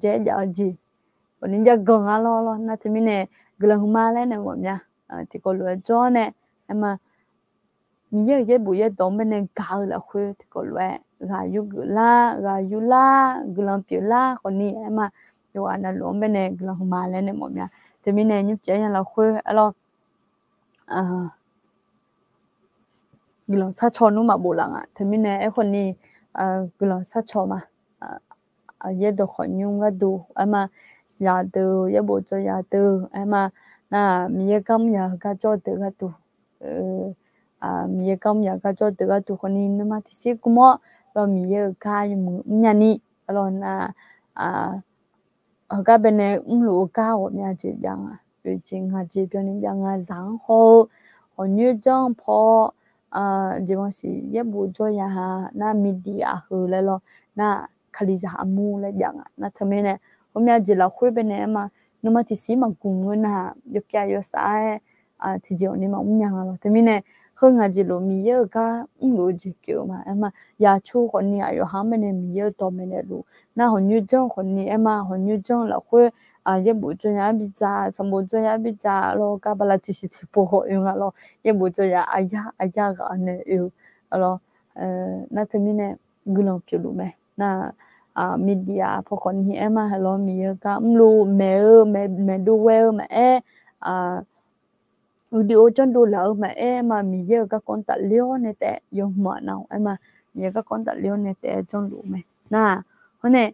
chế giờ gì còn nên giờ gần lo nó thì mình này gần mà lên này mọi nha thì có lối cho nè mà mình giờ cái buổi tối bên này cao là khuya thì có loại gà yu la gần piu la còn nè mà yo ana lo bene glo ma le ne mo mya te mi ne nyu che yan la khwe alo glo sa cho nu ma bo la nga te mi ne e khon ni glo sa cho ma ye do khon nyu nga du ama ya de ye bo cho ya de ama na mi ye kam ya ka cho de ga tu mi ye kam ya ka cho de ga tu khon ni na ma ti si ku mo lo mi ye ka yu mu nya ni lo na ka bene lu ka wo mya ji yang yu jing ha ji pyo ni yang a zang ho ho nyu jong pho ji mo si ye bu jo ya ha na media hu le lo na khali za amu le yang na thame ne ho mya ji la khwe bene ma no ma ti si ma gu ngu na yo kya yo sa ti ji ni ma nya lo thame ne hơn là chỉ lo mi ye ka lo ji kyo ma ya chu ko ni ayo ha me ne mi ye to me ne lu na ho nyu jong ko ni ho nyu jong la khwe ye bu jo ya bi za sam bu jo ya bi za lo ka bala ti si ti po ho yu nga lo ye bu jo ya aya ga ne yu lo na te mi ne gulong kyo lu me na media po ko ni lo mi ye ka lu me du we me video chân đồ lỡ mà mà mi giờ các con tạ liêu này tệ dùng mở nào mà mi giờ các con tạ liêu này tệ trong đủ mày na hôm nay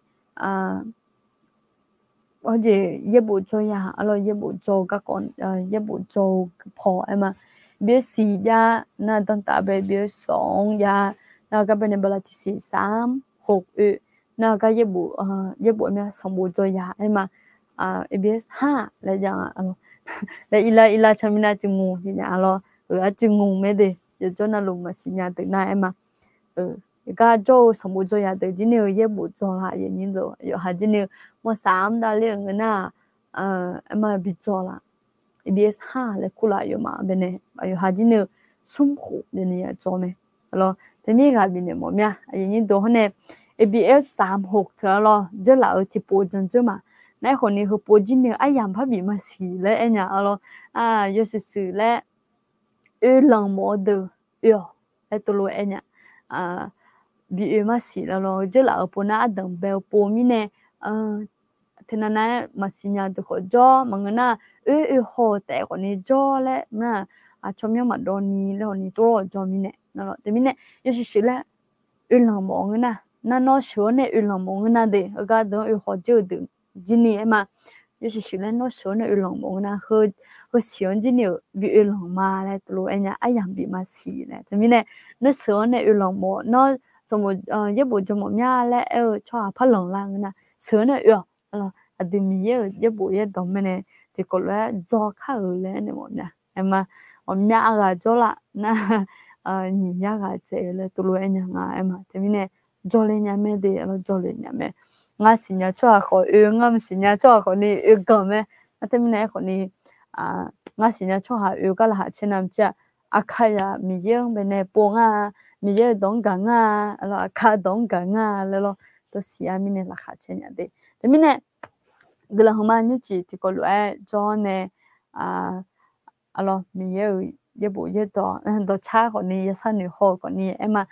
ở gì ye bộ cho ya alo ye bộ cho các con ye bộ cho phò mà biết gì ya na đang tạ về biết sống ya na các bên này bảo là chỉ 3 6 na các ye bộ mẹ sống bộ cho ya mà biết ha là dạng alo để ila chamina chungu ji nya lo chungu me de yo cho na lu ma si nya de na mà ga jo samu jo ya de ji ne ye bu jo la ye nin do yo ha ji ne mo sam da le ng na mà bi jo la bs ha le kula yo ma be ne yo ha ji ne sum khu de ne ya jo me lo de mi ga bi ne mo mya ye nin do ne abs 36 thơ lo je la ở ti po jen je ma nãy hồi này hợp bố chính ai làm pháp bị mà xì lẽ anh nhà alo yo sự lẽ lần một từ yo ai tôi nói anh nhà bị mà xì là lo chứ là ở bên nào đừng bèo bố mi nè thế nên nãy mà xì nhà tôi có cho mà người na hồ tệ còn này cho lẽ mà cho mình mà đón ni là ni tôi cho mi nè nó thế mi nè yo sự lẽ lần một người na nó sửa nè lần một người na để ở cái đó hồ chưa được Jini mà yo shi le no so na ulong mo na ho sion jini bi ulong ma le tlo enya ayam bi ma si le tmi ne no so na ulong mo no so mo ye bo jo mo nya le cho pha long la na so na yo lo adimi ye bo ye do me ne ti ko le jo kha le ne mo nya mà mya ga jo la na ni ya ga che le tlo enya nga mà tmi ne jo le nya me de lo jo le nya me nga xin nhà cho họ ngâm xin nhà cho họ ni cầm ấy, thế mình này họ ni nga xin nhà cho họ cái là họ trên nam chia akaya mi dương bên này buông mi dương đóng gang là akaya đóng gang lo tôi xia mình này là họ trên nhà đấy, thế mình này cái là hôm nay như chị thì có loại cho này alo mi dương ye bộ ye đó cha họ ni sao ni họ họ ni mà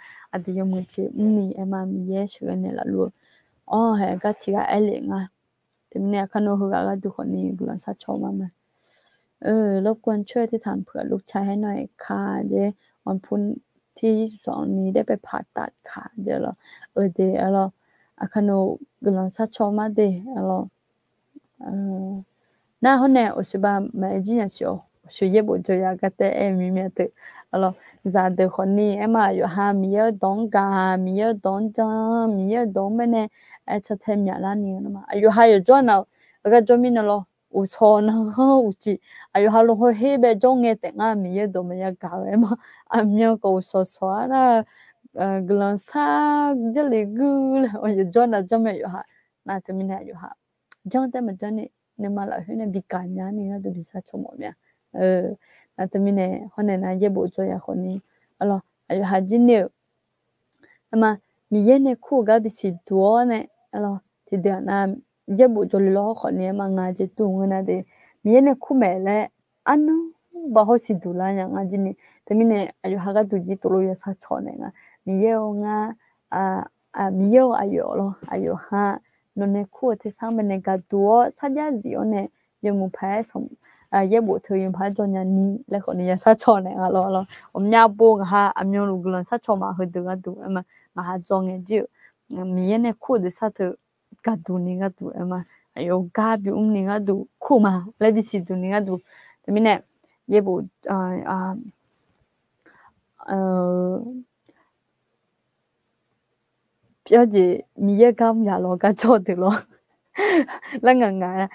đi dùng mình chị ni mà mi ye chuyện này là luôn hệ cái thì cái liền thì mình khăn nó hứa cái tụคนนี้บุญสัจชอบมากรบกวนช่วยที่ถามเผื่อลูกชายให้หน่อยค่ะเดี๋ยววันพุธที่22นี้ได้ไปผ่าตัดค่ะเดี๋ยวเดี๋ยวkhăn nóบุญสัจชอบมากเดี๋ยวน่าคนเนี่ยอุศบาไม่จริงๆช่วยบุญจะอยากแต่มีเมียตัวgiờ từคนนี้màอยู่หามีเยอะดองกามีเยอะดองจังมีเยอะดองไม่เนี่ยจะเทมีอะไรนี่นะมาอยู่หาอยู่จวนเราก็จมีนั่นอุชนอุจิอยู่หาลงเฮเบจงเงแต่งมีเยอะดองไม่ยากเอามามีก็อุชสวนะกลังซาจะเลยกูเลยอยู่จวนเราจะไม่อยู่หาน่าจะมีเนี่ยอยู่หาจังแต่มันจะเนี่ยมาแล้วเนี่ยบิการยานี่ก็ดูบิซาชมเนี่ย那对面呢，可能呢也不做呀，可能，还有还今年，那么米耶呢苦个比是多呢，thì điều na也不做了，可能嘛伢就多那的，米耶呢苦没嘞，安喏，不好是多啦呀，伢今年，对面呢，还有还个多几多了也啥错呢，米耶米耶还有咯，还有哈。nó này khu thì sang bên này cả tua sát giá gì ở này dùng một phải xong ye bộ thời dùng phải cho nhà ni lại còn nhà sát cho này lo nhà bố ha nhau lúc lần sát cho mà hơi được mà ha cho nghe chứ mi này khu thì sát từ cả tu ni cả tu mà ayo ga bi ni cả tu khu mà lại bị xịt tu ni cả tu thì mình này ye bộ bây giờ mi ye cam nhà lo cả cho được lo là ngà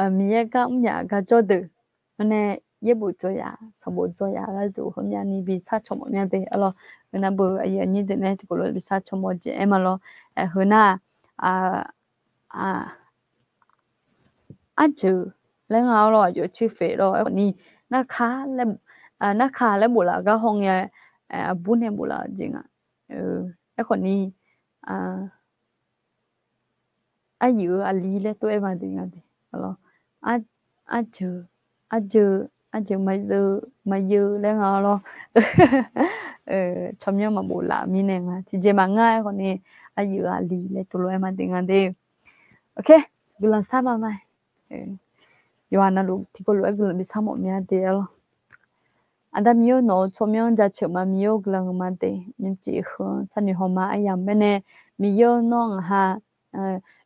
mi ye cam nhà cả cho được nè ye bộ cho ya sao bộ cho ya cái tu hôm nay ni bị sát cho mọi người đấy alo người bữa ai như thế này thì có bị sát cho mọi người em alo hôm na chứ lấy ngáo rồi giờ chi phí rồi ni nó khá là bộ là cái hông ya bún em bộ là gì cái còn ni ayu ali le to em đi ngadi alo aju mai dư le ngao lo chấm nhau mà bộ là mi nè thì je mà ngay còn ni ayu ali le to lo em đi ngadi ok bulan sama mai Yohana lu thì có lỗi bulan bisa mo mi ade lo ada mio no chomyong ja chema mio glang ma de nim chi khon sani homa ayam bene mio no ha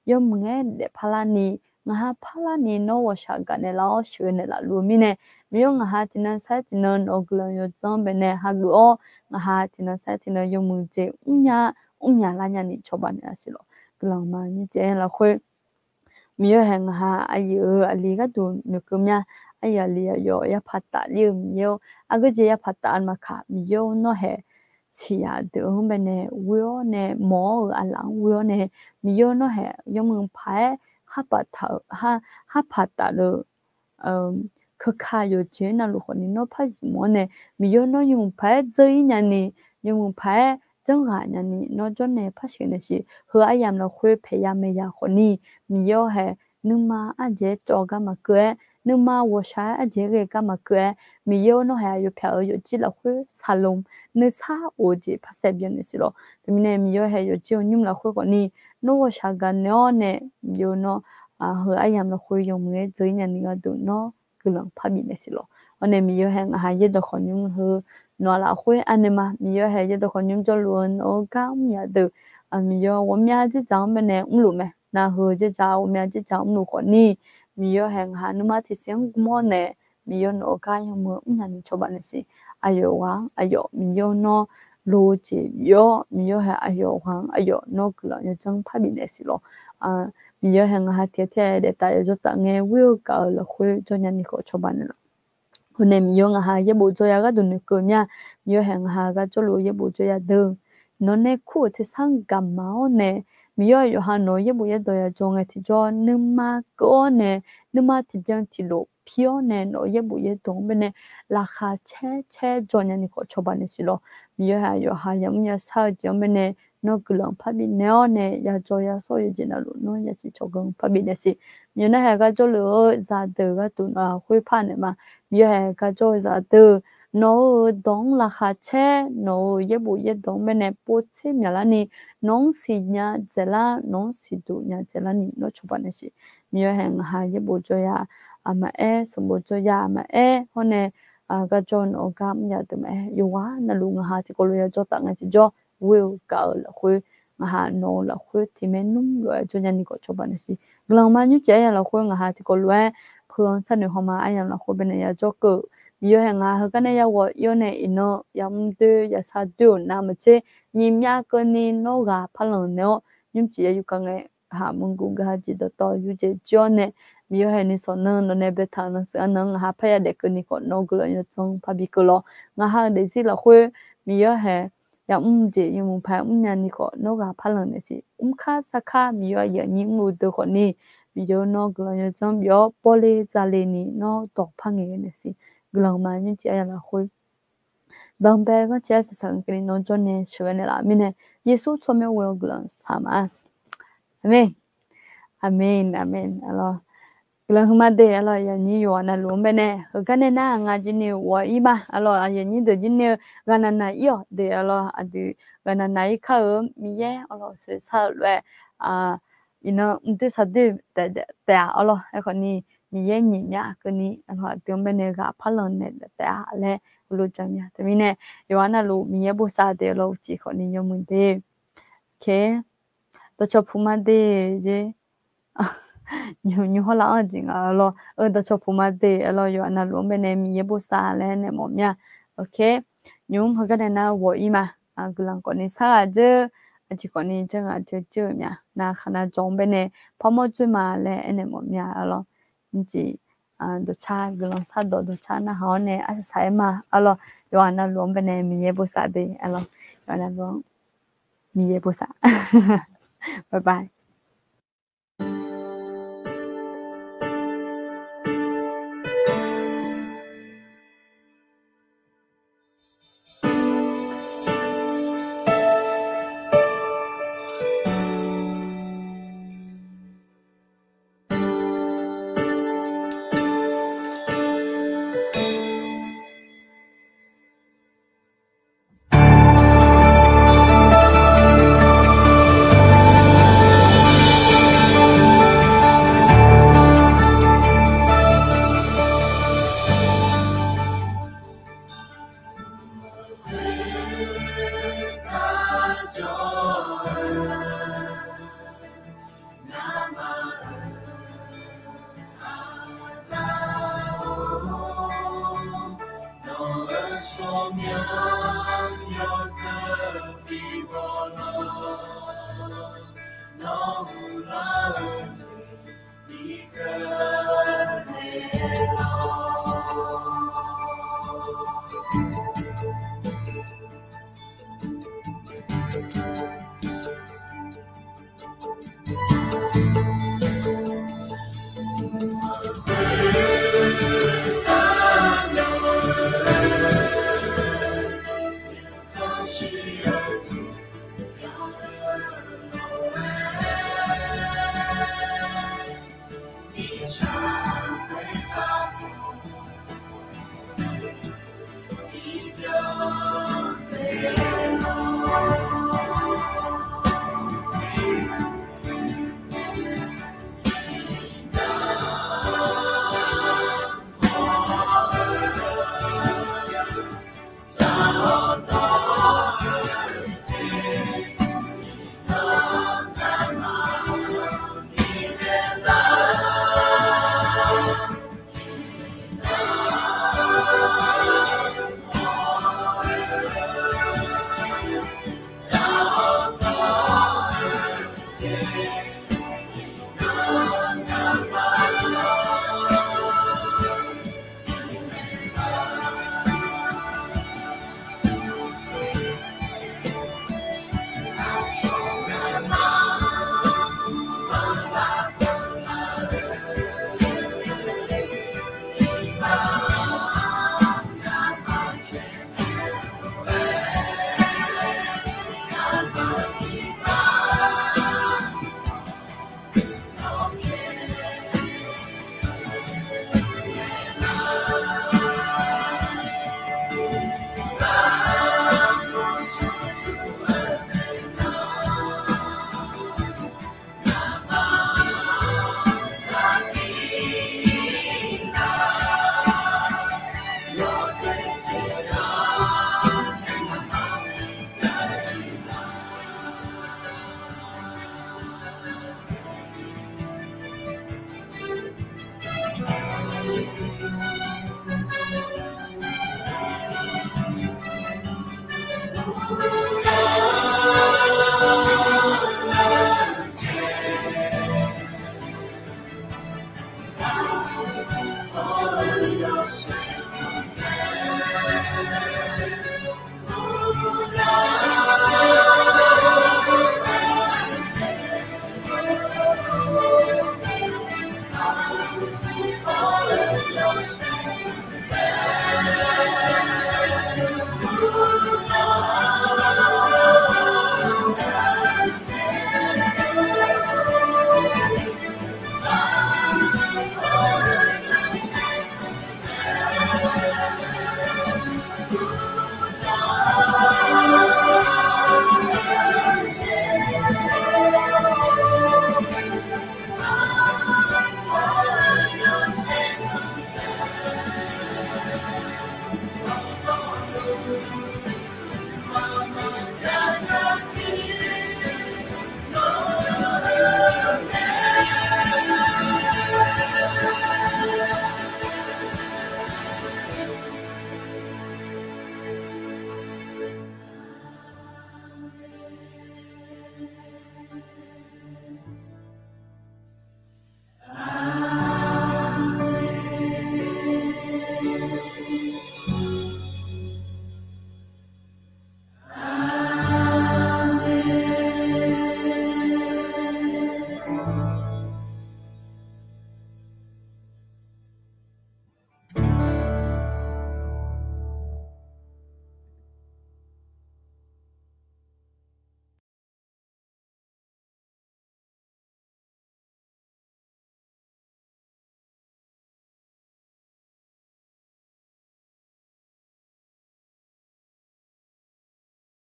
yom nge de phalani nga phalani no wa sha ga ne lao shwe ne la lu mi ne mio nga ha tinan sa tinan no glang yo chong bene ha gu o nga ha tinan sa tinan yom mu je umnya la nya ni choba ne asilo glang ma ni je la khwe mio hang ha ayu ali ga tu nukumya aya li yo ya phata li mio agaje ya phata an makha mio no he chia de bene wio ne mo alang wio ne mio no he yong phai ha phata lo kha yo je na lo ni no phai mo ne mio no yong phai zai nya ni yong phai zeng ga nya ni no jo ne pha shi ne si he ayam lo khwe phe ya me ya khoni mio he numa aje choga ma kwe numa wo sha aje ge ka ma kwe mio no ha yo phya yo chi la khwe salom ne sa o je pha se bien ne si lo de mine mio ha yo chi nyum la khwe ko ni no wo sha ga no ne yo no he ayam la khwe yo nge zai nya ni ga du no kulang pha bi ne si lo one mio ha ha ye do khon nyum he no la khwe anema mio ha ye do khon nyum jo luon o ka mya de mio wo mya ji jang me ne lu me na hu ji cha wo mya ji jang lu ko ni mio hang ha numa thi siang mo ne mio no ka yo mo nya ni choba ne si ayo mio no lo ji mio ha ayo wang ayo no kla yo chang pha bi ne si lo mio hang ha the de ta yo ta nge will ka la khwe cho nya ni ko choba ne la hune mio nga ha ye bo jo ya ga du ne ko nya mio hang ha ga cho lo ye bo jo ya de no ne khu thi sang gam ma ne mio yo ha no ye bo ye do ya jo nge thi jo numa ko ne numa thi byang thi lo pio ne no ye bo ye dong be ne la kha che jo nya ni ko choba ne si lo mio ha yo ha yam nya sa jo me ne no gulong pha bi ne o ne ya jo ya so ye jin na lo no ya si cho gong pha bi ne si mio na ha ga jo lo za de ga tu na khoi pha ne ma mio ha ga jo za de no dong la kha che no ye bo ye dong be ne po che mya la ni nong si nya zela nong si du nya zela ni no choba ne si mio hang ha ye bo jo ya ama so bo jo ya ama hone ga jon o gam ya de me yo wa na lu nga ha ti ko lo ya jo ta nga ti jo will ka la khwe nga ha no la khwe ti me num lo jo nya ni ko choba ne si glang ma nyu che ya la khwe nga ha ti ko lo phương sa ne ho ma ayam la khwe be ne ya jo ko mio hang ha ka ne ya wo yo ne ino yam de ya sa du na ma che ni mya ko ni no ga pha lo no nyum chi yu ka nge ha mung gu ga ji do to yu je jo ne mio ha ni so no no ne be tha no sa no ha pha ya de ko ni ko no gu lo yo chong pha bi ko lo nga ha de si la khwe mio ha ya je yu mu pha nya ni ko no ga pha lo ne si kha sa kha mio ya ni mu de ko ni mio no gu lo yo chong yo poli za le ni no to pha nge ne si glang ma ni chi ya la khwe bang be ga cha sa sang kri no jo ne shwe ne la mi ne yesu cho me wo glang sa ma amen alo glang ma de alo ya ni yo na lo be ne ga ne na nga ji ni wo i ma alo ya ni de ji ne ga na na yo de alo adi ga na na i kha mi ye alo se sa lwe ina untu sade ta alo e khoni ni ye ni nya kani anwa tiombe ne ga phalon ne ta le lo jamya tamine yoana lo mi ye bo sa de lo chi khoni yomun de ke to chopuma de je nyu hola jing alo to chopuma de alo yoana lo me ne mi ye bo sa le ne mo mya okay nyum ha ga na wo i ma gulang ko ni sa je chỉ còn đi chân à chơi nha na khả năng giống bên này phá một chuyện mà lẽ anh em một nhà alo chỉ đồ cha cái lòng sát đồ cha na họ này ăn sai mà alo rồi anh luôn bên này mình bố sa đi alo rồi anh luôn mình bố sa bye bye